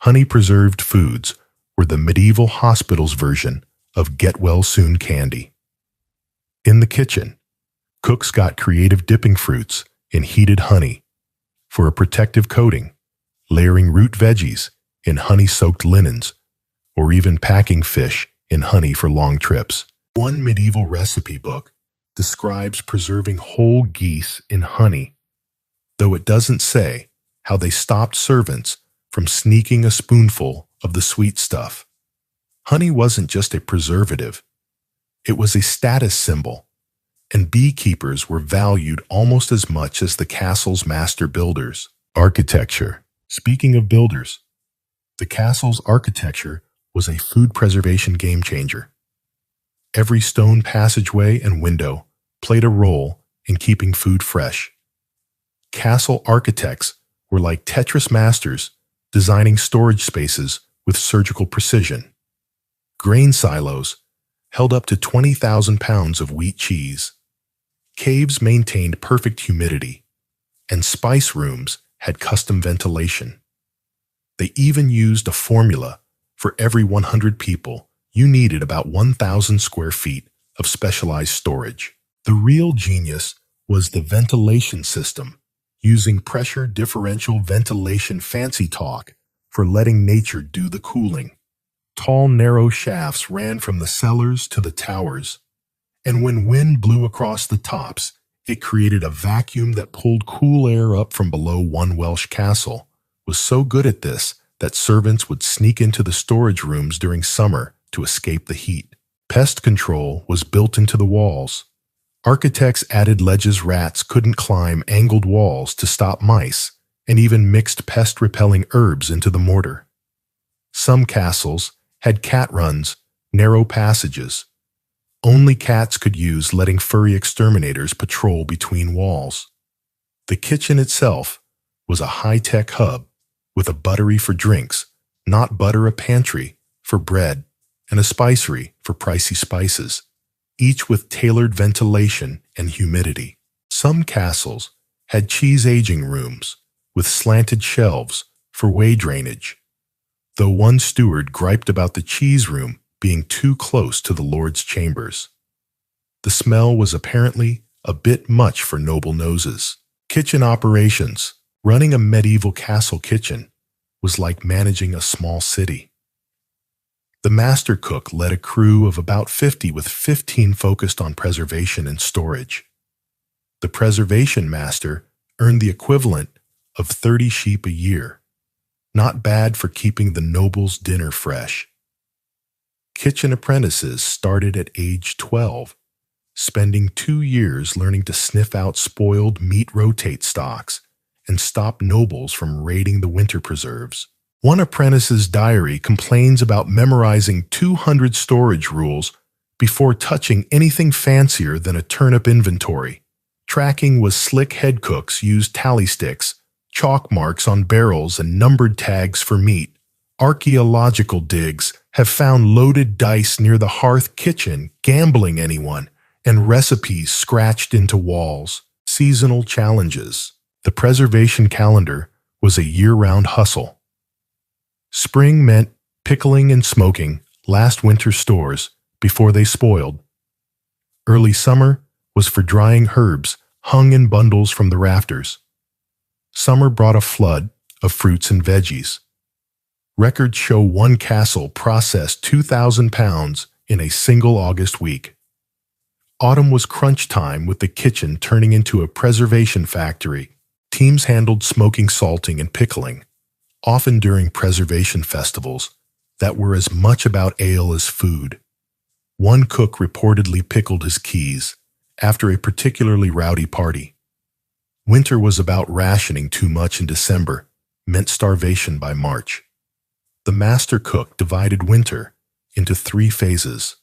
Honey-preserved foods were the medieval hospital's version of get-well-soon candy. In the kitchen, cooks got creative dipping fruits in heated honey for a protective coating, layering root veggies in honey-soaked linens, or even packing fish in honey for long trips. One medieval recipe book describes preserving whole geese in honey, though it doesn't say how they stopped servants from sneaking a spoonful of the sweet stuff. Honey wasn't just a preservative, it was a status symbol, and beekeepers were valued almost as much as the castle's master builders. Architecture. Speaking of builders, the castle's architecture was a food preservation game-changer. Every stone passageway and window played a role in keeping food fresh. Castle architects were like Tetris masters, designing storage spaces with surgical precision. Grain silos held up to 20,000 pounds of wheat cheese. Caves maintained perfect humidity, and spice rooms had custom ventilation. They even used a formula for every 100 people. You needed about 1,000 square feet of specialized storage. The real genius was the ventilation system, using pressure differential ventilation, fancy talk for letting nature do the cooling. Tall, narrow shafts ran from the cellars to the towers, and when wind blew across the tops, it created a vacuum that pulled cool air up from below. One Welsh castle was so good at this that servants would sneak into the storage rooms during summer to escape the heat. Pest control was built into the walls. Architects added ledges rats couldn't climb, angled walls to stop mice, and even mixed pest-repelling herbs into the mortar. Some castles had cat runs, narrow passages. Only cats could use, letting furry exterminators patrol between walls. The kitchen itself was a high-tech hub with a buttery for drinks, not butter, a pantry for bread, and a spicery for pricey spices, each with tailored ventilation and humidity. Some castles had cheese aging rooms with slanted shelves for whey drainage, though one steward griped about the cheese room being too close to the Lord's chambers. The smell was apparently a bit much for noble noses. Kitchen operations. Running a medieval castle kitchen was like managing a small city. The master cook led a crew of about 50, with 15 focused on preservation and storage. The preservation master earned the equivalent of 30 sheep a year, not bad for keeping the nobles' dinner fresh. Kitchen apprentices started at age 12, spending 2 years learning to sniff out spoiled meat rotate stocks and stop nobles from raiding the winter preserves. One apprentice's diary complains about memorizing 200 storage rules before touching anything fancier than a turnip inventory. Tracking was slick. Head cooks used tally sticks, chalk marks on barrels, and numbered tags for meat. Archaeological digs have found loaded dice near the hearth kitchen, gambling anyone, and recipes scratched into walls. Seasonal challenges. The preservation calendar was a year-round hustle. Spring meant pickling and smoking last winter's stores before they spoiled. Early summer was for drying herbs hung in bundles from the rafters. Summer brought a flood of fruits and veggies. Records show one castle processed 2,000 pounds in a single August week. Autumn was crunch time, with the kitchen turning into a preservation factory. Teams handled smoking, salting, and pickling, often during preservation festivals that were as much about ale as food. One cook reportedly pickled his keys after a particularly rowdy party. Winter was about rationing. Too much in December meant starvation by March. The master cook divided winter into 3 phases: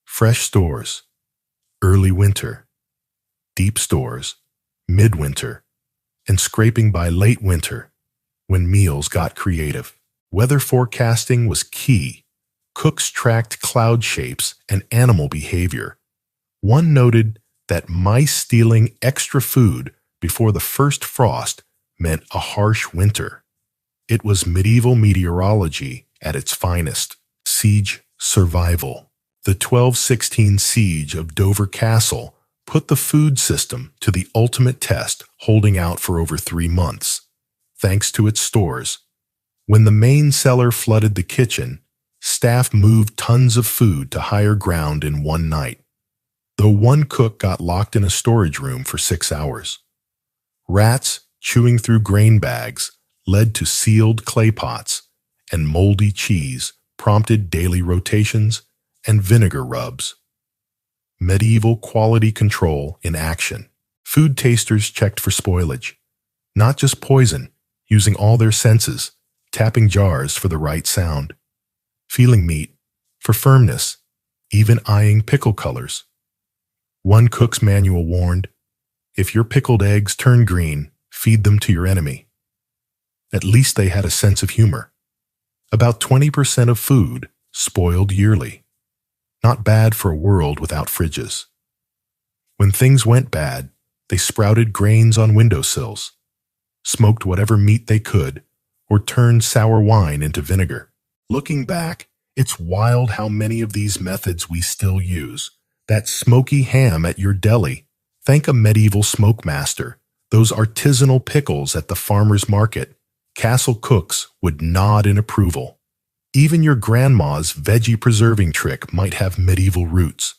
fresh stores, early winter, deep stores, midwinter, and scraping by late winter, when meals got creative. Weather forecasting was key. Cooks tracked cloud shapes and animal behavior. One noted that mice stealing extra food before the first frost meant a harsh winter. It was medieval meteorology at its finest. Siege survival. The 1216 siege of Dover Castle put the food system to the ultimate test, holding out for over 3 months. Thanks to its stores. When the main cellar flooded the kitchen, staff moved tons of food to higher ground in one night, though one cook got locked in a storage room for 6 hours. Rats chewing through grain bags led to sealed clay pots, and moldy cheese prompted daily rotations and vinegar rubs. Medieval quality control in action. Food tasters checked for spoilage, not just poison, using all their senses, tapping jars for the right sound, feeling meat for firmness, even eyeing pickle colors. One cook's manual warned, if your pickled eggs turn green, feed them to your enemy. At least they had a sense of humor. About 20% of food spoiled yearly. Not bad for a world without fridges. When things went bad, they sprouted grains on windowsills, smoked whatever meat they could, or turned sour wine into vinegar. Looking back, it's wild how many of these methods we still use. That smoky ham at your deli, thank a medieval smoke master. Those artisanal pickles at the farmer's market, castle cooks would nod in approval. Even your grandma's veggie preserving trick might have medieval roots.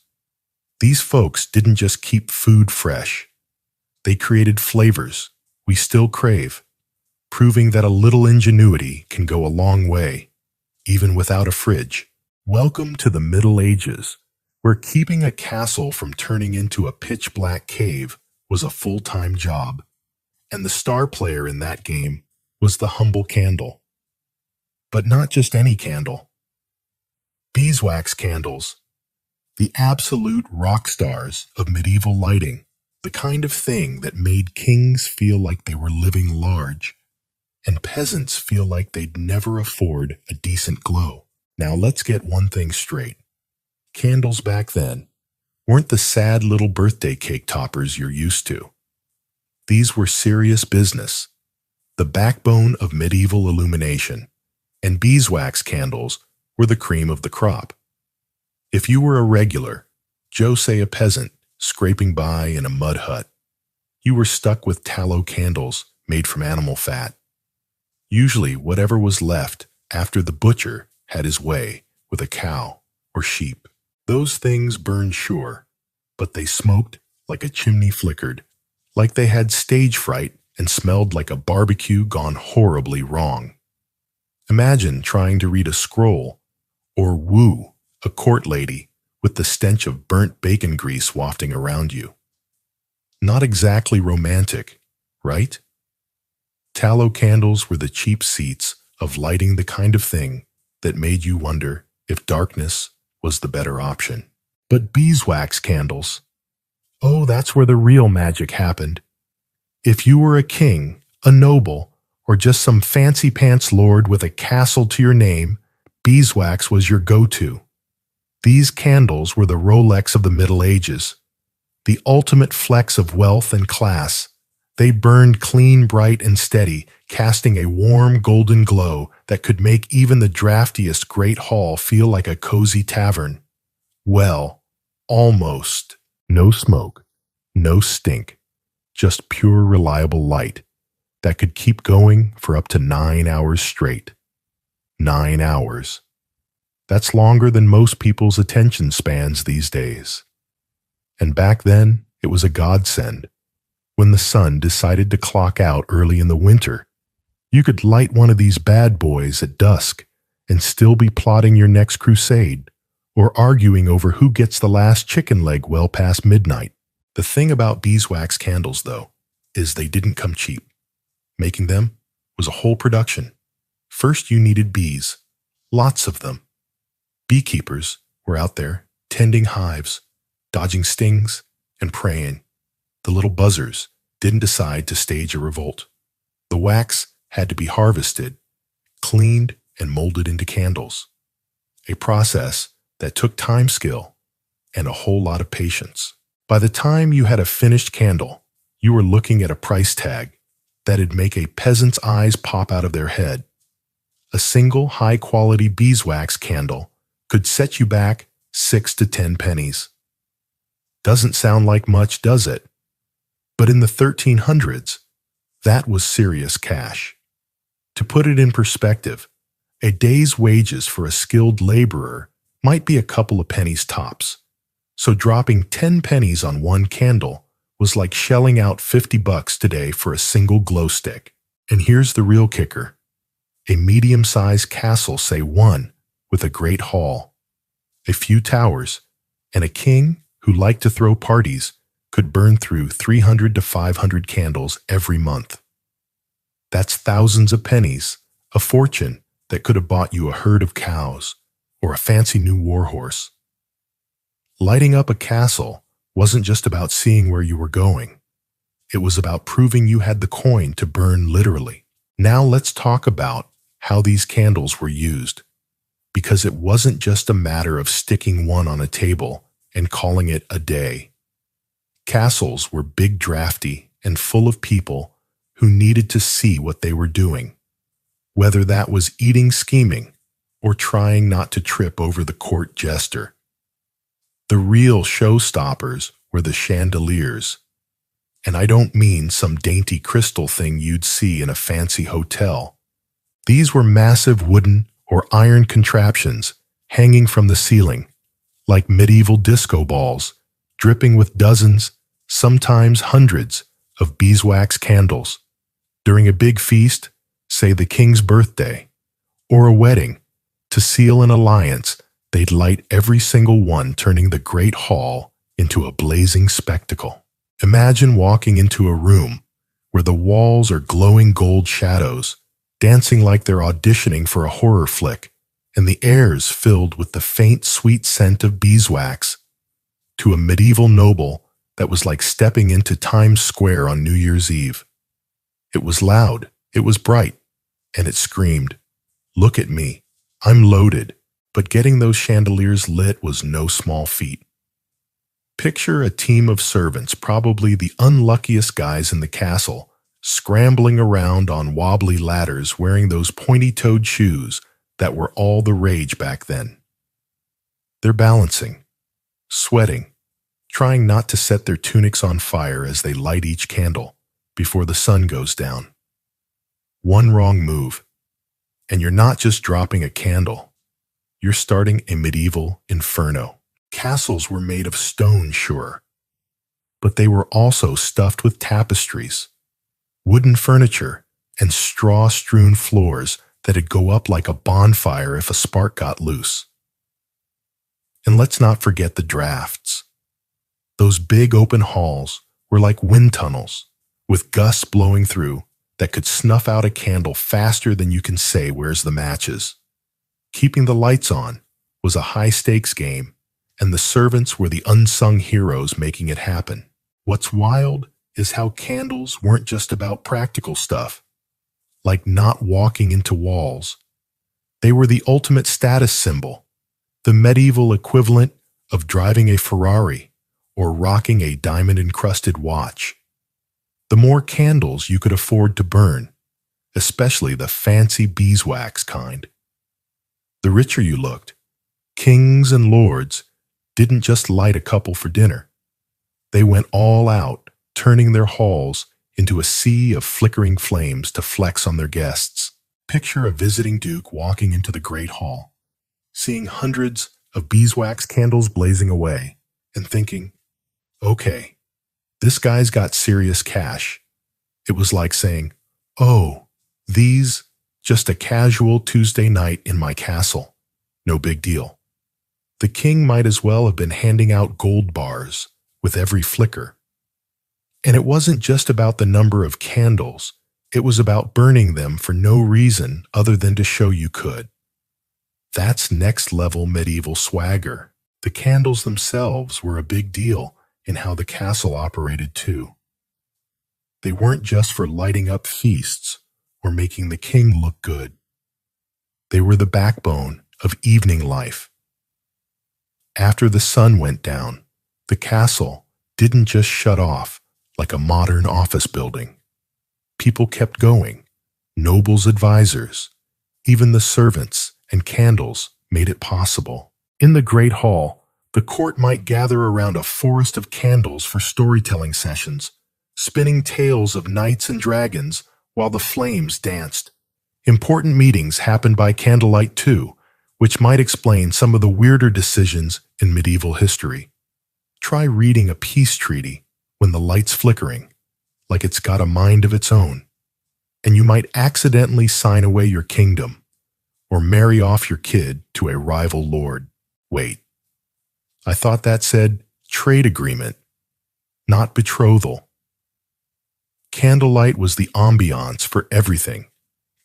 These folks didn't just keep food fresh. They created flavors we still crave, proving that a little ingenuity can go a long way, even without a fridge. Welcome to the Middle Ages, where keeping a castle from turning into a pitch-black cave was a full-time job, and the star player in that game was the humble candle. But not just any candle. Beeswax candles, the absolute rock stars of medieval lighting, the kind of thing that made kings feel like they were living large, and peasants feel like they'd never afford a decent glow. Now let's get one thing straight. Candles back then weren't the sad little birthday cake toppers you're used to. These were serious business, the backbone of medieval illumination, and beeswax candles were the cream of the crop. If you were a regular, Joe say a peasant, scraping by in a mud hut, you were stuck with tallow candles made from animal fat. Usually whatever was left after the butcher had his way with a cow or sheep. Those things burned sure, but they smoked like a chimney flickered, like they had stage fright and smelled like a barbecue gone horribly wrong. Imagine trying to read a scroll or woo a court lady with the stench of burnt bacon grease wafting around you. Not exactly romantic, right? Tallow candles were the cheap seats of lighting the kind of thing that made you wonder if darkness was the better option. But beeswax candles, oh, that's where the real magic happened. If you were a king, a noble, or just some fancy-pants lord with a castle to your name, beeswax was your go-to. These candles were the Rolex of the Middle Ages, the ultimate flex of wealth and class. They burned clean, bright, and steady, casting a warm golden glow that could make even the draftiest great hall feel like a cozy tavern. Well, almost. No smoke, no stink, just pure reliable light that could keep going for up to 9 hours straight. 9 hours. That's longer than most people's attention spans these days. And back then, it was a godsend. When the sun decided to clock out early in the winter, you could light one of these bad boys at dusk and still be plotting your next crusade, or arguing over who gets the last chicken leg well past midnight. The thing about beeswax candles, though, is they didn't come cheap. Making them was a whole production. First, you needed bees, lots of them. Beekeepers were out there tending hives, dodging stings, and praying. The little buzzers didn't decide to stage a revolt. The wax had to be harvested, cleaned, and molded into candles, a process that took time, skill, and a whole lot of patience. By the time you had a finished candle, you were looking at a price tag that'd make a peasant's eyes pop out of their head. A single high-quality beeswax candle could set you back 6 to 10 pennies. Doesn't sound like much, does it? But in the 1300s, that was serious cash. To put it in perspective, a day's wages for a skilled laborer might be a couple of pennies tops. So dropping 10 pennies on one candle was like shelling out $50 today for a single glow stick. And here's the real kicker. A medium-sized castle, say one, with a great hall, a few towers, and a king who liked to throw parties could burn through 300 to 500 candles every month. That's thousands of pennies, a fortune that could have bought you a herd of cows or a fancy new warhorse. Lighting up a castle wasn't just about seeing where you were going. It was about proving you had the coin to burn literally. Now let's talk about how these candles were used, because it wasn't just a matter of sticking one on a table and calling it a day. Castles were big, drafty, and full of people who needed to see what they were doing, whether that was eating, scheming, or trying not to trip over the court jester. The real showstoppers were the chandeliers, and I don't mean some dainty crystal thing you'd see in a fancy hotel. These were massive wooden or iron contraptions hanging from the ceiling, like medieval disco balls, dripping with dozens, sometimes hundreds, of beeswax candles. During a big feast, say the king's birthday, or a wedding, to seal an alliance, they'd light every single one, turning the great hall into a blazing spectacle. Imagine walking into a room where the walls are glowing gold shadows, dancing like they're auditioning for a horror flick, and the air's filled with the faint, sweet scent of beeswax, to a medieval noble that was like stepping into Times Square on New Year's Eve. It was loud, it was bright, and it screamed, "Look at me, I'm loaded." But getting those chandeliers lit was no small feat. Picture a team of servants, probably the unluckiest guys in the castle, scrambling around on wobbly ladders wearing those pointy-toed shoes that were all the rage back then. They're balancing, sweating, trying not to set their tunics on fire as they light each candle before the sun goes down. One wrong move, and you're not just dropping a candle. You're starting a medieval inferno. Castles were made of stone, sure, but they were also stuffed with tapestries, wooden furniture, and straw-strewn floors that'd go up like a bonfire if a spark got loose. And let's not forget the drafts. Those big open halls were like wind tunnels, with gusts blowing through that could snuff out a candle faster than you can say, "Where's the matches?" Keeping the lights on was a high-stakes game, and the servants were the unsung heroes making it happen. What's wild is how candles weren't just about practical stuff, like not walking into walls. They were the ultimate status symbol, the medieval equivalent of driving a Ferrari or rocking a diamond-encrusted watch. The more candles you could afford to burn, especially the fancy beeswax kind, the richer you looked. Kings and lords didn't just light a couple for dinner. They went all out, turning their halls into a sea of flickering flames to flex on their guests. Picture a visiting duke walking into the great hall, seeing hundreds of beeswax candles blazing away, and thinking, "Okay, this guy's got serious cash." It was like saying, "Oh, these, just a casual Tuesday night in my castle. No big deal." The king might as well have been handing out gold bars with every flicker. And it wasn't just about the number of candles. It was about burning them for no reason other than to show you could. That's next-level medieval swagger. The candles themselves were a big deal in how the castle operated too. They weren't just for lighting up feasts or making the king look good. They were the backbone of evening life. After the sun went down, the castle didn't just shut off like a modern office building. People kept going. Nobles' advisors, even the servants and candles made it possible. In the Great Hall, the court might gather around a forest of candles for storytelling sessions, spinning tales of knights and dragons while the flames danced. Important meetings happened by candlelight too, which might explain some of the weirder decisions in medieval history. Try reading a peace treaty when the light's flickering, like it's got a mind of its own, and you might accidentally sign away your kingdom or marry off your kid to a rival lord. Wait, I thought that said trade agreement, not betrothal. Candlelight was the ambiance for everything.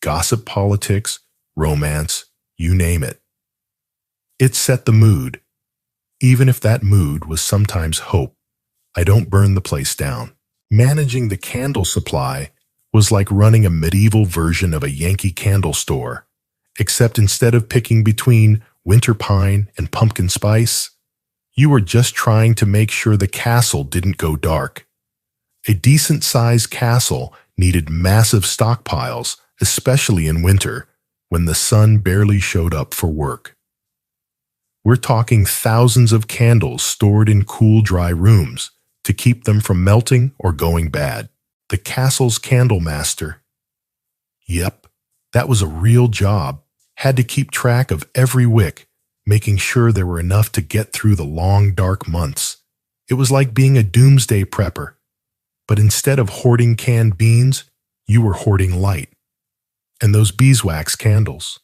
Gossip, politics, romance, you name it. It set the mood, even if that mood was sometimes hope. I don't burn the place down. Managing the candle supply was like running a medieval version of a Yankee candle store, except instead of picking between winter pine and pumpkin spice, you were just trying to make sure the castle didn't go dark. A decent-sized castle needed massive stockpiles, especially in winter, when the sun barely showed up for work. We're talking thousands of candles stored in cool, dry rooms to keep them from melting or going bad. The castle's candlemaster. Yep, that was a real job. Had to keep track of every wick, making sure there were enough to get through the long, dark months. It was like being a doomsday prepper. But instead of hoarding canned beans, you were hoarding light. And those beeswax candles.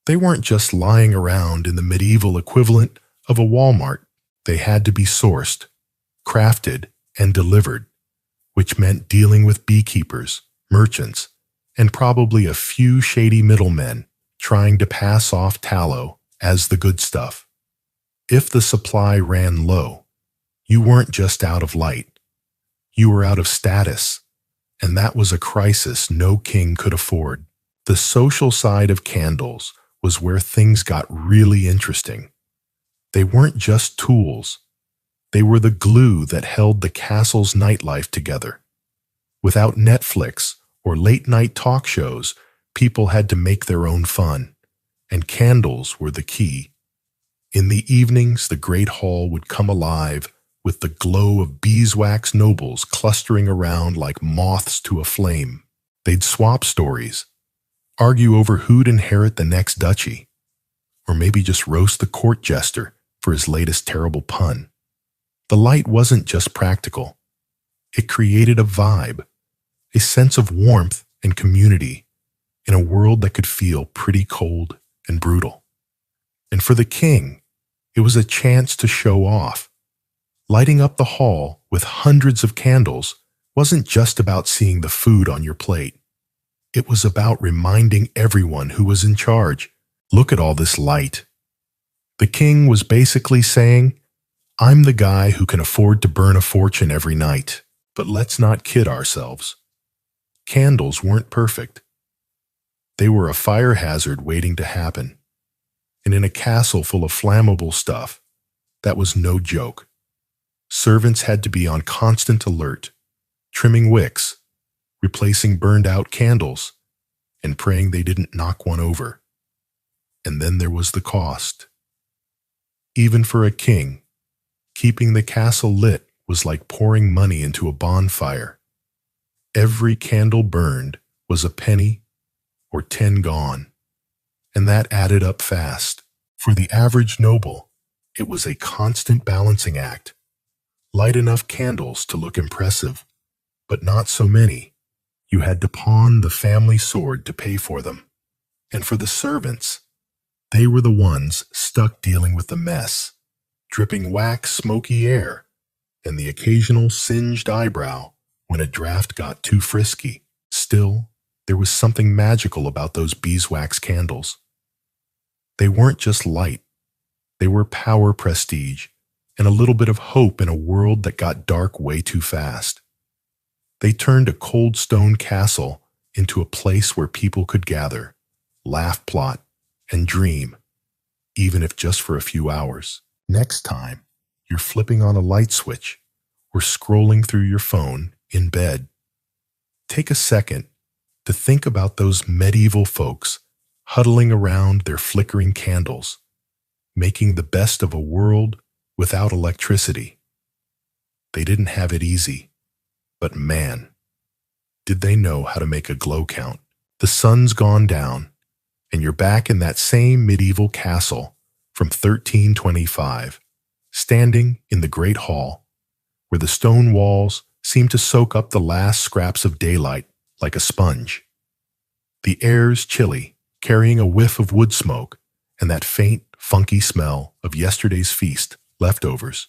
They weren't just lying around in the medieval equivalent of a Walmart. They had to be sourced, crafted, and delivered, which meant dealing with beekeepers, merchants, and probably a few shady middlemen trying to pass off tallow as the good stuff. If the supply ran low, you weren't just out of light. You were out of status, and that was a crisis no king could afford. The social side of candles was where things got really interesting. They weren't just tools. They were the glue that held the castle's nightlife together. Without Netflix or late-night talk shows, people had to make their own fun, and candles were the key. In the evenings, the great hall would come alive with the glow of beeswax nobles clustering around like moths to a flame. They'd swap stories, argue over who'd inherit the next duchy, or maybe just roast the court jester for his latest terrible pun. The light wasn't just practical. It created a vibe, a sense of warmth and community in a world that could feel pretty cold and brutal. And for the king, it was a chance to show off. Lighting up the hall with hundreds of candles wasn't just about seeing the food on your plate. It was about reminding everyone who was in charge, look at all this light. The king was basically saying, I'm the guy who can afford to burn a fortune every night. But let's not kid ourselves. Candles weren't perfect. They were a fire hazard waiting to happen. And in a castle full of flammable stuff, that was no joke. Servants had to be on constant alert, trimming wicks, replacing burned-out candles, and praying they didn't knock one over. And then there was the cost. Even for a king, keeping the castle lit was like pouring money into a bonfire. Every candle burned was a penny or 10 gone, and that added up fast. For the average noble, it was a constant balancing act. Light enough candles to look impressive, but not so many. You had to pawn the family sword to pay for them. And for the servants, they were the ones stuck dealing with the mess, dripping wax, smoky air, and the occasional singed eyebrow when a draft got too frisky. Still, there was something magical about those beeswax candles. They weren't just light. They were power prestige and a little bit of hope in a world that got dark way too fast. They turned a cold stone castle into a place where people could gather, laugh, plot, and dream, even if just for a few hours. Next time, you're flipping on a light switch or scrolling through your phone in bed, take a second to think about those medieval folks huddling around their flickering candles, making the best of a world without electricity. They didn't have it easy, but man, did they know how to make a glow count. The sun's gone down, and you're back in that same medieval castle from 1325, standing in the great hall, where the stone walls seem to soak up the last scraps of daylight like a sponge. The air's chilly, carrying a whiff of wood smoke and that faint, funky smell of yesterday's feast leftovers.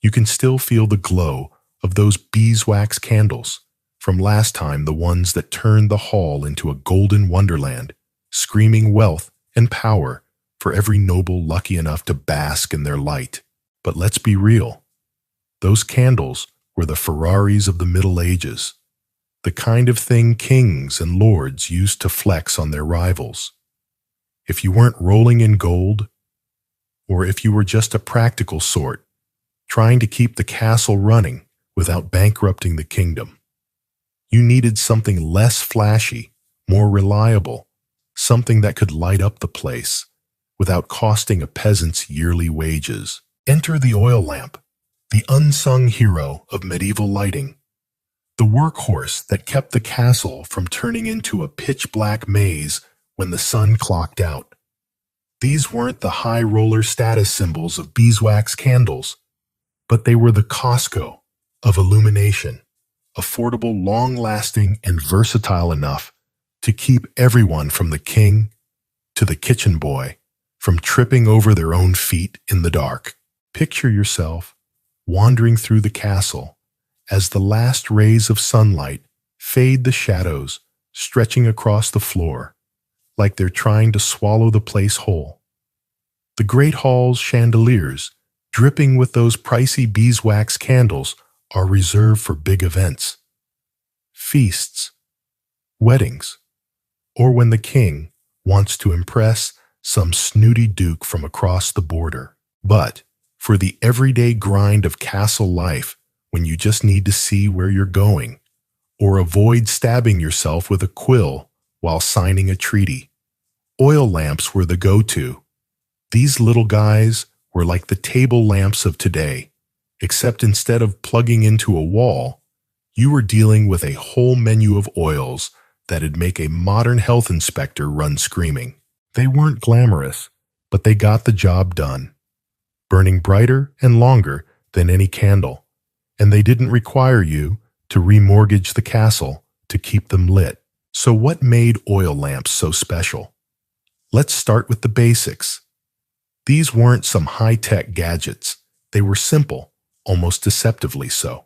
You can still feel the glow of those beeswax candles from last time, the ones that turned the hall into a golden wonderland, screaming wealth and power for every noble lucky enough to bask in their light. But let's be real. Those candles were the Ferraris of the Middle Ages, the kind of thing kings and lords used to flex on their rivals. If you weren't rolling in gold, or if you were just a practical sort, trying to keep the castle running without bankrupting the kingdom, you needed something less flashy, more reliable, something that could light up the place without costing a peasant's yearly wages. Enter the oil lamp, the unsung hero of medieval lighting, the workhorse that kept the castle from turning into a pitch-black maze when the sun clocked out. These weren't the high-roller status symbols of beeswax candles, but they were the Costco of illumination, affordable, long-lasting, and versatile enough to keep everyone from the king to the kitchen boy from tripping over their own feet in the dark. Picture yourself wandering through the castle as the last rays of sunlight fade the shadows stretching across the floor like they're trying to swallow the place whole. The great hall's chandeliers, dripping with those pricey beeswax candles, are reserved for big events, feasts, weddings, or when the king wants to impress some snooty duke from across the border. But for the everyday grind of castle life, when you just need to see where you're going, or avoid stabbing yourself with a quill while signing a treaty, oil lamps were the go-to. These little guys were like the table lamps of today, except instead of plugging into a wall, you were dealing with a whole menu of oils that'd make a modern health inspector run screaming. They weren't glamorous, but they got the job done, burning brighter and longer than any candle, and they didn't require you to remortgage the castle to keep them lit. So what made oil lamps so special? Let's start with the basics. These weren't some high-tech gadgets. They were simple, almost deceptively so.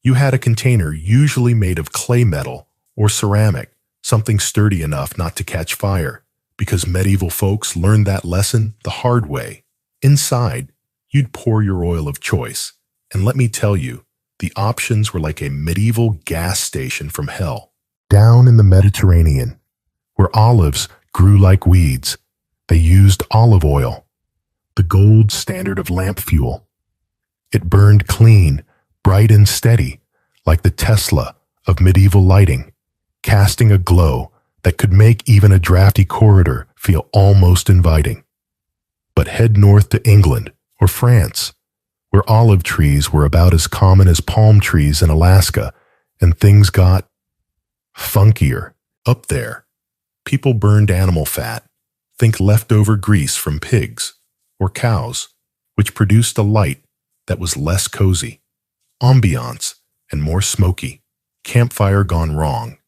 You had a container usually made of clay metal or ceramic, something sturdy enough not to catch fire, because medieval folks learned that lesson the hard way. Inside, you'd pour your oil of choice, and let me tell you, the options were like a medieval gas station from hell. Down in the Mediterranean, where olives grew like weeds, they used olive oil, the gold standard of lamp fuel. It burned clean, bright and steady, like the Tesla of medieval lighting, casting a glow that could make even a drafty corridor feel almost inviting. But head north to England or France, where olive trees were about as common as palm trees in Alaska, and things got funkier. Up there, people burned animal fat, think leftover grease from pigs or cows, which produced a light that was less cozy, ambiance, and more smoky. Campfire gone wrong.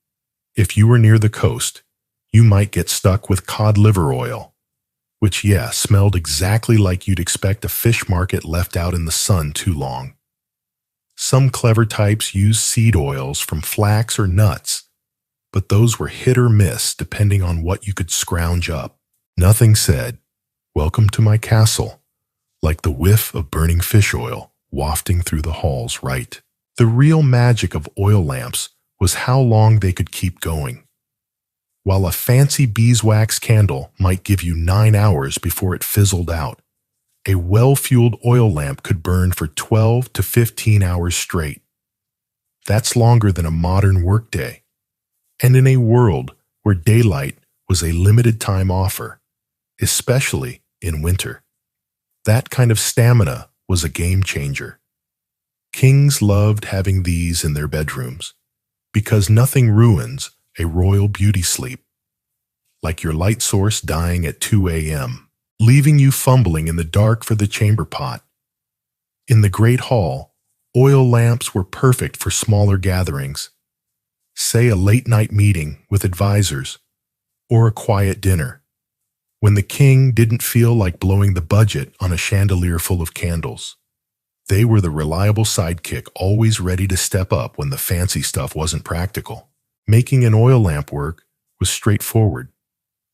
If you were near the coast, you might get stuck with cod liver oil, which, smelled exactly like you'd expect a fish market left out in the sun too long. Some clever types use seed oils from flax or nuts, but those were hit or miss depending on what you could scrounge up. Nothing said, "Welcome to my castle," like the whiff of burning fish oil wafting through the halls, right? The real magic of oil lamps was how long they could keep going. While a fancy beeswax candle might give you 9 hours before it fizzled out, a well-fueled oil lamp could burn for 12 to 15 hours straight. That's longer than a modern workday. And in a world where daylight was a limited time offer, especially in winter, that kind of stamina was a game changer. Kings loved having these in their bedrooms because nothing ruins a royal beauty sleep, like your light source dying at 2 a.m., leaving you fumbling in the dark for the chamber pot. In the Great Hall, oil lamps were perfect for smaller gatherings, say a late-night meeting with advisors or a quiet dinner, when the king didn't feel like blowing the budget on a chandelier full of candles. They were the reliable sidekick, always ready to step up when the fancy stuff wasn't practical. Making an oil lamp work was straightforward,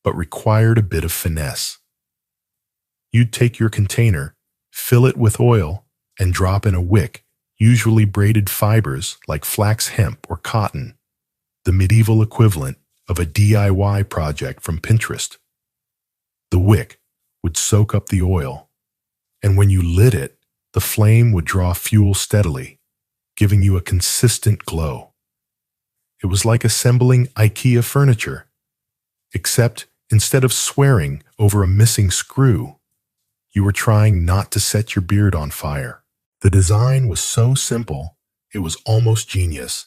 but required a bit of finesse. You'd take your container, fill it with oil, and drop in a wick, usually braided fibers like flax hemp or cotton, the medieval equivalent of a DIY project from Pinterest. The wick would soak up the oil, and when you lit it, the flame would draw fuel steadily, giving you a consistent glow. It was like assembling IKEA furniture, except instead of swearing over a missing screw, you were trying not to set your beard on fire. The design was so simple, it was almost genius,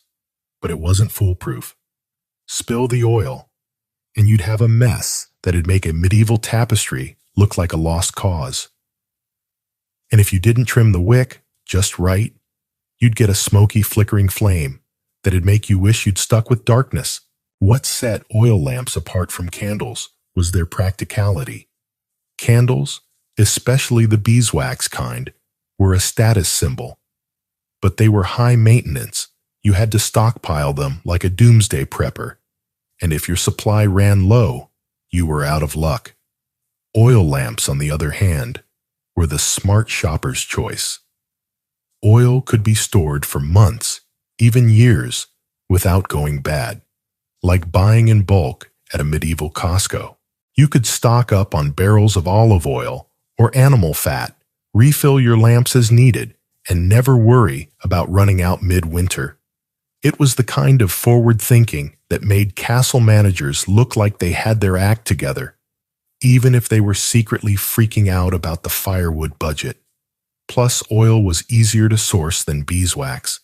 but it wasn't foolproof. Spill the oil, and you'd have a mess that'd make a medieval tapestry look like a lost cause. And if you didn't trim the wick just right, you'd get a smoky, flickering flame that'd make you wish you'd stuck with darkness. What set oil lamps apart from candles was their practicality. Candles, especially the beeswax kind, were a status symbol, but they were high maintenance. You had to stockpile them like a doomsday prepper, and if your supply ran low, you were out of luck. Oil lamps, on the other hand, were the smart shopper's choice. Oil could be stored for months, even years, without going bad, like buying in bulk at a medieval Costco. You could stock up on barrels of olive oil or animal fat, refill your lamps as needed, and never worry about running out midwinter. It was the kind of forward thinking that made castle managers look like they had their act together, even if they were secretly freaking out about the firewood budget. Plus, oil was easier to source than beeswax.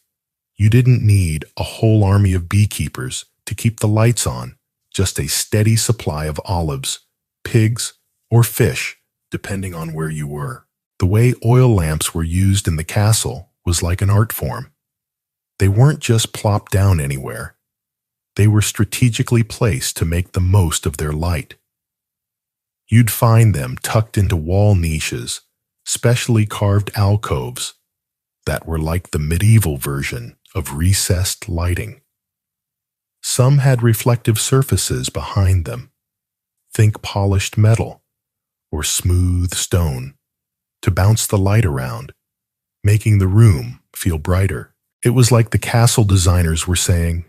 You didn't need a whole army of beekeepers to keep the lights on, just a steady supply of olives, pigs, or fish, depending on where you were. The way oil lamps were used in the castle was like an art form. They weren't just plopped down anywhere. They were strategically placed to make the most of their light. You'd find them tucked into wall niches, specially carved alcoves that were like the medieval version of recessed lighting. Some had reflective surfaces behind them. Think polished metal or smooth stone to bounce the light around, making the room feel brighter. It was like the castle designers were saying,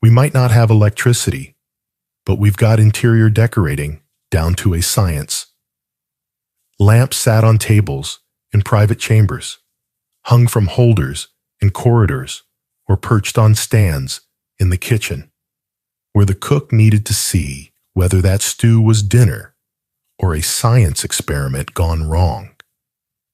"We might not have electricity, but we've got interior decorating down to a science." Lamps sat on tables in private chambers, hung from holders in corridors, or perched on stands in the kitchen, where the cook needed to see whether that stew was dinner or a science experiment gone wrong.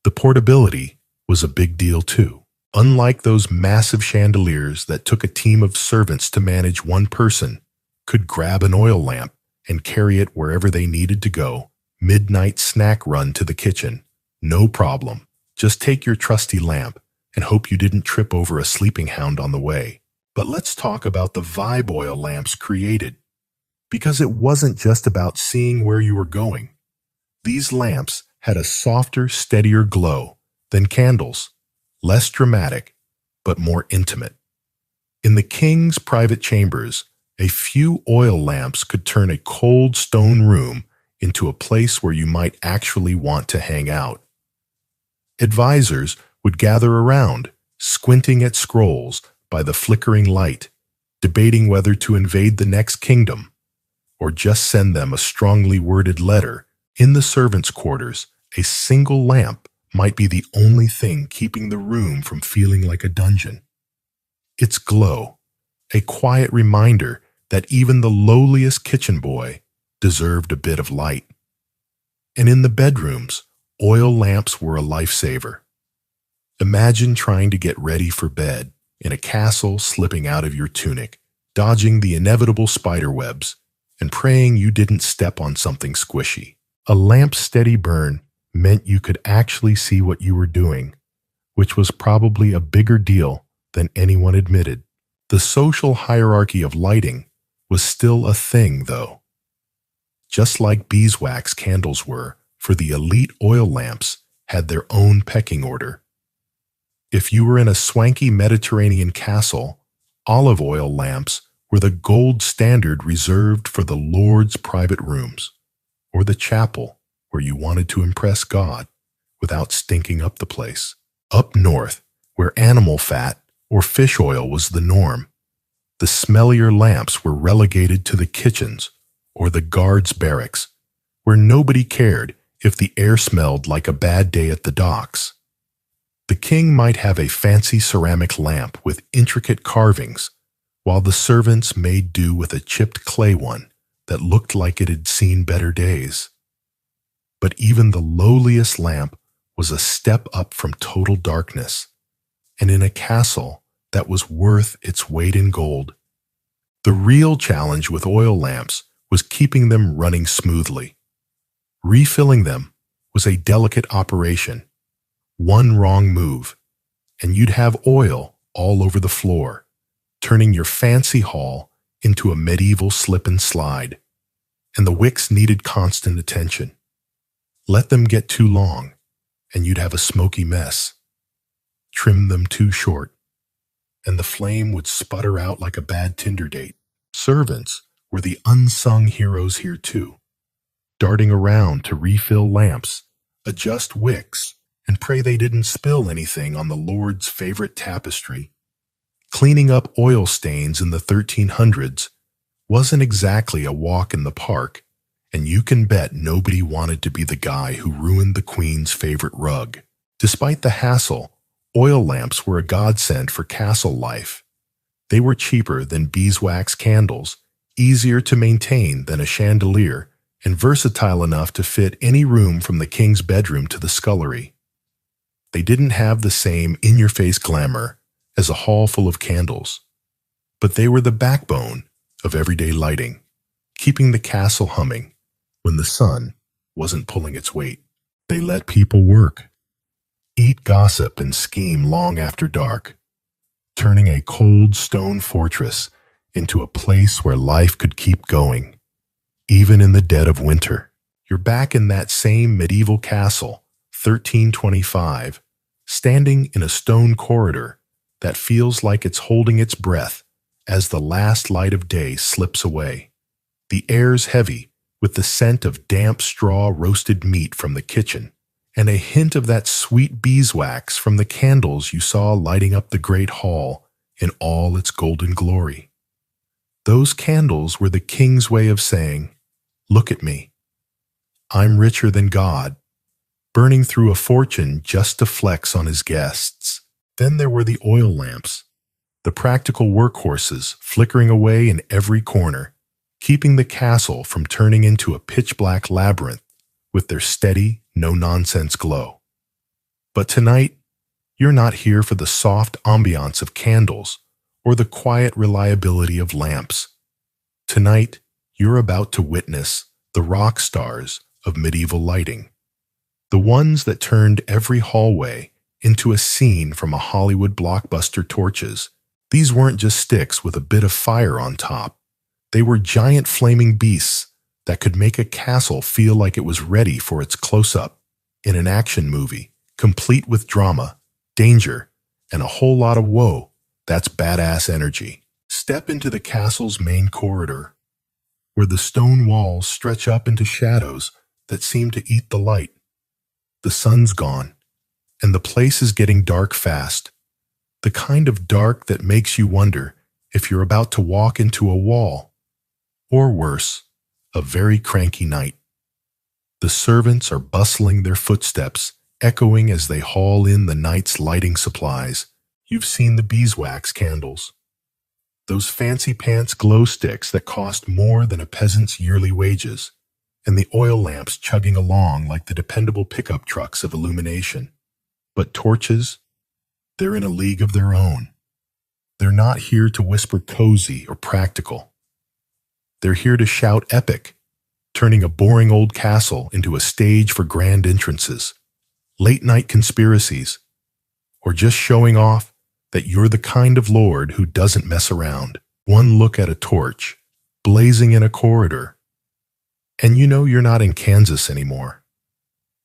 The portability was a big deal too. Unlike those massive chandeliers that took a team of servants to manage, one person could grab an oil lamp and carry it wherever they needed to go. Midnight snack run to the kitchen. No problem. Just take your trusty lamp and hope you didn't trip over a sleeping hound on the way. But let's talk about the vibe oil lamps created, because it wasn't just about seeing where you were going. These lamps had a softer, steadier glow than candles, less dramatic, but more intimate. In the king's private chambers, A few oil lamps could turn a cold stone room into a place where you might actually want to hang out. Advisors would gather around, squinting at scrolls by the flickering light, debating whether to invade the next kingdom or just send them a strongly worded letter. In the servants' quarters, a single lamp might be the only thing keeping the room from feeling like a dungeon. Its glow, a quiet reminder that even the lowliest kitchen boy deserved a bit of light. And in the bedrooms, oil lamps were a lifesaver. Imagine trying to get ready for bed in a castle, slipping out of your tunic, dodging the inevitable spider webs, and praying you didn't step on something squishy. A lamp's steady burn meant you could actually see what you were doing, which was probably a bigger deal than anyone admitted. The social hierarchy of lighting was still a thing, though. Just like beeswax candles were, for the elite oil lamps had their own pecking order. If you were in a swanky Mediterranean castle, olive oil lamps were the gold standard reserved for the Lord's private rooms, or the chapel where you wanted to impress God without stinking up the place. Up north, where animal fat or fish oil was the norm, the smellier lamps were relegated to the kitchens or the guards' barracks, where nobody cared if the air smelled like a bad day at the docks. The king might have a fancy ceramic lamp with intricate carvings, while the servants made do with a chipped clay one that looked like it had seen better days. But even the lowliest lamp was a step up from total darkness, and in a castle that was worth its weight in gold. The real challenge with oil lamps was keeping them running smoothly. Refilling them was a delicate operation. One wrong move, and you'd have oil all over the floor, turning your fancy hall into a medieval slip and slide. And the wicks needed constant attention. Let them get too long, and you'd have a smoky mess. Trim them too short, and the flame would sputter out like a bad Tinder date. Servants were the unsung heroes here too, darting around to refill lamps, adjust wicks, and pray they didn't spill anything on the Lord's favorite tapestry. Cleaning up oil stains in the 1300s wasn't exactly a walk in the park, and you can bet nobody wanted to be the guy who ruined the Queen's favorite rug. Despite the hassle, oil lamps were a godsend for castle life. They were cheaper than beeswax candles, easier to maintain than a chandelier, and versatile enough to fit any room from the king's bedroom to the scullery. They didn't have the same in-your-face glamour as a hall full of candles, but they were the backbone of everyday lighting, keeping the castle humming when the sun wasn't pulling its weight. They let people work, eat, gossip, and scheme long after dark, turning a cold stone fortress into a place where life could keep going, even in the dead of winter. You're back in that same medieval castle, 1325, standing in a stone corridor that feels like it's holding its breath as the last light of day slips away. The air's heavy with the scent of damp straw roasted meat from the kitchen, and a hint of that sweet beeswax from the candles you saw lighting up the great hall in all its golden glory. Those candles were the king's way of saying, "Look at me. I'm richer than God," burning through a fortune just to flex on his guests. Then there were the oil lamps, the practical workhorses flickering away in every corner, keeping the castle from turning into a pitch-black labyrinth with their steady, no-nonsense glow. But tonight, you're not here for the soft ambiance of candles or the quiet reliability of lamps. Tonight, you're about to witness the rock stars of medieval lighting, the ones that turned every hallway into a scene from a Hollywood blockbuster torches. These weren't just sticks with a bit of fire on top. They were giant flaming beasts that could make a castle feel like it was ready for its close-up in an action movie, complete with drama, danger, and a whole lot of whoa, that's badass energy. Step into the castle's main corridor, where the stone walls stretch up into shadows that seem to eat the light. The sun's gone, and the place is getting dark fast. The kind of dark that makes you wonder if you're about to walk into a wall, or worse, a very cranky night. The servants are bustling their footsteps, echoing as they haul in the night's lighting supplies. You've seen the beeswax candles, those fancy pants glow sticks that cost more than a peasant's yearly wages, and the oil lamps chugging along like the dependable pickup trucks of illumination. But torches, they're in a league of their own. They're not here to whisper cozy or practical. They're here to shout epic, turning a boring old castle into a stage for grand entrances, late-night conspiracies, or just showing off that you're the kind of lord who doesn't mess around. One look at a torch, blazing in a corridor, and you know you're not in Kansas anymore.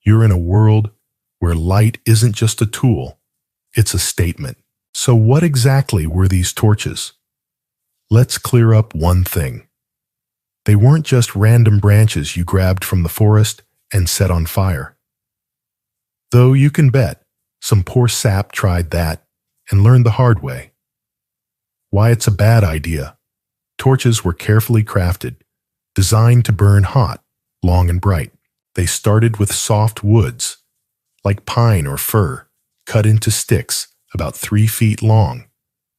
You're in a world where light isn't just a tool, it's a statement. So what exactly were these torches? Let's clear up one thing. They weren't just random branches you grabbed from the forest and set on fire. Though you can bet some poor sap tried that and learned the hard way. Why it's a bad idea. Torches were carefully crafted, designed to burn hot, long and bright. They started with soft woods, like pine or fir, cut into sticks about 3 feet long,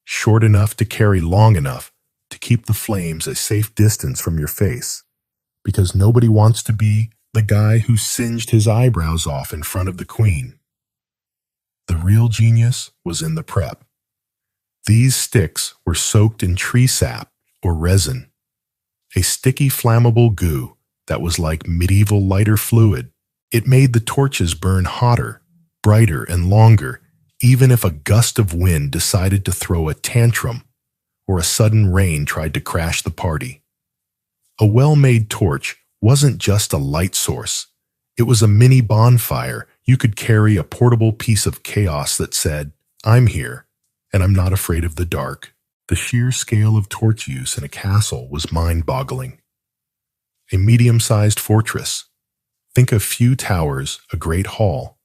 short enough to carry long enough to keep the flames a safe distance from your face, because nobody wants to be the guy who singed his eyebrows off in front of the queen. The real genius was in the prep. These sticks were soaked in tree sap or resin, a sticky flammable goo that was like medieval lighter fluid. It made the torches burn hotter, brighter, and longer, even if a gust of wind decided to throw a tantrum or a sudden rain tried to crash the party. A well-made torch wasn't just a light source. It was a mini bonfire. You could carry a portable piece of chaos that said, "I'm here, and I'm not afraid of the dark." The sheer scale of torch use in a castle was mind-boggling. A medium-sized fortress. Think of few towers, a great hall,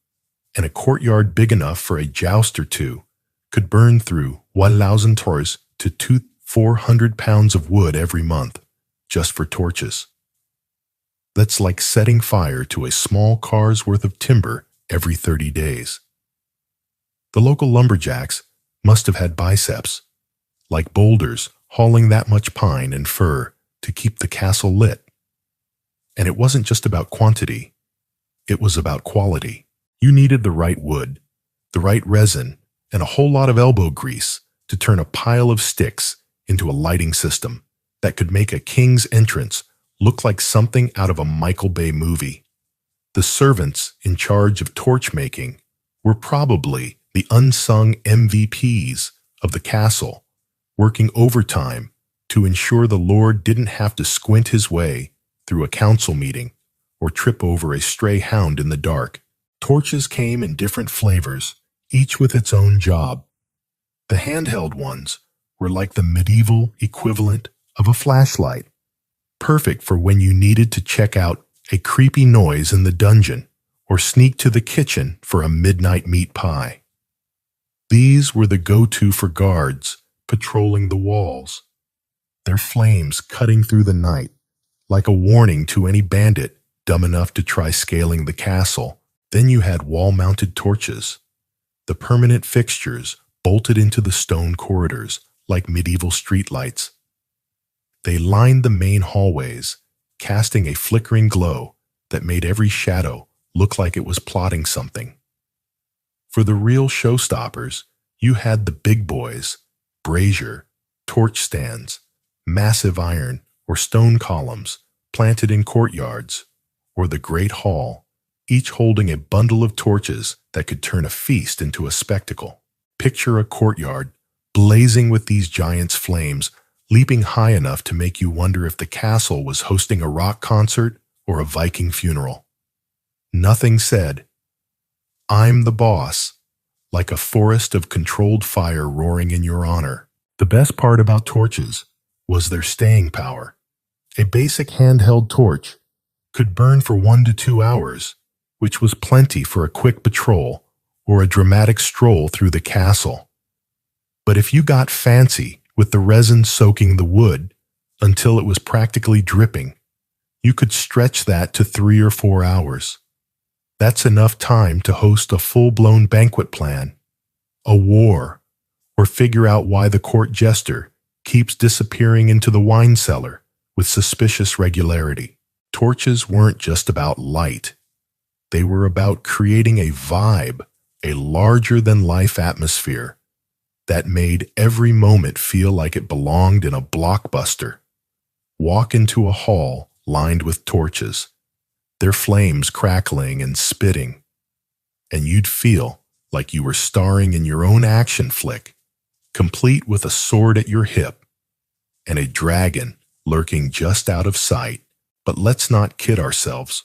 and a courtyard big enough for a joust or two could burn through 1,000 tors to 400 pounds of wood every month, just for torches. That's like setting fire to a small car's worth of timber every 30 days. The local lumberjacks must have had biceps, like boulders hauling that much pine and fir to keep the castle lit. And it wasn't just about quantity, it was about quality. You needed the right wood, the right resin, and a whole lot of elbow grease to turn a pile of sticks into a lighting system that could make a king's entrance look like something out of a Michael Bay movie. The servants in charge of torch making were probably the unsung MVPs of the castle, working overtime to ensure the lord didn't have to squint his way through a council meeting or trip over a stray hound in the dark. Torches came in different flavors, each with its own job. The handheld ones were like the medieval equivalent of a flashlight, perfect for when you needed to check out a creepy noise in the dungeon or sneak to the kitchen for a midnight meat pie. These were the go-to for guards patrolling the walls, their flames cutting through the night like a warning to any bandit dumb enough to try scaling the castle. Then you had wall-mounted torches, the permanent fixtures bolted into the stone corridors like medieval streetlights. They lined the main hallways, casting a flickering glow that made every shadow look like it was plotting something. For the real showstoppers, you had the big boys, brazier, torch stands, massive iron or stone columns planted in courtyards, or the great hall, each holding a bundle of torches that could turn a feast into a spectacle. Picture a courtyard blazing with these giants' flames, leaping high enough to make you wonder if the castle was hosting a rock concert or a Viking funeral. Nothing said, "I'm the boss," like a forest of controlled fire roaring in your honor. The best part about torches was their staying power. A basic handheld torch could burn for 1 to 2 hours, which was plenty for a quick patrol or a dramatic stroll through the castle. But if you got fancy with the resin soaking the wood until it was practically dripping, you could stretch that to 3 or 4 hours. That's enough time to host a full-blown banquet plan, a war, or figure out why the court jester keeps disappearing into the wine cellar with suspicious regularity. Torches weren't just about light. They were about creating a vibe, a larger-than-life atmosphere that made every moment feel like it belonged in a blockbuster. Walk into a hall lined with torches, their flames crackling and spitting, and you'd feel like you were starring in your own action flick, complete with a sword at your hip and a dragon lurking just out of sight. But let's not kid ourselves.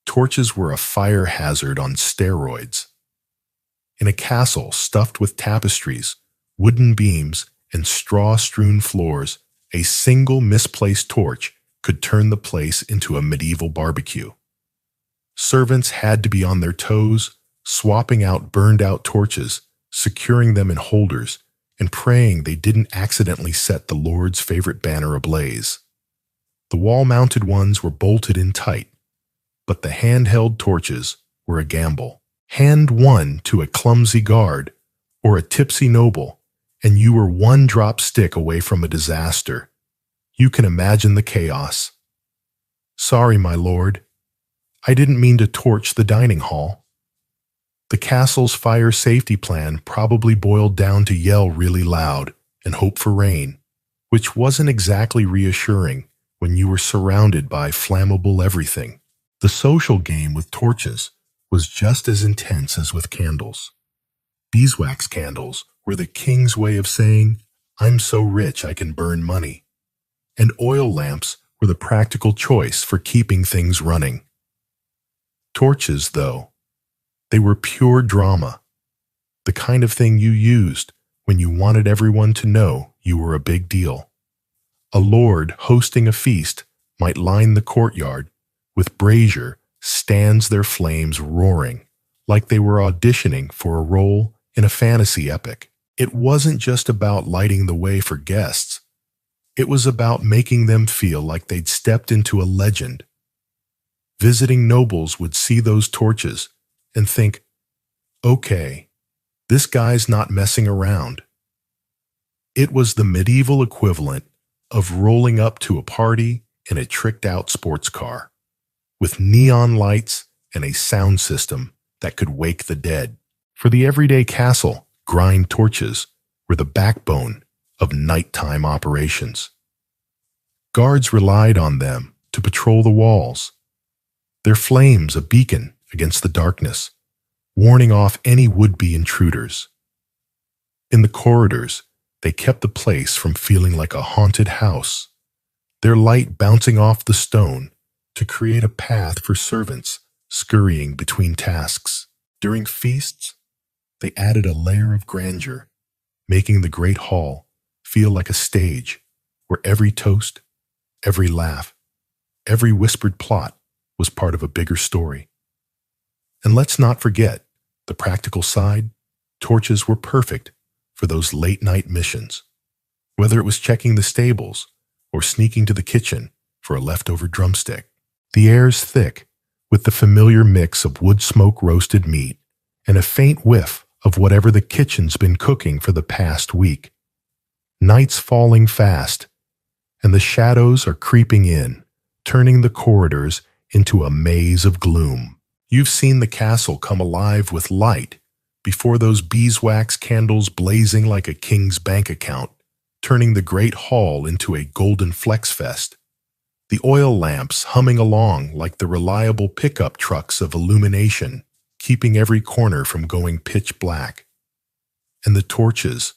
Torches were a fire hazard on steroids. In a castle stuffed with tapestries, wooden beams, and straw-strewn floors, a single misplaced torch could turn the place into a medieval barbecue. Servants had to be on their toes, swapping out burned-out torches, securing them in holders, and praying they didn't accidentally set the Lord's favorite banner ablaze. The wall-mounted ones were bolted in tight, but the handheld torches were a gamble. Hand one to a clumsy guard or a tipsy noble, and you were one drop stick away from a disaster. You can imagine the chaos. "Sorry, my lord. I didn't mean to torch the dining hall." The castle's fire safety plan probably boiled down to yell really loud and hope for rain, which wasn't exactly reassuring when you were surrounded by flammable everything. The social game with torches was just as intense as with candles. Beeswax candles were the king's way of saying, "I'm so rich I can burn money." And oil lamps were the practical choice for keeping things running. Torches, though, they were pure drama, the kind of thing you used when you wanted everyone to know you were a big deal. A lord hosting a feast might line the courtyard with brazier stands, their flames roaring like they were auditioning for a role in a fantasy epic. It wasn't just about lighting the way for guests. It was about making them feel like they'd stepped into a legend. Visiting nobles would see those torches and think, "Okay, this guy's not messing around." It was the medieval equivalent of rolling up to a party in a tricked-out sports car, with neon lights and a sound system that could wake the dead. For the everyday castle, grind torches were the backbone of nighttime operations. Guards relied on them to patrol the walls, their flames a beacon against the darkness, warning off any would-be intruders. In the corridors, they kept the place from feeling like a haunted house, their light bouncing off the stone to create a path for servants scurrying between tasks. During feasts, they added a layer of grandeur, making the great hall feel like a stage where every toast, every laugh, every whispered plot was part of a bigger story. And let's not forget the practical side. Torches were perfect for those late-night missions, whether it was checking the stables or sneaking to the kitchen for a leftover drumstick. The air's thick with the familiar mix of wood smoke roasted meat and a faint whiff of whatever the kitchen's been cooking for the past week. Night's falling fast, and the shadows are creeping in, turning the corridors into a maze of gloom. You've seen the castle come alive with light before those beeswax candles blazing like a king's bank account, turning the great hall into a golden flex fest. The oil lamps humming along like the reliable pickup trucks of illumination, keeping every corner from going pitch black. And the torches,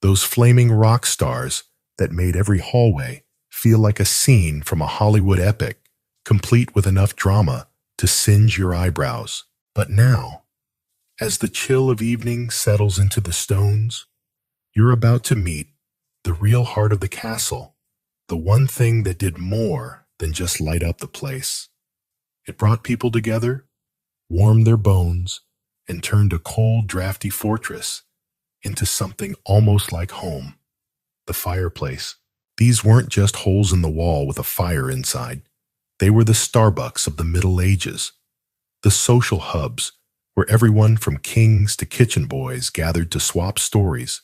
those flaming rock stars that made every hallway feel like a scene from a Hollywood epic, complete with enough drama to singe your eyebrows. But now, as the chill of evening settles into the stones, you're about to meet the real heart of the castle, the one thing that did more than just light up the place. It brought people together, warmed their bones, and turned a cold, drafty fortress into something almost like home. The fireplace. These weren't just holes in the wall with a fire inside. They were the Starbucks of the Middle Ages, the social hubs where everyone from kings to kitchen boys gathered to swap stories,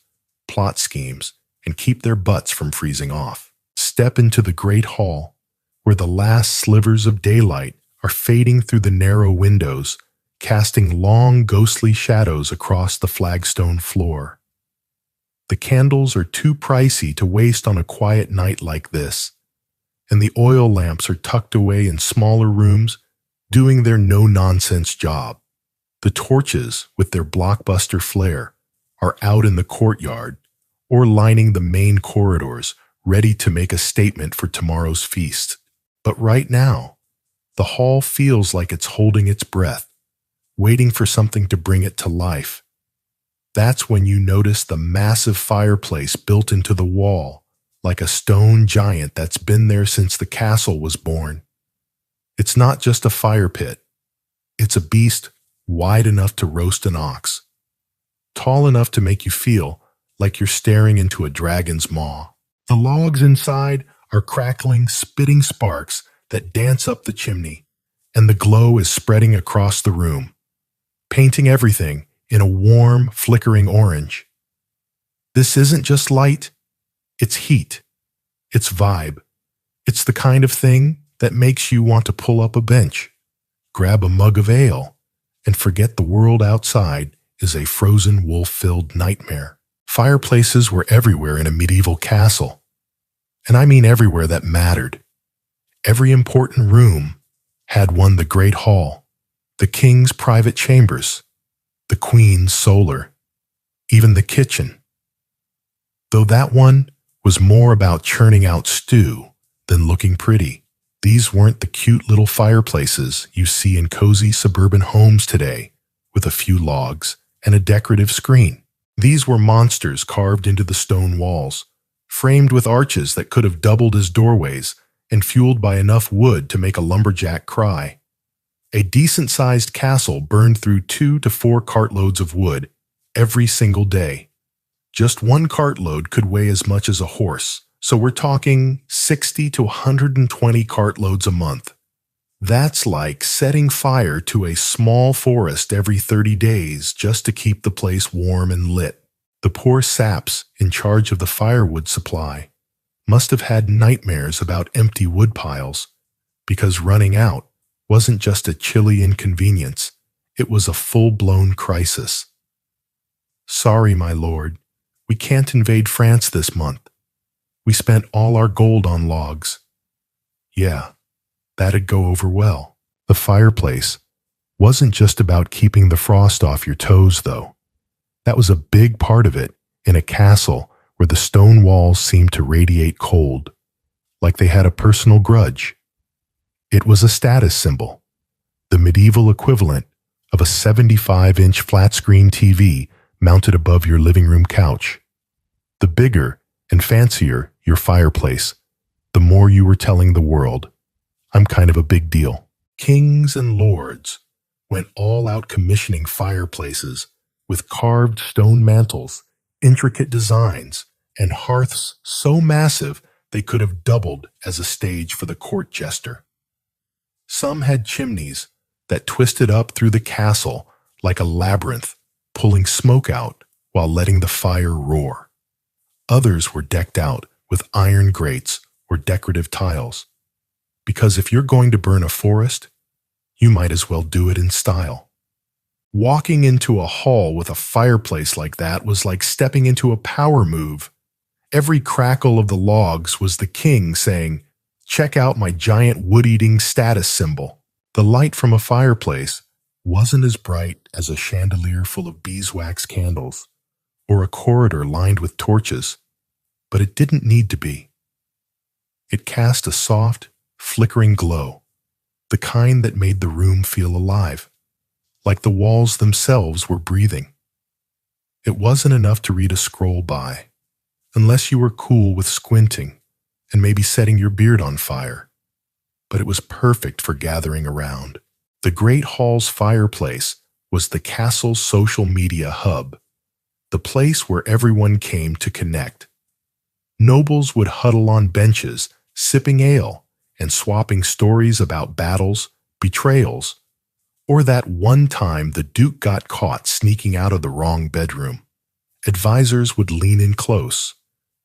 plot schemes, and keep their butts from freezing off. Step into the great hall, where the last slivers of daylight are fading through the narrow windows, casting long, ghostly shadows across the flagstone floor. The candles are too pricey to waste on a quiet night like this, and the oil lamps are tucked away in smaller rooms, doing their no-nonsense job. The torches, with their blockbuster flare, are out in the courtyard or lining the main corridors, ready to make a statement for tomorrow's feast. But right now, the hall feels like it's holding its breath, waiting for something to bring it to life. That's when you notice the massive fireplace built into the wall, like a stone giant that's been there since the castle was born. It's not just a fire pit. It's a beast wide enough to roast an ox, tall enough to make you feel like you're staring into a dragon's maw. The logs inside are crackling, spitting sparks that dance up the chimney, and the glow is spreading across the room, painting everything in a warm, flickering orange. This isn't just light, it's heat, it's vibe. It's the kind of thing that makes you want to pull up a bench, grab a mug of ale, and forget the world outside is a frozen, wolf-filled nightmare. Fireplaces were everywhere in a medieval castle, and I mean everywhere that mattered. Every important room had one: the great hall, the king's private chambers, the queen's solar, even the kitchen. Though that one was more about churning out stew than looking pretty. These weren't the cute little fireplaces you see in cozy suburban homes today with a few logs and a decorative screen. These were monsters carved into the stone walls, framed with arches that could have doubled as doorways and fueled by enough wood to make a lumberjack cry. A decent-sized castle burned through 2 to 4 cartloads of wood every single day. Just one cartload could weigh as much as a horse, so we're talking 60 to 120 cartloads a month. That's like setting fire to a small forest every 30 days just to keep the place warm and lit. The poor saps in charge of the firewood supply must have had nightmares about empty wood piles, because running out wasn't just a chilly inconvenience, it was a full-blown crisis. Sorry, my lord, we can't invade France this month. We spent all our gold on logs. Yeah, that'd go over well. The fireplace wasn't just about keeping the frost off your toes, though. That was a big part of it in a castle where the stone walls seemed to radiate cold, like they had a personal grudge. It was a status symbol, the medieval equivalent of a 75-inch flat-screen TV mounted above your living room couch. The bigger and fancier your fireplace, the more you were telling the world, I'm kind of a big deal. Kings and lords went all out commissioning fireplaces with carved stone mantels, intricate designs, and hearths so massive they could have doubled as a stage for the court jester. Some had chimneys that twisted up through the castle like a labyrinth, pulling smoke out while letting the fire roar. Others were decked out with iron grates or decorative tiles, because if you're going to burn a forest, you might as well do it in style. Walking into a hall with a fireplace like that was like stepping into a power move. Every crackle of the logs was the king saying, "Check out my giant wood-eating status symbol." The light from a fireplace wasn't as bright as a chandelier full of beeswax candles or a corridor lined with torches, but it didn't need to be. It cast a soft, flickering glow, the kind that made the room feel alive, like the walls themselves were breathing. It wasn't enough to read a scroll by. unless you were cool with squinting and maybe setting your beard on fire. But it was perfect for gathering around. The Great Hall's fireplace was the castle's social media hub, the place where everyone came to connect. Nobles would huddle on benches, sipping ale and swapping stories about battles, betrayals, or that one time the Duke got caught sneaking out of the wrong bedroom. Advisors would lean in close,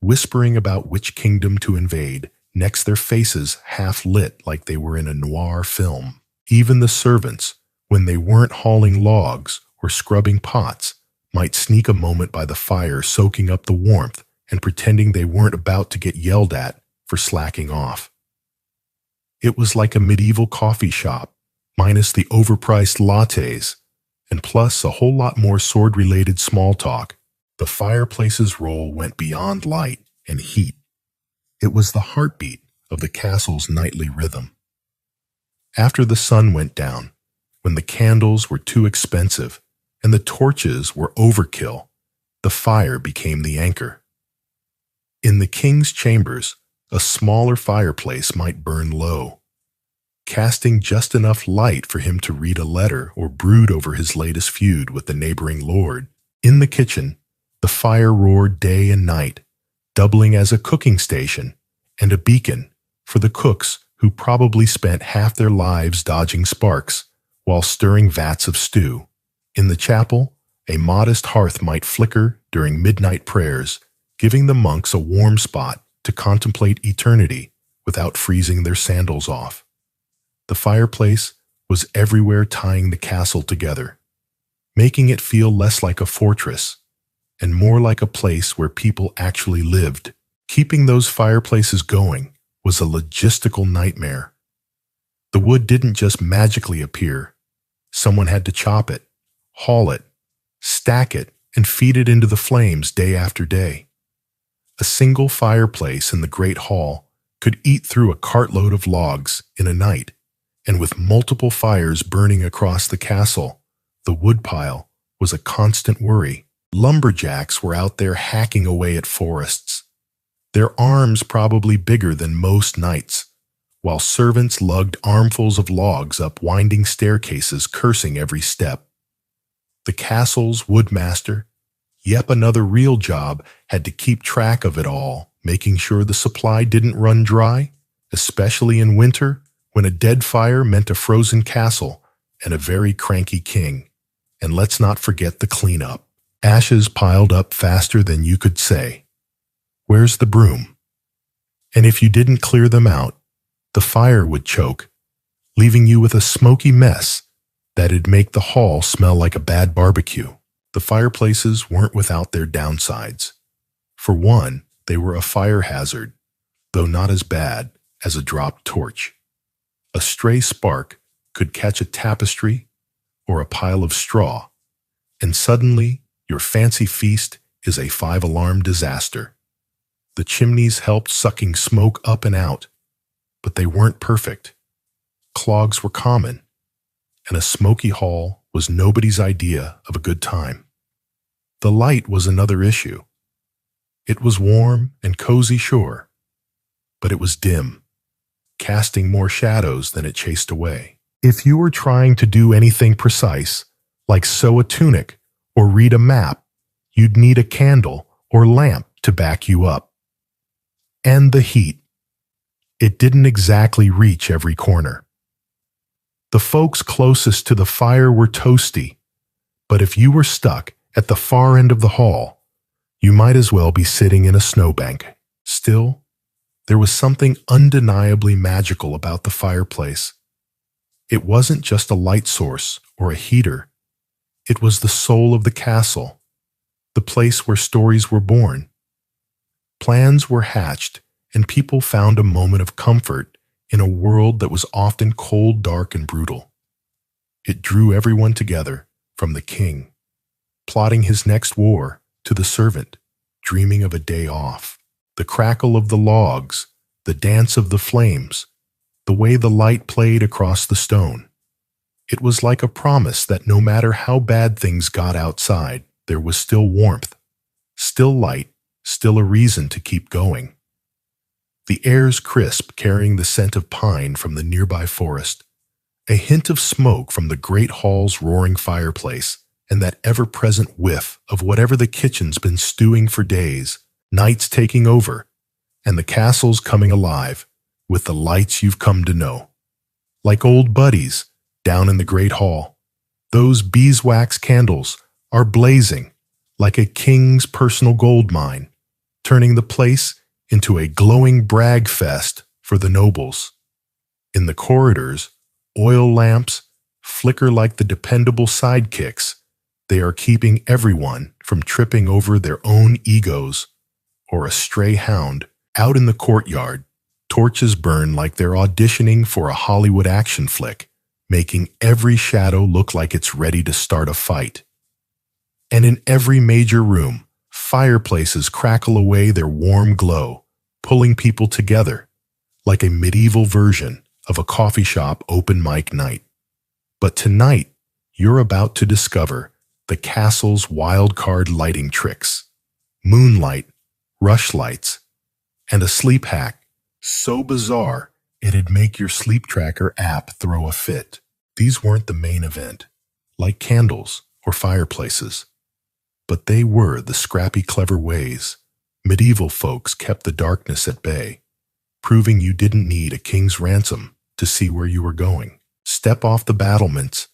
whispering about which kingdom to invade, next their faces half lit like they were in a noir film. Even the servants, when they weren't hauling logs or scrubbing pots, might sneak a moment by the fire soaking up the warmth and pretending they weren't about to get yelled at for slacking off. It was like a medieval coffee shop, minus the overpriced lattes, and plus a whole lot more sword-related small talk. The fireplace's role went beyond light and heat. It was the heartbeat of the castle's nightly rhythm. After the sun went down, when the candles were too expensive and the torches were overkill, the fire became the anchor. In the king's chambers, a smaller fireplace might burn low, casting just enough light for him to read a letter or brood over his latest feud with the neighboring lord. In the kitchen, the fire roared day and night, doubling as a cooking station and a beacon for the cooks who probably spent half their lives dodging sparks while stirring vats of stew. In the chapel, a modest hearth might flicker during midnight prayers, giving the monks a warm spot to contemplate eternity without freezing their sandals off. The fireplace was everywhere, tying the castle together, making it feel less like a fortress and more like a place where people actually lived. Keeping those fireplaces going was a logistical nightmare. The wood didn't just magically appear. Someone had to chop it, haul it, stack it, and feed it into the flames day after day. A single fireplace in the Great Hall could eat through a cartload of logs in a night, and with multiple fires burning across the castle, the woodpile was a constant worry. Lumberjacks were out there hacking away at forests, their arms probably bigger than most knights, while servants lugged armfuls of logs up winding staircases, cursing every step. The castle's woodmaster, yep, another real job, had to keep track of it all, making sure the supply didn't run dry, especially in winter when a dead fire meant a frozen castle and a very cranky king. And let's not forget the cleanup. Ashes piled up faster than you could say, "Where's the broom?" And if you didn't clear them out, the fire would choke, leaving you with a smoky mess that'd make the hall smell like a bad barbecue. The fireplaces weren't without their downsides. For one, they were a fire hazard, though not as bad as a dropped torch. A stray spark could catch a tapestry or a pile of straw, and suddenly your fancy feast is a 5-alarm disaster. The chimneys helped sucking smoke up and out, but they weren't perfect. Clogs were common, and a smoky hall was nobody's idea of a good time. The light was another issue. It was warm and cozy, sure, but it was dim, casting more shadows than it chased away. If you were trying to do anything precise, like sew a tunic or read a map, you'd need a candle or lamp to back you up. And the heat. It didn't exactly reach every corner. The folks closest to the fire were toasty, but if you were stuck at the far end of the hall, you might as well be sitting in a snowbank. Still, there was something undeniably magical about the fireplace. It wasn't just a light source or a heater. It was the soul of the castle, the place where stories were born. Plans were hatched, and people found a moment of comfort in a world that was often cold, dark, and brutal. It drew everyone together, from the king, plotting his next war, to the servant, dreaming of a day off. The crackle of the logs, the dance of the flames, the way the light played across the stone. It was like a promise that no matter how bad things got outside, there was still warmth, still light, still a reason to keep going. The air's crisp, carrying the scent of pine from the nearby forest, a hint of smoke from the great hall's roaring fireplace, and that ever-present whiff of whatever the kitchen's been stewing for days, nights taking over, and the castle's coming alive with the lights you've come to know. Like old buddies down in the great hall, those beeswax candles are blazing like a king's personal gold mine, turning the place into a glowing brag fest for the nobles. In the corridors, oil lamps flicker like the dependable sidekicks. They are keeping everyone from tripping over their own egos or a stray hound. Out in the courtyard, torches burn like they're auditioning for a Hollywood action flick, making every shadow look like it's ready to start a fight. And in every major room, fireplaces crackle away their warm glow, pulling people together, like a medieval version of a coffee shop open mic night. But tonight, you're about to discover the castle's wild card lighting tricks. Moonlight, rush lights, and a sleep hack so bizarre it'd make your sleep tracker app throw a fit. These weren't the main event, like candles or fireplaces, but they were the scrappy, clever ways medieval folks kept the darkness at bay, proving you didn't need a king's ransom to see where you were going. Step off the battlements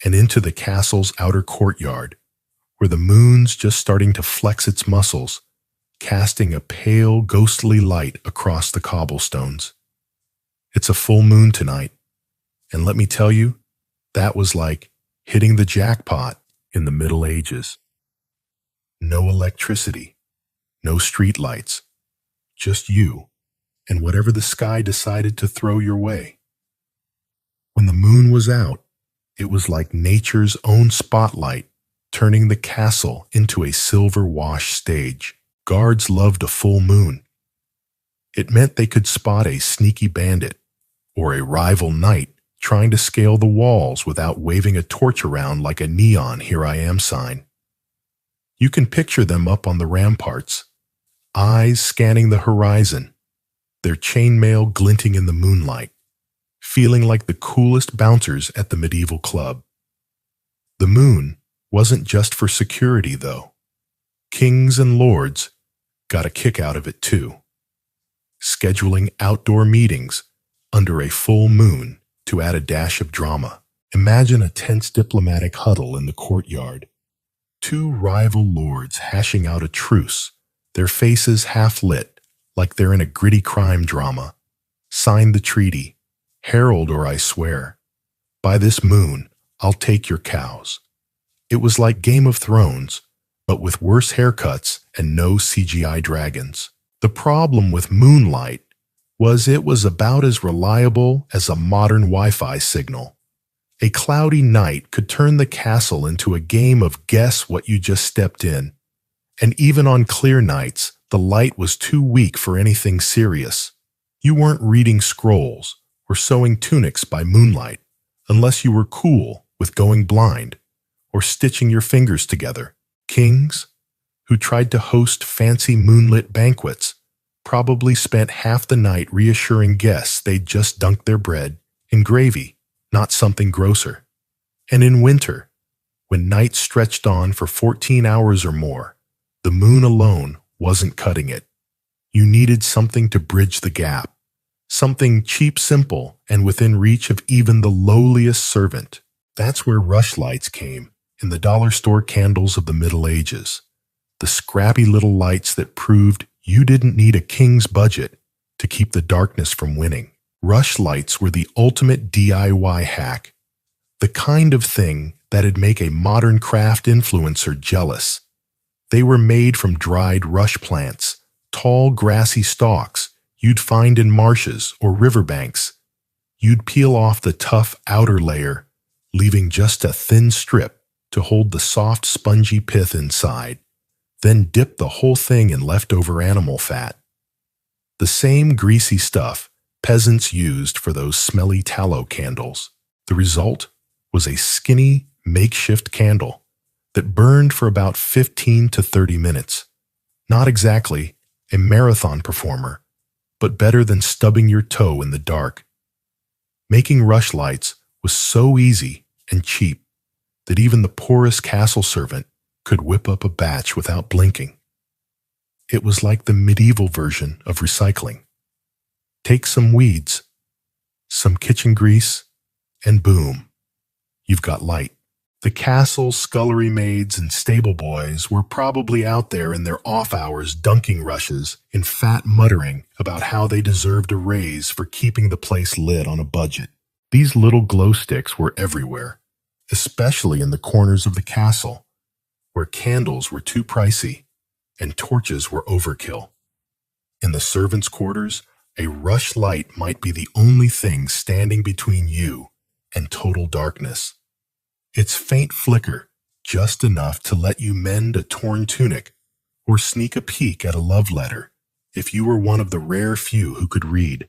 and into the castle's outer courtyard, where the moon's just starting to flex its muscles, casting a pale, ghostly light across the cobblestones. It's a full moon tonight, and let me tell you, that was like hitting the jackpot in the Middle Ages. No electricity, no street lights, just you and whatever the sky decided to throw your way. When the moon was out, it was like nature's own spotlight, turning the castle into a silver wash stage. Guards loved a full moon. It meant they could spot a sneaky bandit or a rival knight trying to scale the walls without waving a torch around like a neon "Here I Am" sign. You can picture them up on the ramparts, eyes scanning the horizon, their chainmail glinting in the moonlight, feeling like the coolest bouncers at the medieval club. The moon wasn't just for security, though. Kings and lords got a kick out of it too, scheduling outdoor meetings under a full moon to add a dash of drama. Imagine a tense diplomatic huddle in the courtyard. Two rival lords hashing out a truce, their faces half lit like they're in a gritty crime drama. Sign the treaty. Herald or I swear. By this moon, I'll take your cows. It was like Game of Thrones, but with worse haircuts and no CGI dragons. The problem with moonlight was it was about as reliable as a modern Wi-Fi signal. A cloudy night could turn the castle into a game of guess what you just stepped in. And even on clear nights, the light was too weak for anything serious. You weren't reading scrolls or sewing tunics by moonlight, unless you were cool with going blind or stitching your fingers together. Kings, who tried to host fancy moonlit banquets, probably spent half the night reassuring guests they'd just dunked their bread in gravy, not something grosser. And in winter, when nights stretched on for 14 hours or more, the moon alone wasn't cutting it. You needed something to bridge the gap, something cheap, simple, and within reach of even the lowliest servant. That's where rush lights came, in the dollar store candles of the Middle Ages. The scrappy little lights that proved you didn't need a king's budget to keep the darkness from winning. Rush lights were the ultimate DIY hack, the kind of thing that'd make a modern craft influencer jealous. They were made from dried rush plants, tall grassy stalks you'd find in marshes or riverbanks. You'd peel off the tough outer layer, leaving just a thin strip to hold the soft, spongy pith inside, then dip the whole thing in leftover animal fat. The same greasy stuff peasants used for those smelly tallow candles. The result was a skinny, makeshift candle that burned for about 15 to 30 minutes. Not exactly a marathon performer, but better than stubbing your toe in the dark. Making rushlights was so easy and cheap that even the poorest castle servant could whip up a batch without blinking. It was like the medieval version of recycling. Take some weeds, some kitchen grease, and boom, you've got light. The castle scullery maids and stable boys were probably out there in their off hours dunking rushes in fat muttering about how they deserved a raise for keeping the place lit on a budget. These little glow sticks were everywhere, especially in the corners of the castle, where candles were too pricey and torches were overkill. In the servants' quarters, a rush light might be the only thing standing between you and total darkness. Its faint flicker, just enough to let you mend a torn tunic or sneak a peek at a love letter if you were one of the rare few who could read.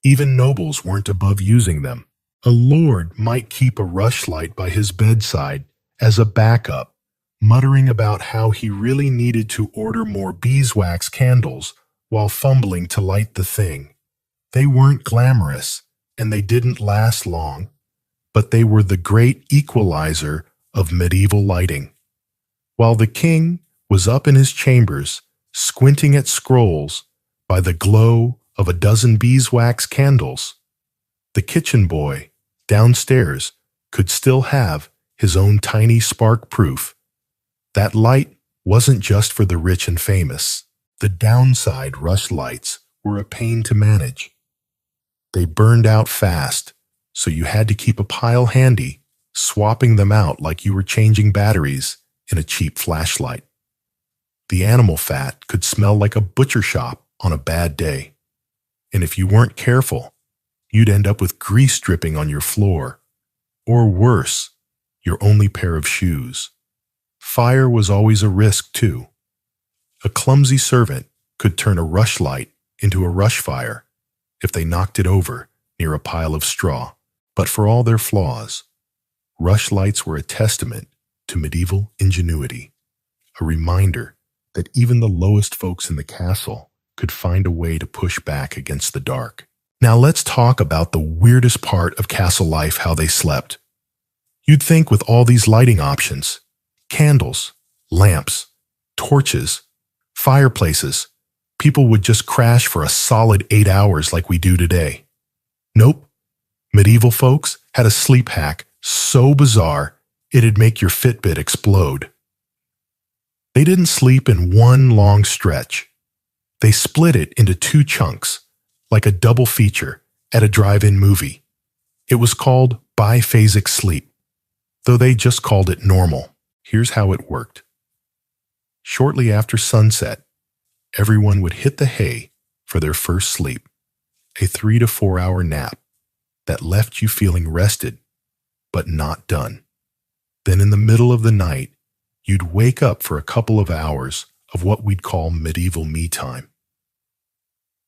Even nobles weren't above using them. A lord might keep a rushlight by his bedside as a backup, muttering about how he really needed to order more beeswax candles while fumbling to light the thing. They weren't glamorous, and they didn't last long, but they were the great equalizer of medieval lighting. While the king was up in his chambers, squinting at scrolls by the glow of a dozen beeswax candles, the kitchen boy downstairs could still have his own tiny spark proof. That light wasn't just for the rich and famous. The downside rush lights were a pain to manage. They burned out fast, so you had to keep a pile handy, swapping them out like you were changing batteries in a cheap flashlight. The animal fat could smell like a butcher shop on a bad day, and if you weren't careful, you'd end up with grease dripping on your floor, or worse, your only pair of shoes. Fire was always a risk, too. A clumsy servant could turn a rushlight into a rush fire if they knocked it over near a pile of straw. But for all their flaws, rushlights were a testament to medieval ingenuity, a reminder that even the lowest folks in the castle could find a way to push back against the dark. Now let's talk about the weirdest part of castle life, how they slept. You'd think with all these lighting options, candles, lamps, torches, fireplaces, people would just crash for a solid 8 hours like we do today. Nope. Medieval folks had a sleep hack so bizarre it'd make your Fitbit explode. They didn't sleep in one long stretch. They split it into 2 chunks, like a double feature at a drive-in movie. It was called biphasic sleep, though they just called it normal. Here's how it worked. Shortly after sunset, everyone would hit the hay for their first sleep, a 3 to 4 hour nap that left you feeling rested, but not done. Then in the middle of the night, you'd wake up for a couple of hours of what we'd call medieval me time.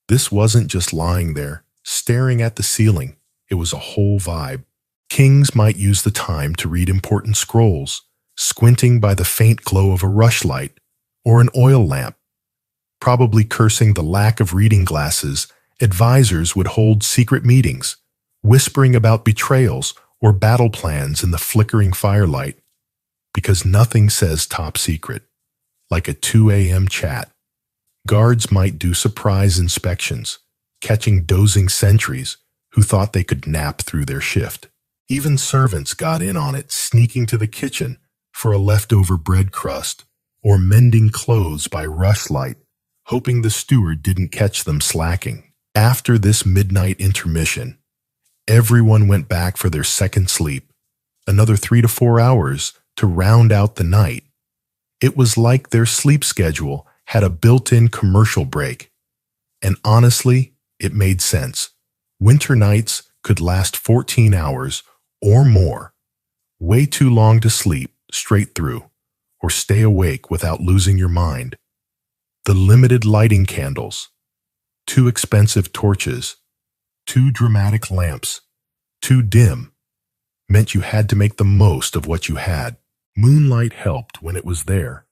This wasn't just lying there, staring at the ceiling. It was a whole vibe. Kings might use the time to read important scrolls, squinting by the faint glow of a rushlight or an oil lamp, probably cursing the lack of reading glasses. Advisors would hold secret meetings, whispering about betrayals or battle plans in the flickering firelight, because nothing says top secret like a 2 a.m. chat. Guards might do surprise inspections, catching dozing sentries who thought they could nap through their shift. Even servants got in on it, sneaking to the kitchen for a leftover bread crust or mending clothes by rushlight, hoping the steward didn't catch them slacking. After this midnight intermission, everyone went back for their second sleep, another 3 to 4 hours to round out the night. It was like their sleep schedule had a built-in commercial break. And honestly, it made sense. Winter nights could last 14 hours or more, way too long to sleep straight through or stay awake without losing your mind. The limited lighting candles, 2 expensive torches, 2 dramatic lamps, too dim, meant you had to make the most of what you had. Moonlight helped when it was there,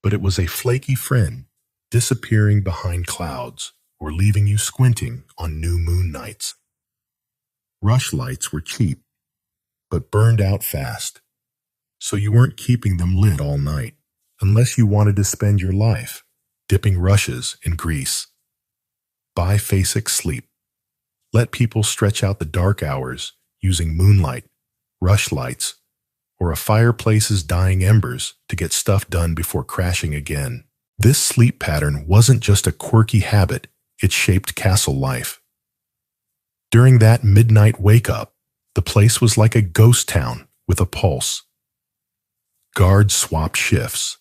but it was a flaky friend, disappearing behind clouds or leaving you squinting on new moon nights. Rush lights were cheap, but burned out fast, so you weren't keeping them lit all night, unless you wanted to spend your life dipping rushes in grease. Biphasic sleep. Let people stretch out the dark hours using moonlight, rush lights, or a fireplace's dying embers to get stuff done before crashing again. This sleep pattern wasn't just a quirky habit, it shaped castle life. During that midnight wake-up, the place was like a ghost town with a pulse. Guards swapped shifts,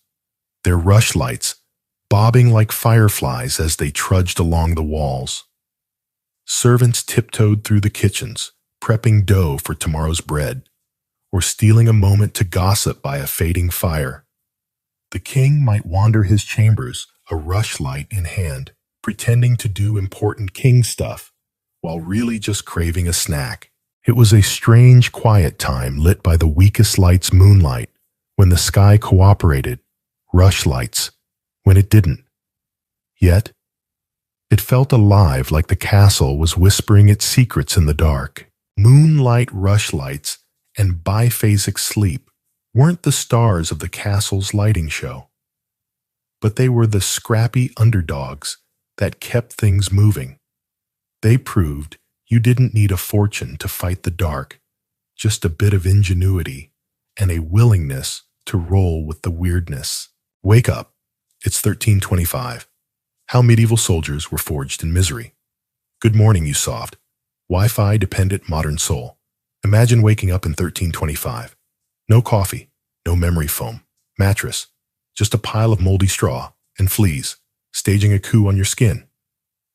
their rush lights bobbing like fireflies as they trudged along the walls. Servants tiptoed through the kitchens, prepping dough for tomorrow's bread, or stealing a moment to gossip by a fading fire. The king might wander his chambers, a rush light in hand, pretending to do important king stuff, while really just craving a snack. It was a strange, quiet time lit by the weakest light's moonlight, when the sky cooperated, rush lights, when it didn't. Yet, it felt alive, like the castle was whispering its secrets in the dark. Moonlight rush lights and biphasic sleep weren't the stars of the castle's lighting show, but they were the scrappy underdogs that kept things moving. They proved you didn't need a fortune to fight the dark, just a bit of ingenuity and a willingness to roll with the weirdness. Wake up. It's 1325. How medieval soldiers were forged in misery. Good morning, you soft, Wi-Fi dependent modern soul. Imagine waking up in 1325. No coffee, no memory foam, mattress, just a pile of moldy straw and fleas, staging a coup on your skin.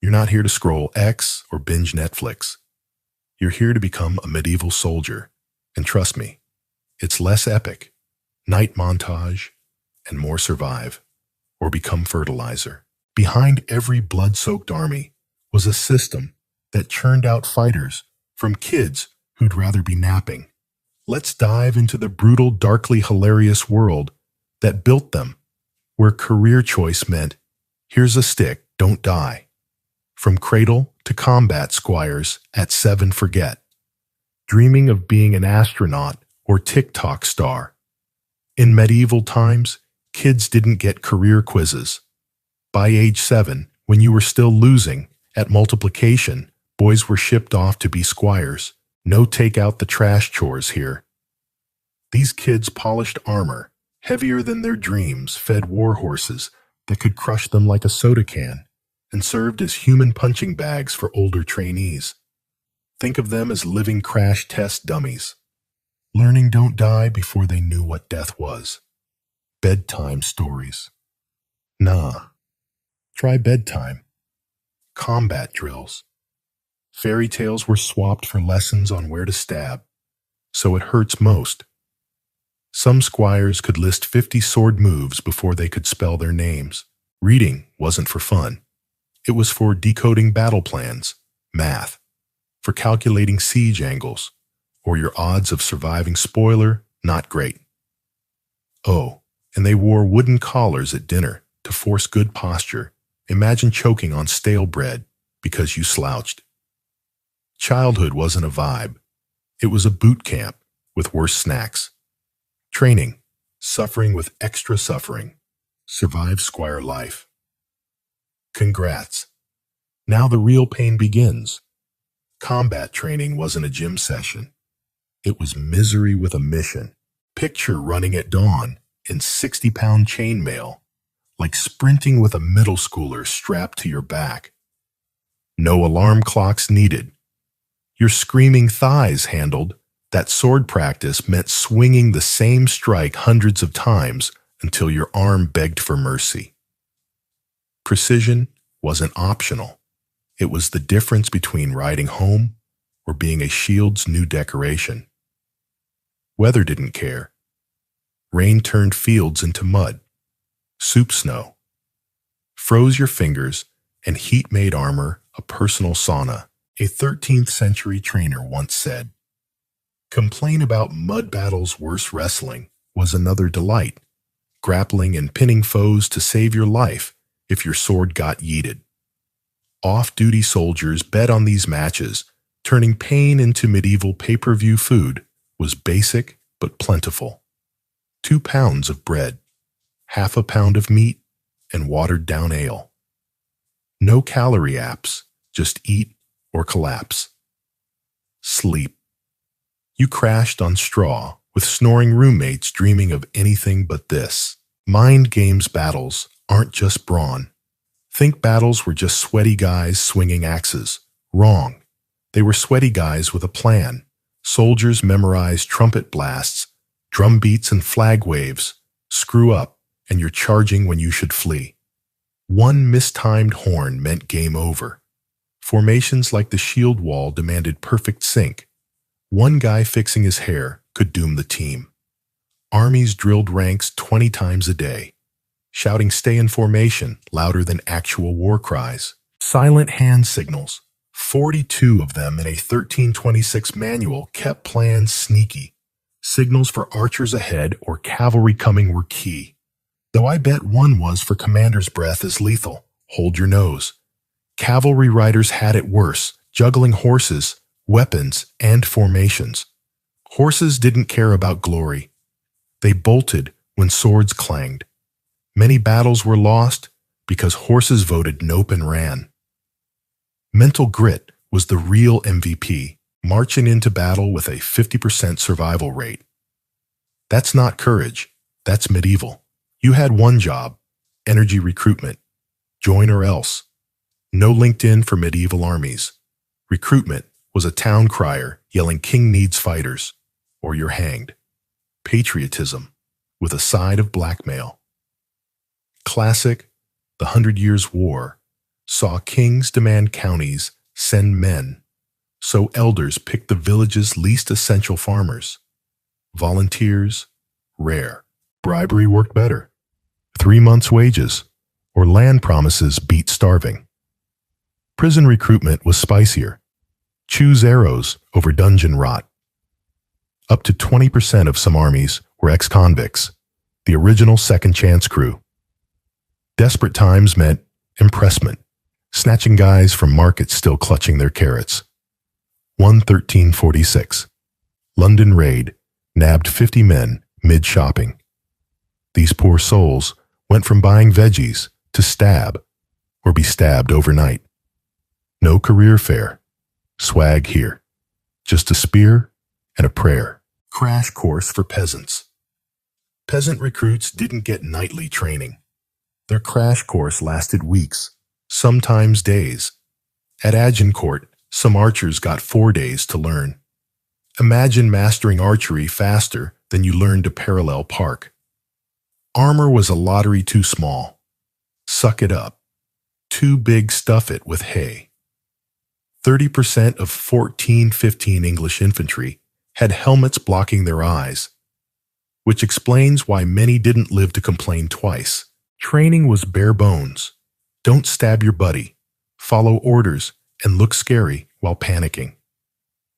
You're not here to scroll X or binge Netflix. You're here to become a medieval soldier. And trust me, it's less epic, night montage, and more survive, or become fertilizer. Behind every blood-soaked army was a system that churned out fighters from kids who'd rather be napping. Let's dive into the brutal, darkly hilarious world that built them, where career choice meant, here's a stick, don't die. From cradle to combat squires at 7 forget, dreaming of being an astronaut or TikTok star. In medieval times, kids didn't get career quizzes. By age 7, when you were still losing at multiplication, boys were shipped off to be squires. No take out the trash chores here. These kids polished armor, heavier than their dreams, fed war horses that could crush them like a soda can, and served as human punching bags for older trainees. Think of them as living crash test dummies. Learning don't die before they knew what death was. Bedtime stories. Nah. Try bedtime. Combat drills. Fairy tales were swapped for lessons on where to stab, so it hurts most. Some squires could list 50 sword moves before they could spell their names. Reading wasn't for fun. It was for decoding battle plans, math, for calculating siege angles, or your odds of surviving spoiler, not great. Oh, and they wore wooden collars at dinner to force good posture. Imagine choking on stale bread because you slouched. Childhood wasn't a vibe. It was a boot camp with worse snacks. Training, suffering with extra suffering. Survive squire life. Congrats. Now the real pain begins. Combat training wasn't a gym session. It was misery with a mission. Picture running at dawn in 60-pound chainmail, like sprinting with a middle schooler strapped to your back. No alarm clocks needed. Your screaming thighs handled. That sword practice meant swinging the same strike hundreds of times until your arm begged for mercy. Precision wasn't optional. It was the difference between riding home or being a shield's new decoration. Weather didn't care. Rain turned fields into mud. Soup snow. Froze your fingers, and heat made armor a personal sauna. A 13th century trainer once said, "Complain about mud battles worse wrestling was another delight. grappling and pinning foes to save your life if your sword got yeeted. Off-duty soldiers bet on these matches. Turning pain into medieval pay-per-view food was basic but plentiful. 2 pounds of bread, half a pound of meat, and watered-down ale. No calorie apps, just eat or collapse. Sleep. You crashed on straw with snoring roommates dreaming of anything but this. Mind games battles aren't just brawn. Think battles were just sweaty guys swinging axes. Wrong. They were sweaty guys with a plan. Soldiers memorized trumpet blasts, drum beats and flag waves. Screw up, and you're charging when you should flee. One mistimed horn meant game over. Formations like the shield wall demanded perfect sync. One guy fixing his hair could doom the team. Armies drilled ranks 20 times a day, shouting "stay in formation" louder than actual war cries. Silent hand signals, 42 of them in a 1326 manual, kept plans sneaky. Signals for archers ahead or cavalry coming were key. Though I bet one was for commander's breath is lethal. Hold your nose. Cavalry riders had it worse, juggling horses, weapons, and formations. Horses didn't care about glory. They bolted when swords clanged. Many battles were lost because horses voted nope and ran. Mental grit was the real MVP, marching into battle with a 50% survival rate. That's not courage, that's medieval. You had one job, energy recruitment. Join or else. No LinkedIn for medieval armies. Recruitment was a town crier yelling "King needs fighters," or you're hanged. Patriotism, with a side of blackmail. Classic, the 100 Years' War, saw kings demand counties send men, so elders picked the village's least essential farmers. Volunteers, rare. Bribery worked better. 3 months' wages, or land promises beat starving. Prison recruitment was spicier. Choose arrows over dungeon rot. Up to 20% of some armies were ex-convicts, the original second chance crew. Desperate times meant impressment, snatching guys from markets still clutching their carrots. 1346. London raid nabbed 50 men mid-shopping. These poor souls went from buying veggies to stab or be stabbed overnight. No career fair. Swag here. Just a spear and a prayer. Crash course for peasants. Peasant recruits didn't get nightly training. Their crash course lasted weeks, sometimes days. At Agincourt, some archers got 4 days to learn. Imagine mastering archery faster than you learned to parallel park. Armor was a lottery too small. Suck it up. Too big, stuff it with hay. 30% of 1415 English infantry had helmets blocking their eyes, which explains why many didn't live to complain twice. Training was bare bones. Don't stab your buddy, follow orders, and look scary while panicking.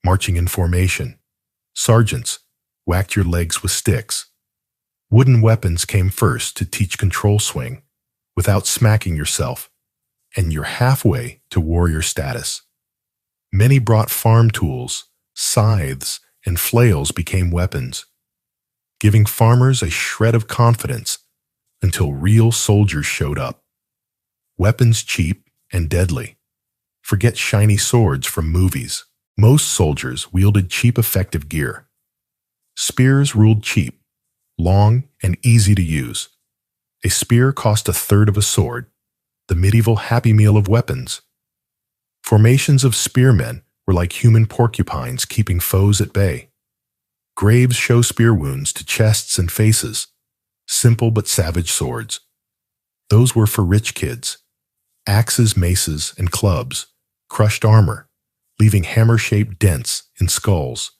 Marching in formation. Sergeants whacked your legs with sticks. Wooden weapons came first to teach control swing without smacking yourself, and you're halfway to warrior status. Many brought farm tools, scythes, and flails became weapons, giving farmers a shred of confidence until real soldiers showed up. Weapons cheap and deadly. Forget shiny swords from movies. Most soldiers wielded cheap, effective gear. Spears ruled cheap, long and easy to use. A spear cost a third of a sword, the medieval happy meal of weapons. Formations of spearmen were like human porcupines keeping foes at bay. Graves show spear wounds to chests and faces. Simple but savage swords. Those were for rich kids. Axes, maces, and clubs crushed armor, leaving hammer-shaped dents in skulls.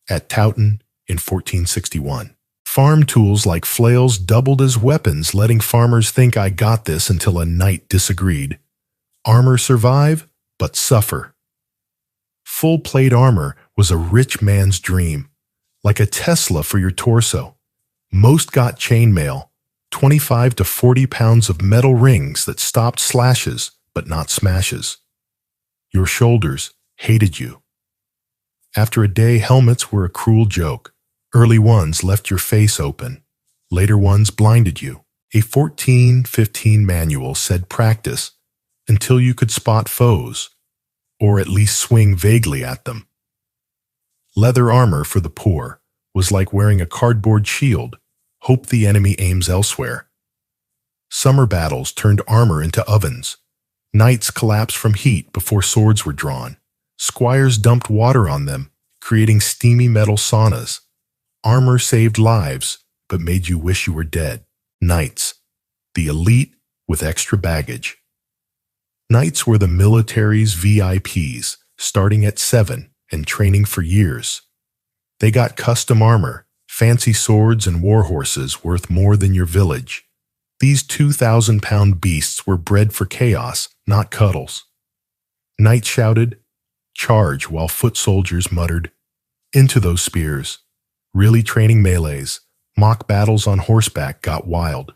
At Towton in 1461. Farm tools like flails doubled as weapons, letting farmers think I got this until a knight disagreed. Armor survive, but suffer. Full-plate armor was a rich man's dream, like a Tesla for your torso. Most got chainmail, 25 to 40 pounds of metal rings that stopped slashes but not smashes. Your shoulders hated you. After a day, helmets were a cruel joke. Early ones left your face open. Later ones blinded you. A 1415 manual said practice until you could spot foes, or at least swing vaguely at them. Leather armor for the poor was like wearing a cardboard shield. Hope the enemy aims elsewhere. Summer battles turned armor into ovens. Knights collapsed from heat before swords were drawn. Squires dumped water on them, creating steamy metal saunas. Armor saved lives, but made you wish you were dead. Knights, the elite with extra baggage. Knights were the military's VIPs, starting at 7 and training for years. They got custom armor, fancy swords, and war horses worth more than your village. These 2,000-pound beasts were bred for chaos, not cuddles. Knights shouted, "Charge," while foot soldiers muttered, "Into those spears." Really training melees, mock battles on horseback got wild.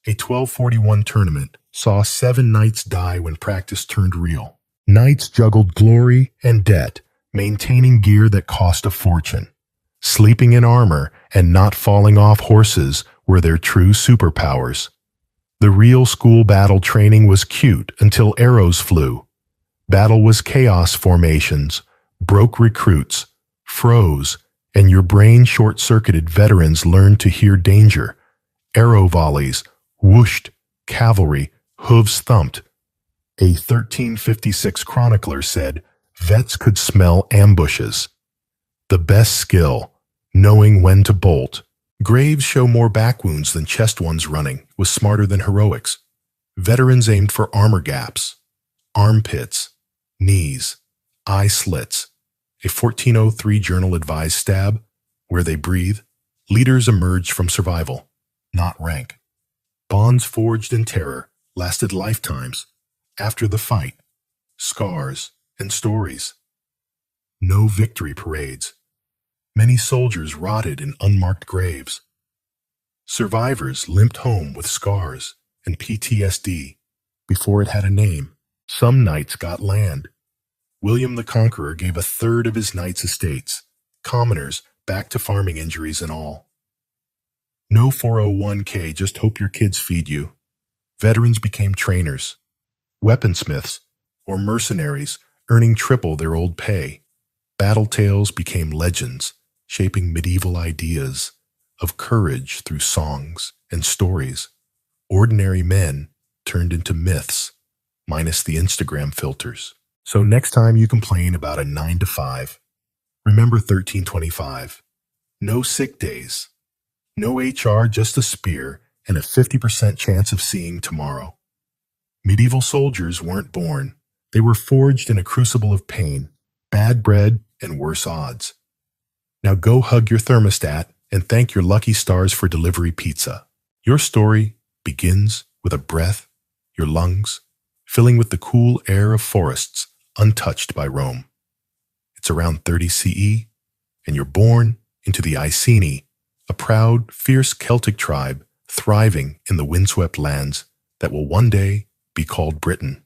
A 1241 tournament saw 7 knights die when practice turned real. Knights juggled glory and debt, maintaining gear that cost a fortune. Sleeping in armor and not falling off horses were their true superpowers. The real school battle training was cute until arrows flew. Battle was chaos formations, broke recruits, froze, and your brain short-circuited. Veterans learned to hear danger. Arrow volleys, whooshed, cavalry, hooves thumped. A 1356 chronicler said, "Vets could smell ambushes." The best skill, knowing when to bolt. Graves show more back wounds than chest ones. Running was smarter than heroics. Veterans aimed for armor gaps, armpits, knees, eye slits. A 1403 journal advised stab where they breathe. Leaders emerged from survival, not rank. Bonds forged in terror lasted lifetimes. After the fight, scars and stories. No victory parades. Many soldiers rotted in unmarked graves. Survivors limped home with scars and PTSD before it had a name. Some knights got land. William the Conqueror gave a third of his knights' estates. Commoners back to farming injuries and all. No 401k, just hope your kids feed you. Veterans became trainers, weaponsmiths, or mercenaries, earning triple their old pay. Battle tales became legends, shaping medieval ideas of courage through songs and stories. Ordinary men turned into myths, minus the Instagram filters. So next time you complain about a 9 to 5, remember 1325. No sick days. No HR, just a spear and a 50% chance of seeing tomorrow. Medieval soldiers weren't born. They were forged in a crucible of pain, bad bread, and worse odds. Now go hug your thermostat and thank your lucky stars for delivery pizza. Your story begins with a breath, your lungs, filling with the cool air of forests untouched by Rome. It's around 30 CE, and you're born into the Iceni, a proud, fierce Celtic tribe thriving in the windswept lands that will one day be called Britain.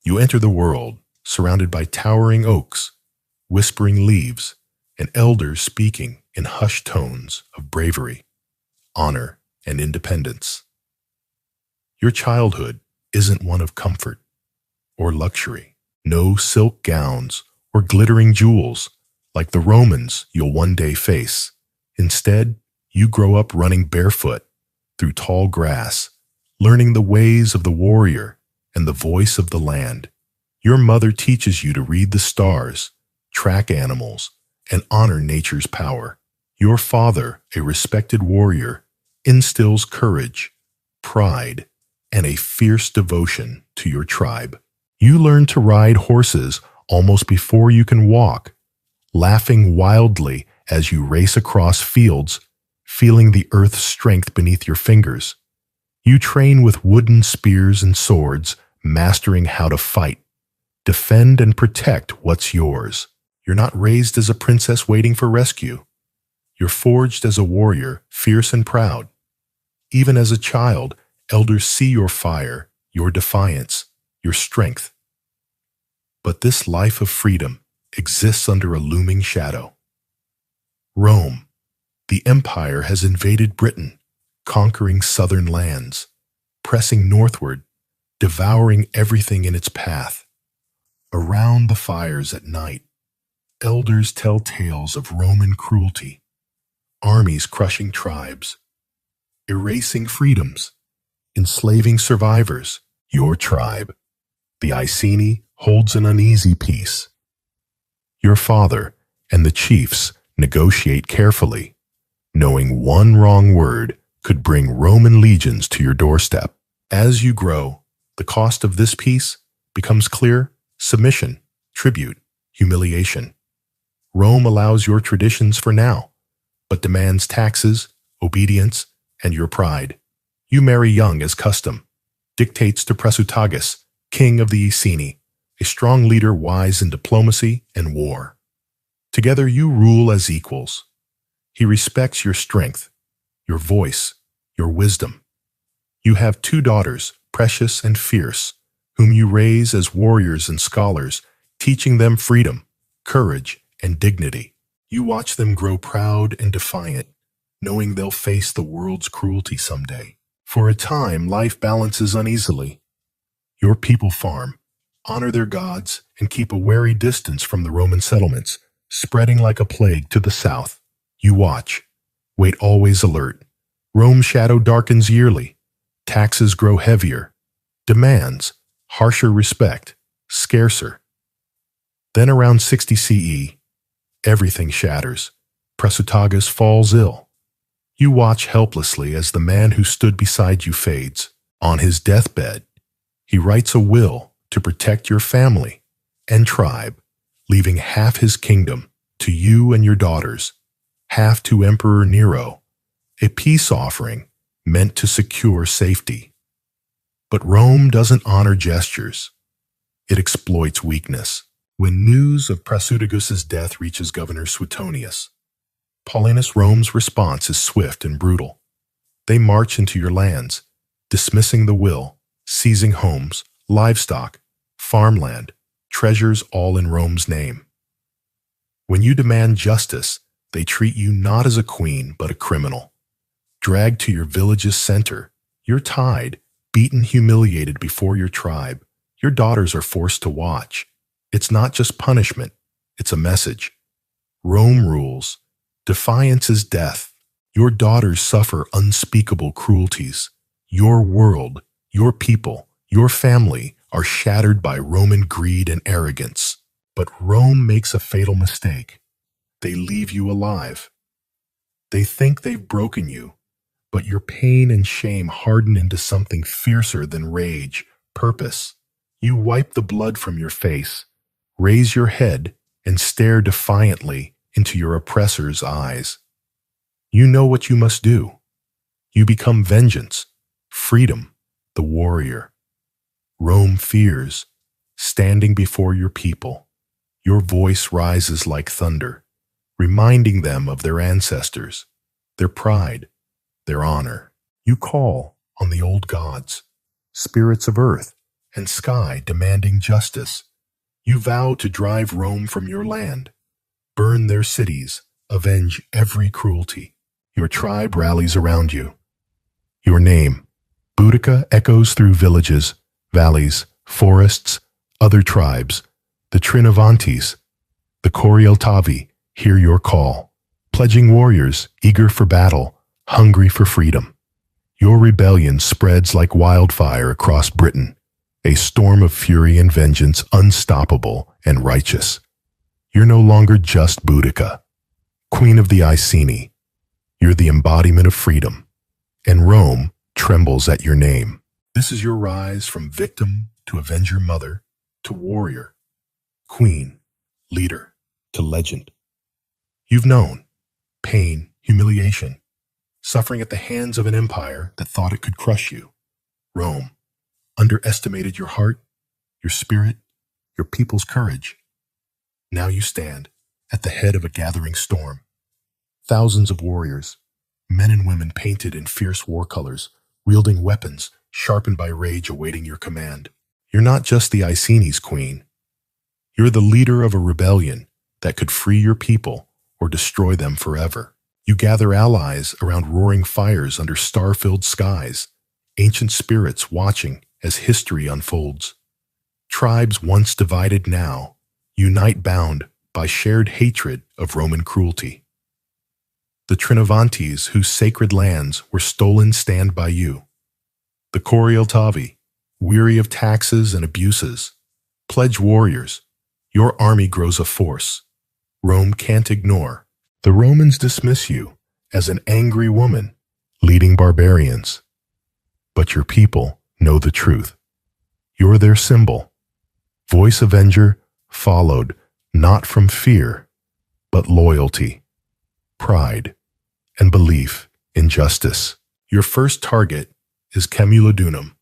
You enter the world surrounded by towering oaks, whispering leaves, and elders speaking in hushed tones of bravery, honor, and independence. Your childhood isn't one of comfort or luxury. No silk gowns or glittering jewels like the Romans you'll one day face. Instead, you grow up running barefoot through tall grass, learning the ways of the warrior and the voice of the land. Your mother teaches you to read the stars, track animals, and honor nature's power. Your father, a respected warrior, instills courage, pride, and a fierce devotion to your tribe. You learn to ride horses almost before you can walk, laughing wildly as you race across fields, feeling the earth's strength beneath your fingers. You train with wooden spears and swords, mastering how to fight, defend, and protect what's yours. You're not raised as a princess waiting for rescue. You're forged as a warrior, fierce and proud. Even as a child, elders see your fire, your defiance, your strength. But this life of freedom exists under a looming shadow. Rome, the empire, has invaded Britain, conquering southern lands, pressing northward, devouring everything in its path. Around the fires at night, elders tell tales of Roman cruelty, armies crushing tribes, erasing freedoms, enslaving survivors. Your tribe, the Iceni, holds an uneasy peace. Your father and the chiefs negotiate carefully, knowing one wrong word could bring Roman legions to your doorstep. As you grow, the cost of this peace becomes clear: submission, tribute, humiliation. Rome allows your traditions for now, but demands taxes, obedience, and your pride. You marry young as custom, dictates to Prasutagus, king of the Iceni, a strong leader wise in diplomacy and war. Together you rule as equals. He respects your strength, your voice, your wisdom. You have 2 daughters, precious and fierce, whom you raise as warriors and scholars, teaching them freedom, courage, and dignity. You watch them grow proud and defiant, knowing they'll face the world's cruelty someday. For a time, life balances uneasily. Your people farm, honor their gods, and keep a wary distance from the Roman settlements, spreading like a plague to the south. You watch, wait always alert. Rome's shadow darkens yearly. Taxes grow heavier. Demands, harsher respect, scarcer. Then around 60 CE, everything shatters. Prasutagus falls ill. You watch helplessly as the man who stood beside you fades. On his deathbed, he writes a will to protect your family and tribe, leaving half his kingdom to you and your daughters, half to Emperor Nero, a peace offering meant to secure safety. But Rome doesn't honor gestures. It exploits weakness. When news of Prasutagus's death reaches Governor Suetonius, Paulinus, Rome's response is swift and brutal. They march into your lands, dismissing the will, seizing homes, livestock, farmland, treasures, all in Rome's name. When you demand justice, they treat you not as a queen but a criminal. Dragged to your village's center, you're tied, beaten, humiliated before your tribe. Your daughters are forced to watch. It's not just punishment, it's a message. Rome rules. Defiance is death. Your daughters suffer unspeakable cruelties. Your world, your people, your family are shattered by Roman greed and arrogance. But Rome makes a fatal mistake. They leave you alive. They think they've broken you, but your pain and shame harden into something fiercer than rage, purpose. You wipe the blood from your face, raise your head, and stare defiantly into your oppressor's eyes. You know what you must do. You become vengeance, freedom, the warrior. Rome fears, standing before your people. Your voice rises like thunder, reminding them of their ancestors, their pride, their honor. You call on the old gods, spirits of earth and sky demanding justice. You vow to drive Rome from your land, burn their cities, avenge every cruelty. Your tribe rallies around you. Your name, Boudica, echoes through villages, valleys, forests, other tribes. The Trinovantes, the Corieltavi, hear your call, pledging warriors eager for battle, hungry for freedom. Your rebellion spreads like wildfire across Britain, a storm of fury and vengeance, unstoppable and righteous. You're no longer just Boudica, queen of the Iceni. You're the embodiment of freedom, and Rome trembles at your name. This is your rise from victim to avenger, mother to warrior, queen, leader to legend. You've known pain, humiliation, suffering at the hands of an empire that thought it could crush you. Rome underestimated your heart, your spirit, your people's courage. Now you stand at the head of a gathering storm. Thousands of warriors, men and women painted in fierce war colors, wielding weapons sharpened by rage awaiting your command. You're not just the Iceni's queen. You're the leader of a rebellion that could free your people or destroy them forever. You gather allies around roaring fires under star-filled skies, ancient spirits watching as history unfolds. Tribes once divided now unite bound by shared hatred of Roman cruelty. The Trinovantes, whose sacred lands were stolen, stand by you. The Corioltavi, weary of taxes and abuses, pledge warriors. Your army grows a force Rome can't ignore. The Romans dismiss you as an angry woman leading barbarians. But your people know the truth. You're their symbol. Voice avenger followed not from fear, but loyalty, pride, and belief in justice. Your first target is Camulodunum,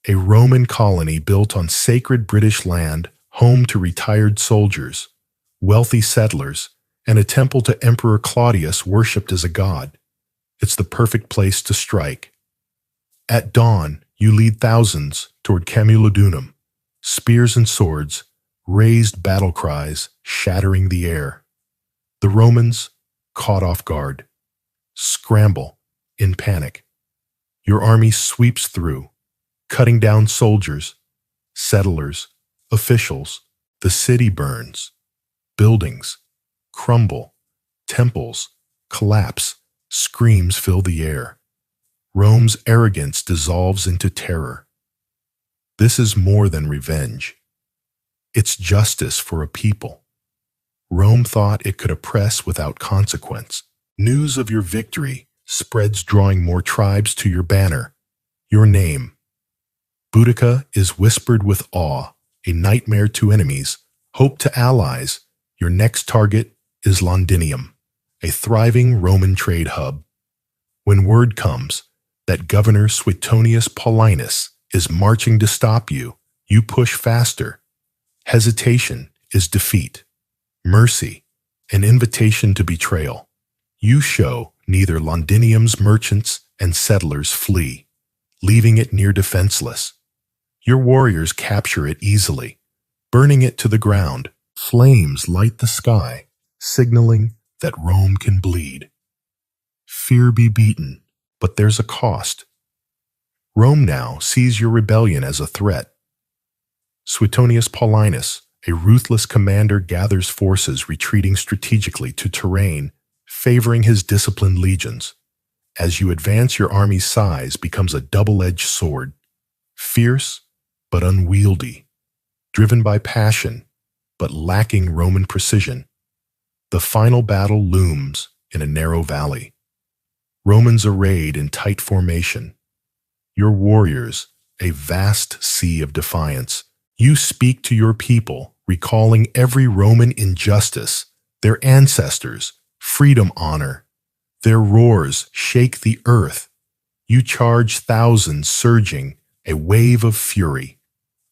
a Roman colony built on sacred British land, home to retired soldiers, wealthy settlers, and a temple to Emperor Claudius worshipped as a god. It's the perfect place to strike. At dawn, you lead thousands toward Camulodunum, spears and swords, raised battle cries shattering the air. The Romans, caught off guard, scramble in panic. Your army sweeps through, cutting down soldiers, settlers, officials. The city burns. Buildings crumble. Temples collapse. Screams fill the air. Rome's arrogance dissolves into terror. This is more than revenge. It's justice for a people. Rome thought it could oppress without consequence. News of your victory spreads, drawing more tribes to your banner. Your name, Boudica, is whispered with awe, a nightmare to enemies, hope to allies. Your next target is Londinium, a thriving Roman trade hub. When word comes that Governor Suetonius Paulinus is marching to stop you, you push faster. Hesitation is defeat. Mercy, an invitation to betrayal. You show neither. Londinium's merchants and settlers flee, leaving it near defenseless. Your warriors capture it easily, burning it to the ground. Flames light the sky, signaling that Rome can bleed. Fear be beaten, but there's a cost. Rome now sees your rebellion as a threat. Suetonius Paulinus, a ruthless commander, gathers forces, retreating strategically to terrain favoring his disciplined legions. As you advance, your army's size becomes a double-edged sword, fierce but unwieldy, driven by passion but lacking Roman precision. The final battle looms in a narrow valley. Romans arrayed in tight formation. Your warriors, a vast sea of defiance. You speak to your people, recalling every Roman injustice, their ancestors, freedom, honor. Their roars shake the earth. You charge thousands, surging, a wave of fury.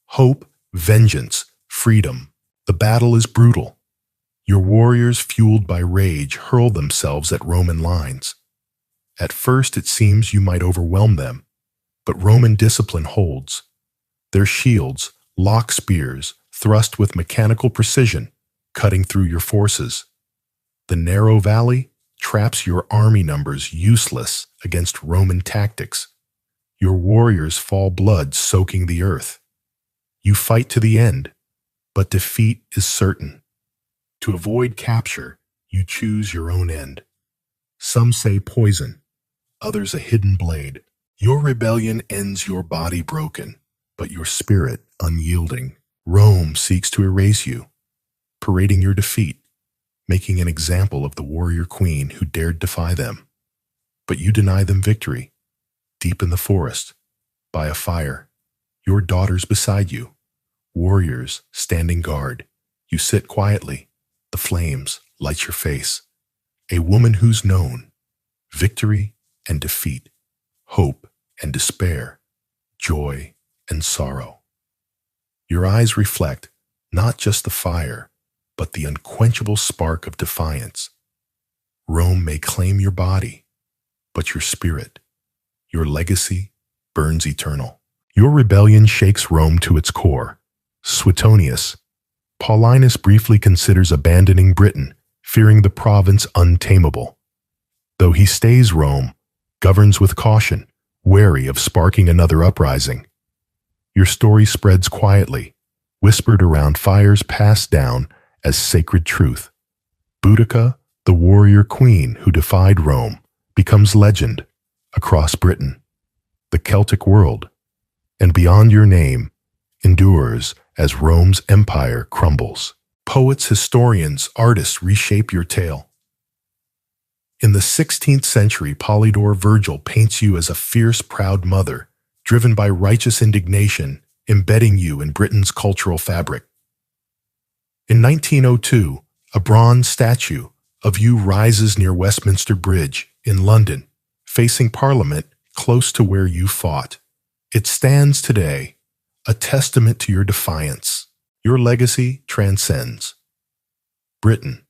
Hope, vengeance, freedom. The battle is brutal. Your warriors, fueled by rage, hurl themselves at Roman lines. At first, it seems you might overwhelm them, but Roman discipline holds. Their shields, lock spears, thrust with mechanical precision, cutting through your forces. The narrow valley traps your army numbers, useless against Roman tactics. Your warriors fall, blood soaking the earth. You fight to the end, but defeat is certain. To avoid capture, you choose your own end. Some say poison, others a hidden blade. Your rebellion ends, your body broken, but your spirit unyielding. Rome seeks to erase you, parading your defeat, making an example of the warrior queen who dared defy them. But you deny them victory. Deep in the forest, by a fire, your daughters beside you, warriors standing guard. You sit quietly. The flames light your face. A woman who's known victory and defeat, hope and despair, joy and sorrow. Your eyes reflect not just the fire, but the unquenchable spark of defiance. Rome may claim your body, but your spirit, your legacy, burns eternal. Your rebellion shakes Rome to its core. Suetonius, Paulinus briefly considers abandoning Britain, fearing the province untamable. Though he stays Rome, governs with caution, wary of sparking another uprising. Your story spreads quietly, whispered around fires passed down as sacred truth. Boudica, the warrior queen who defied Rome, becomes legend across Britain. The Celtic world, and beyond your name, endures as Rome's empire crumbles. Poets, historians, artists reshape your tale. In the 16th century, Polydore Virgil paints you as a fierce, proud mother, driven by righteous indignation, embedding you in Britain's cultural fabric. In 1902, a bronze statue of you rises near Westminster Bridge in London, facing Parliament close to where you fought. It stands today, a testament to your defiance. Your legacy transcends. Britain.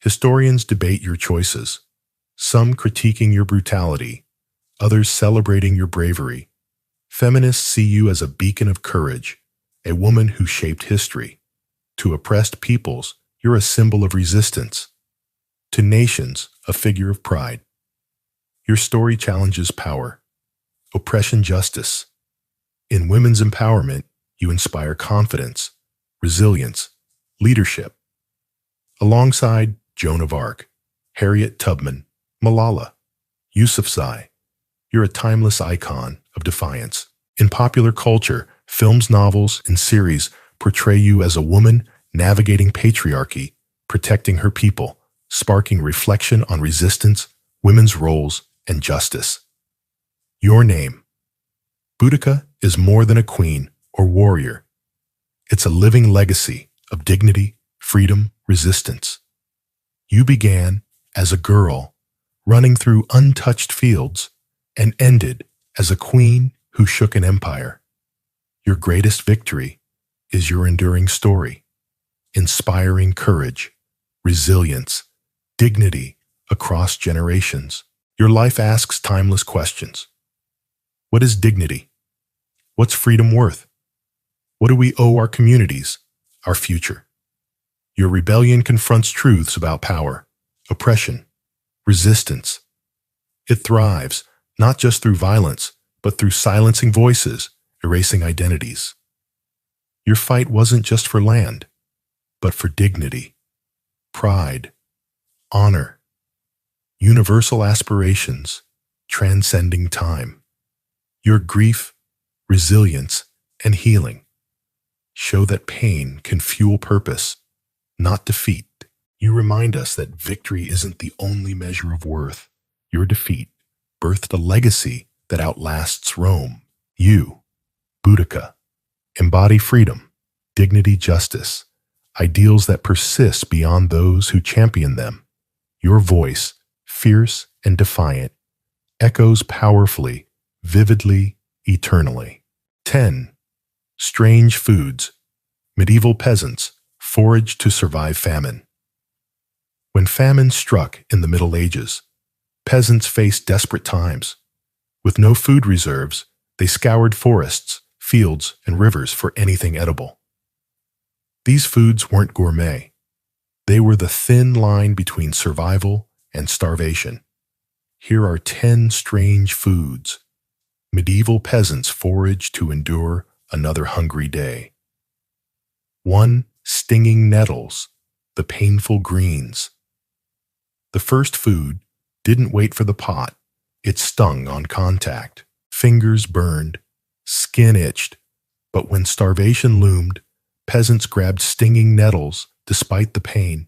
Historians debate your choices, some critiquing your brutality, others celebrating your bravery. Feminists see you as a beacon of courage, a woman who shaped history. To oppressed peoples, you're a symbol of resistance. To nations, a figure of pride. Your story challenges power, oppression, justice. In women's empowerment, you inspire confidence, resilience, leadership. Alongside Joan of Arc, Harriet Tubman, Malala, Yousafzai, you're a timeless icon of defiance. In popular culture, films, novels, and series portray you as a woman navigating patriarchy, protecting her people, sparking reflection on resistance, women's roles, and justice. Your name. Boudica is more than a queen or warrior. It's a living legacy of dignity, freedom, resistance. You began as a girl, running through untouched fields, and ended as a queen who shook an empire. Your greatest victory is your enduring story, inspiring courage, resilience, dignity across generations. Your life asks timeless questions. What is dignity? What's freedom worth? What do we owe our communities, our future? Your rebellion confronts truths about power, oppression, resistance. It thrives, not just through violence, but through silencing voices, erasing identities. Your fight wasn't just for land, but for dignity, pride, honor, universal aspirations, transcending time. Your grief, resilience, and healing show that pain can fuel purpose, not defeat. You remind us that victory isn't the only measure of worth. Your defeat birthed a legacy that outlasts Rome. You, Boudica, embody freedom, dignity, justice, ideals that persist beyond those who champion them. Your voice, fierce and defiant, echoes powerfully, vividly, eternally. 10. Strange foods. Medieval peasants foraged to survive famine. When famine struck in the Middle Ages, peasants faced desperate times. With no food reserves, they scoured forests, fields, and rivers for anything edible. These foods weren't gourmet. They were the thin line between survival and starvation. Here are 10 strange foods medieval peasants foraged to endure another hungry day. 1. Stinging nettles, the painful greens. The first food didn't wait for the pot. It stung on contact. Fingers burned, skin itched. But when starvation loomed, peasants grabbed stinging nettles despite the pain.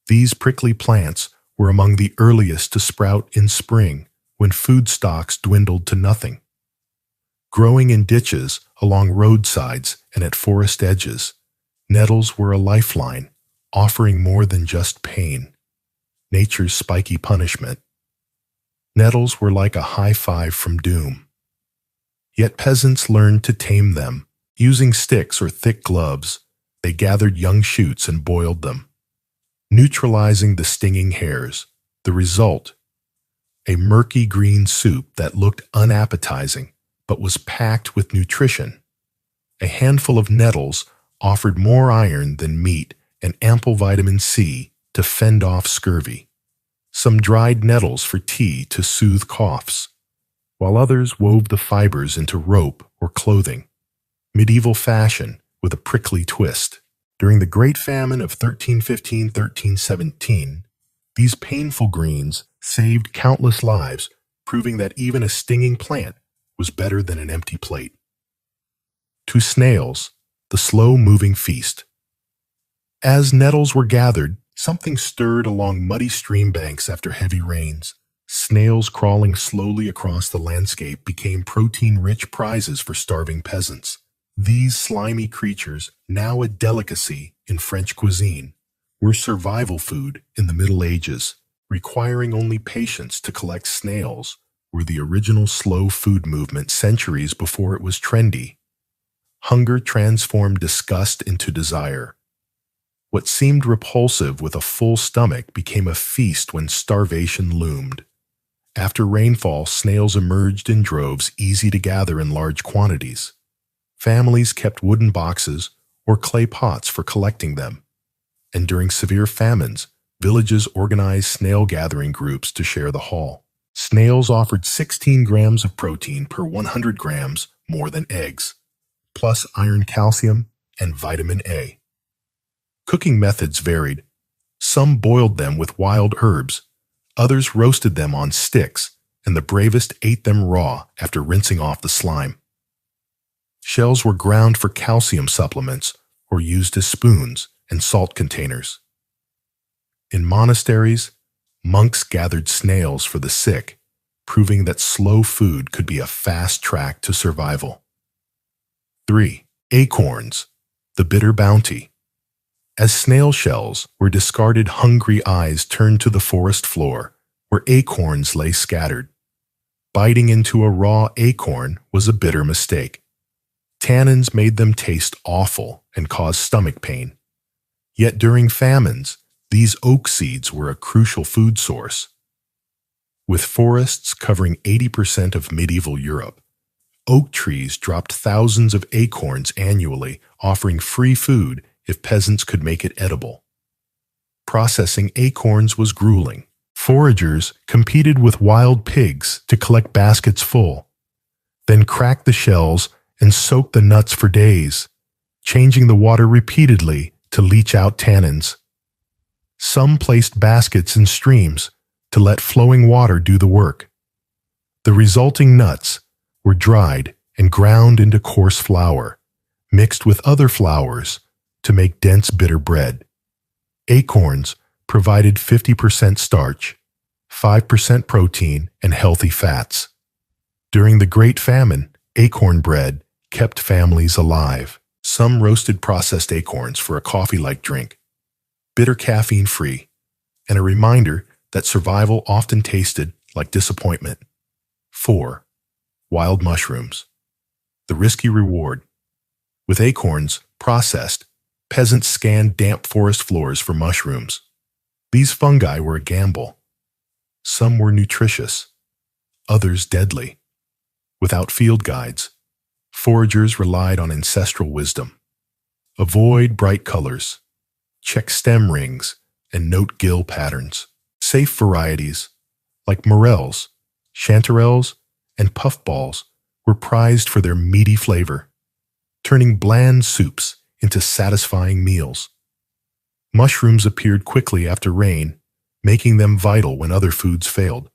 These prickly plants were among the earliest to sprout in spring when food stocks dwindled to nothing. Growing in ditches, along roadsides, and at forest edges, nettles were a lifeline, offering more than just pain, nature's spiky punishment. Nettles were like a high five from doom. Yet peasants learned to tame them. Using sticks or thick gloves, they gathered young shoots and boiled them, neutralizing the stinging hairs. The result? a murky green soup that looked unappetizing but was packed with nutrition. A handful of nettles offered more iron than meat and ample vitamin C to fend off scurvy. Some dried nettles for tea to soothe coughs, while others wove the fibers into rope or clothing. Medieval fashion with a prickly twist. During the Great Famine of 1315–1317, these painful greens saved countless lives, proving that even a stinging plant was better than an empty plate. To snails, the slow-moving feast. As nettles were gathered, something stirred along muddy stream banks after heavy rains. Snails crawling slowly across the landscape became protein-rich prizes for starving peasants. These slimy creatures, now a delicacy in French cuisine, were survival food in the Middle Ages. Requiring only patience to collect snails were the original slow food movement centuries before it was trendy. Hunger transformed disgust into desire. What seemed repulsive with a full stomach became a feast when starvation loomed. After rainfall, snails emerged in droves, easy to gather in large quantities. Families kept wooden boxes or clay pots for collecting them, and during severe famines, villages organized snail-gathering groups to share the haul. Snails offered 16 grams of protein per 100 grams more than eggs, plus iron, calcium, and vitamin A. Cooking methods varied. Some boiled them with wild herbs, others roasted them on sticks, and the bravest ate them raw after rinsing off the slime. Shells were ground for calcium supplements or used as spoons and salt containers. In monasteries, monks gathered snails for the sick, proving that slow food could be a fast track to survival. 3. Acorns, the bitter bounty. As snail shells were discarded, hungry eyes turned to the forest floor, where acorns lay scattered. Biting into a raw acorn was a bitter mistake. Tannins made them taste awful and caused stomach pain. Yet during famines, these oak seeds were a crucial food source. With forests covering 80% of medieval Europe, oak trees dropped thousands of acorns annually, offering free food if peasants could make it edible. Processing acorns was grueling. Foragers competed with wild pigs to collect baskets full, then cracked the shells and soaked the nuts for days, changing the water repeatedly to leach out tannins. Some placed baskets in streams to let flowing water do the work. The resulting nuts were dried and ground into coarse flour, mixed with other flours to make dense bitter bread. Acorns provided 50% starch, 5% protein, and healthy fats. During the Great Famine, acorn bread kept families alive. Some roasted processed acorns for a coffee-like drink, bitter caffeine-free, and a reminder that survival often tasted like disappointment. 4. Wild mushrooms, the risky reward. With acorns processed, peasants scanned damp forest floors for mushrooms. These fungi were a gamble. Some were nutritious, others deadly. Without field guides, foragers relied on ancestral wisdom. Avoid bright colors, check stem rings, and note gill patterns. Safe varieties, like morels, chanterelles, and puffballs, were prized for their meaty flavor, turning bland soups into satisfying meals. Mushrooms appeared quickly after rain, making them vital when other foods failed.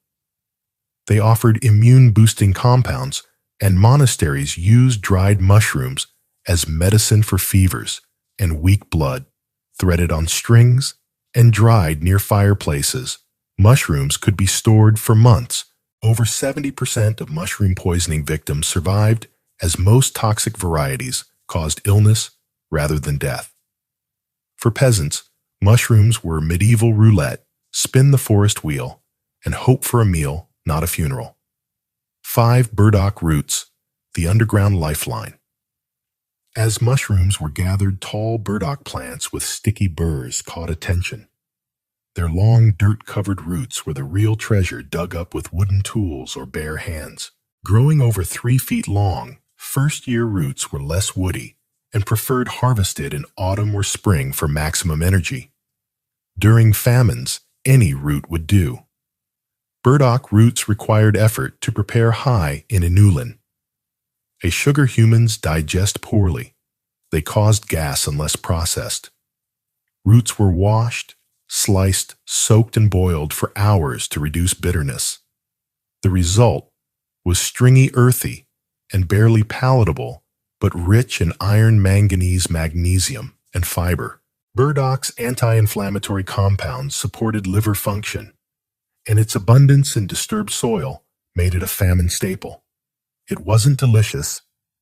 They offered immune-boosting compounds, and monasteries used dried mushrooms as medicine for fevers and weak blood. Threaded on strings and dried near fireplaces, mushrooms could be stored for months. Over 70% of mushroom poisoning victims survived, as most toxic varieties caused illness rather than death. For peasants, mushrooms were medieval roulette, spin the forest wheel, and hope for a meal, not a funeral. 5. Burdock roots, the underground lifeline. As mushrooms were gathered, tall burdock plants with sticky burrs caught attention. Their long, dirt-covered roots were the real treasure dug up with wooden tools or bare hands. Growing over 3 feet long, first-year roots were less woody and preferred harvested in autumn or spring for maximum energy. During famines, any root would do. Burdock roots required effort to prepare high in inulin. A sugar humans digest poorly. They caused gas unless processed. Roots were washed, sliced, soaked, and boiled for hours to reduce bitterness. The result was stringy, earthy, and barely palatable, but rich in iron, manganese, magnesium, and fiber. Burdock's anti-inflammatory compounds supported liver function, and its abundance in disturbed soil made it a famine staple. It wasn't delicious,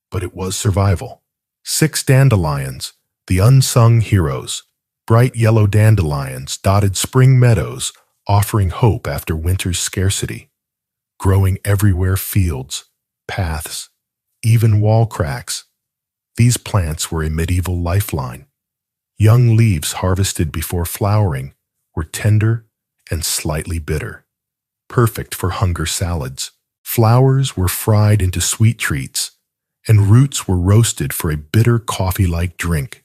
but it was survival. 6 dandelions, the unsung heroes. Bright yellow dandelions dotted spring meadows, offering hope after winter's scarcity. Growing everywhere, fields, paths, even wall cracks. These plants were a medieval lifeline. Young leaves harvested before flowering were tender and slightly bitter, perfect for hunger salads. Flowers were fried into sweet treats, and roots were roasted for a bitter coffee-like drink.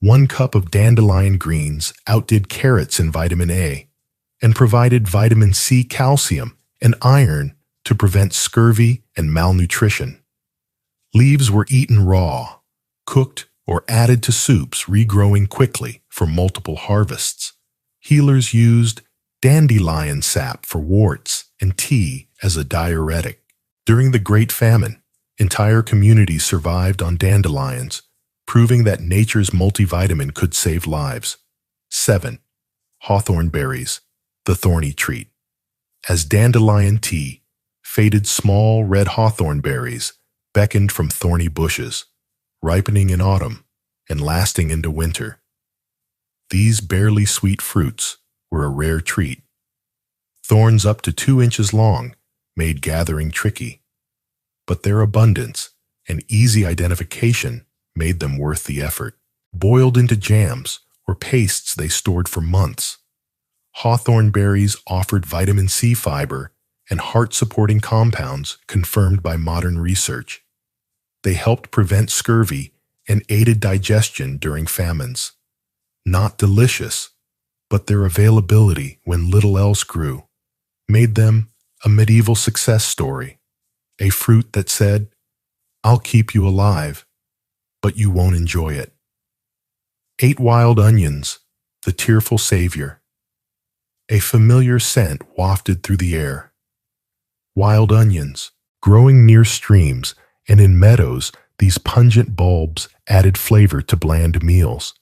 1 cup of dandelion greens outdid carrots in vitamin A and provided vitamin C, calcium, and iron to prevent scurvy and malnutrition. Leaves were eaten raw, cooked, or added to soups, regrowing quickly for multiple harvests. Healers used dandelion sap for warts and tea as a diuretic. During the Great Famine, entire communities survived on dandelions, proving that nature's multivitamin could save lives. 7. Hawthorn berries, the thorny treat. As dandelion tea, faded small red hawthorn berries beckoned from thorny bushes, ripening in autumn and lasting into winter. These barely sweet fruits were a rare treat. Thorns up to 2 inches long made gathering tricky, but their abundance and easy identification made them worth the effort. Boiled into jams or pastes they stored for months. Hawthorn berries offered vitamin C, fiber, and heart-supporting compounds confirmed by modern research. They helped prevent scurvy and aided digestion during famines. Not delicious, but their availability when little else grew made them a medieval success story, a fruit that said, "I'll keep you alive, but you won't enjoy it." 8 wild onions, the tearful savior. A familiar scent wafted through the air. Wild onions, growing near streams and in meadows, these pungent bulbs added flavor to bland meals.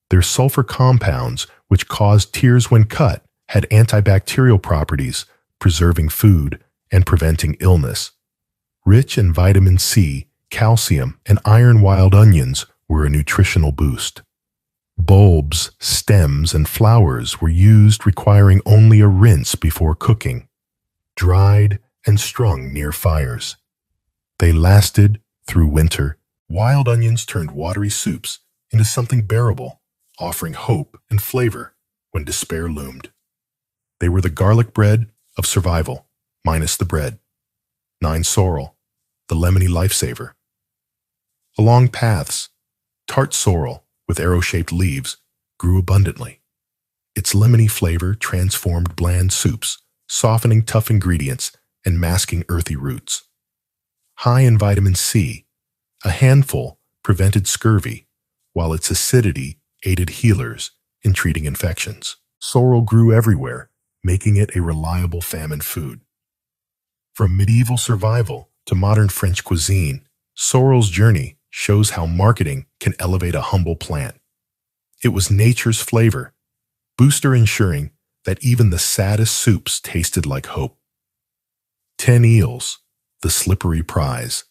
Their sulfur compounds, which caused tears when cut, had antibacterial properties, preserving food and preventing illness. Rich in vitamin C, calcium, and iron, wild onions were a nutritional boost. Bulbs, stems, and flowers were used, requiring only a rinse before cooking. Dried and strung near fires. They lasted through winter. Wild onions turned watery soups into something bearable, offering hope and flavor when despair loomed. They were the garlic bread of survival, minus the bread. 9 sorrel, the lemony lifesaver. Along paths, tart sorrel with arrow-shaped leaves grew abundantly. Its lemony flavor transformed bland soups, softening tough ingredients and masking earthy roots. High in vitamin C, a handful prevented scurvy, while its acidity aided healers in treating infections. Sorrel grew everywhere, making it a reliable famine food. From medieval survival to modern French cuisine, sorrel's journey shows how marketing can elevate a humble plant. It was nature's flavor, booster ensuring that even the saddest soups tasted like hope. 10 eels, the slippery prize.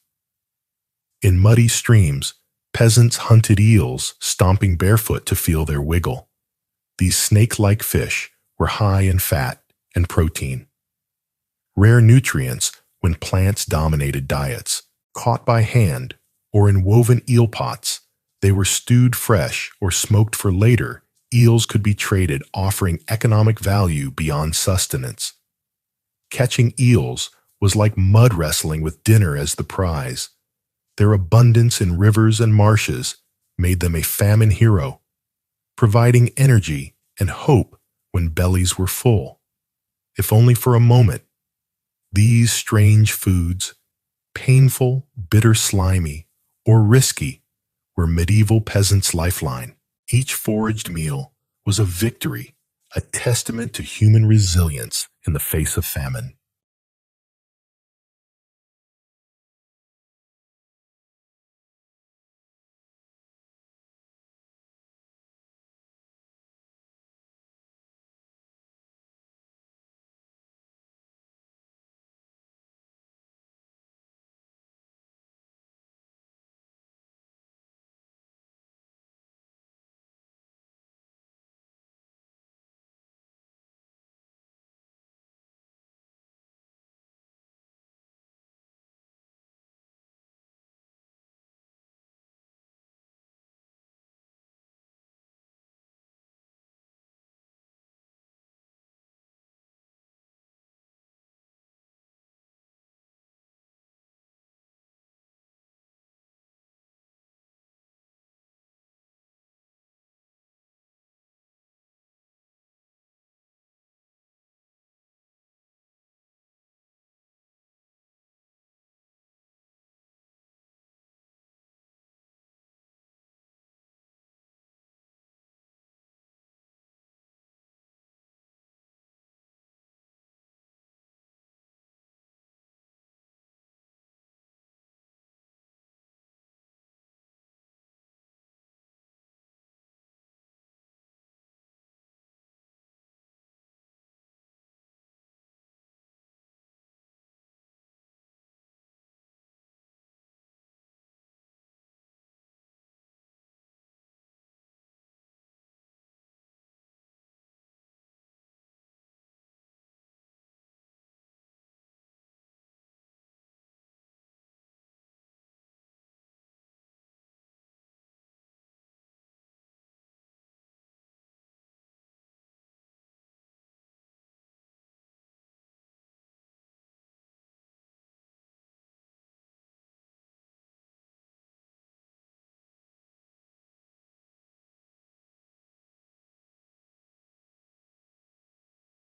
In muddy streams, peasants hunted eels, stomping barefoot to feel their wiggle. These snake-like fish were high in fat and protein, rare nutrients when plants dominated diets. Caught by hand or in woven eel pots, they were stewed fresh or smoked for later eels could be traded, offering economic value beyond sustenance. Catching eels was like mud wrestling with dinner as the prize. Their abundance in rivers and marshes made them a famine hero, providing energy and hope when bellies were full. If only for a moment, these strange foods, painful, bitter, slimy, or risky, were medieval peasants' lifeline. Each foraged meal was a victory, a testament to human resilience in the face of famine.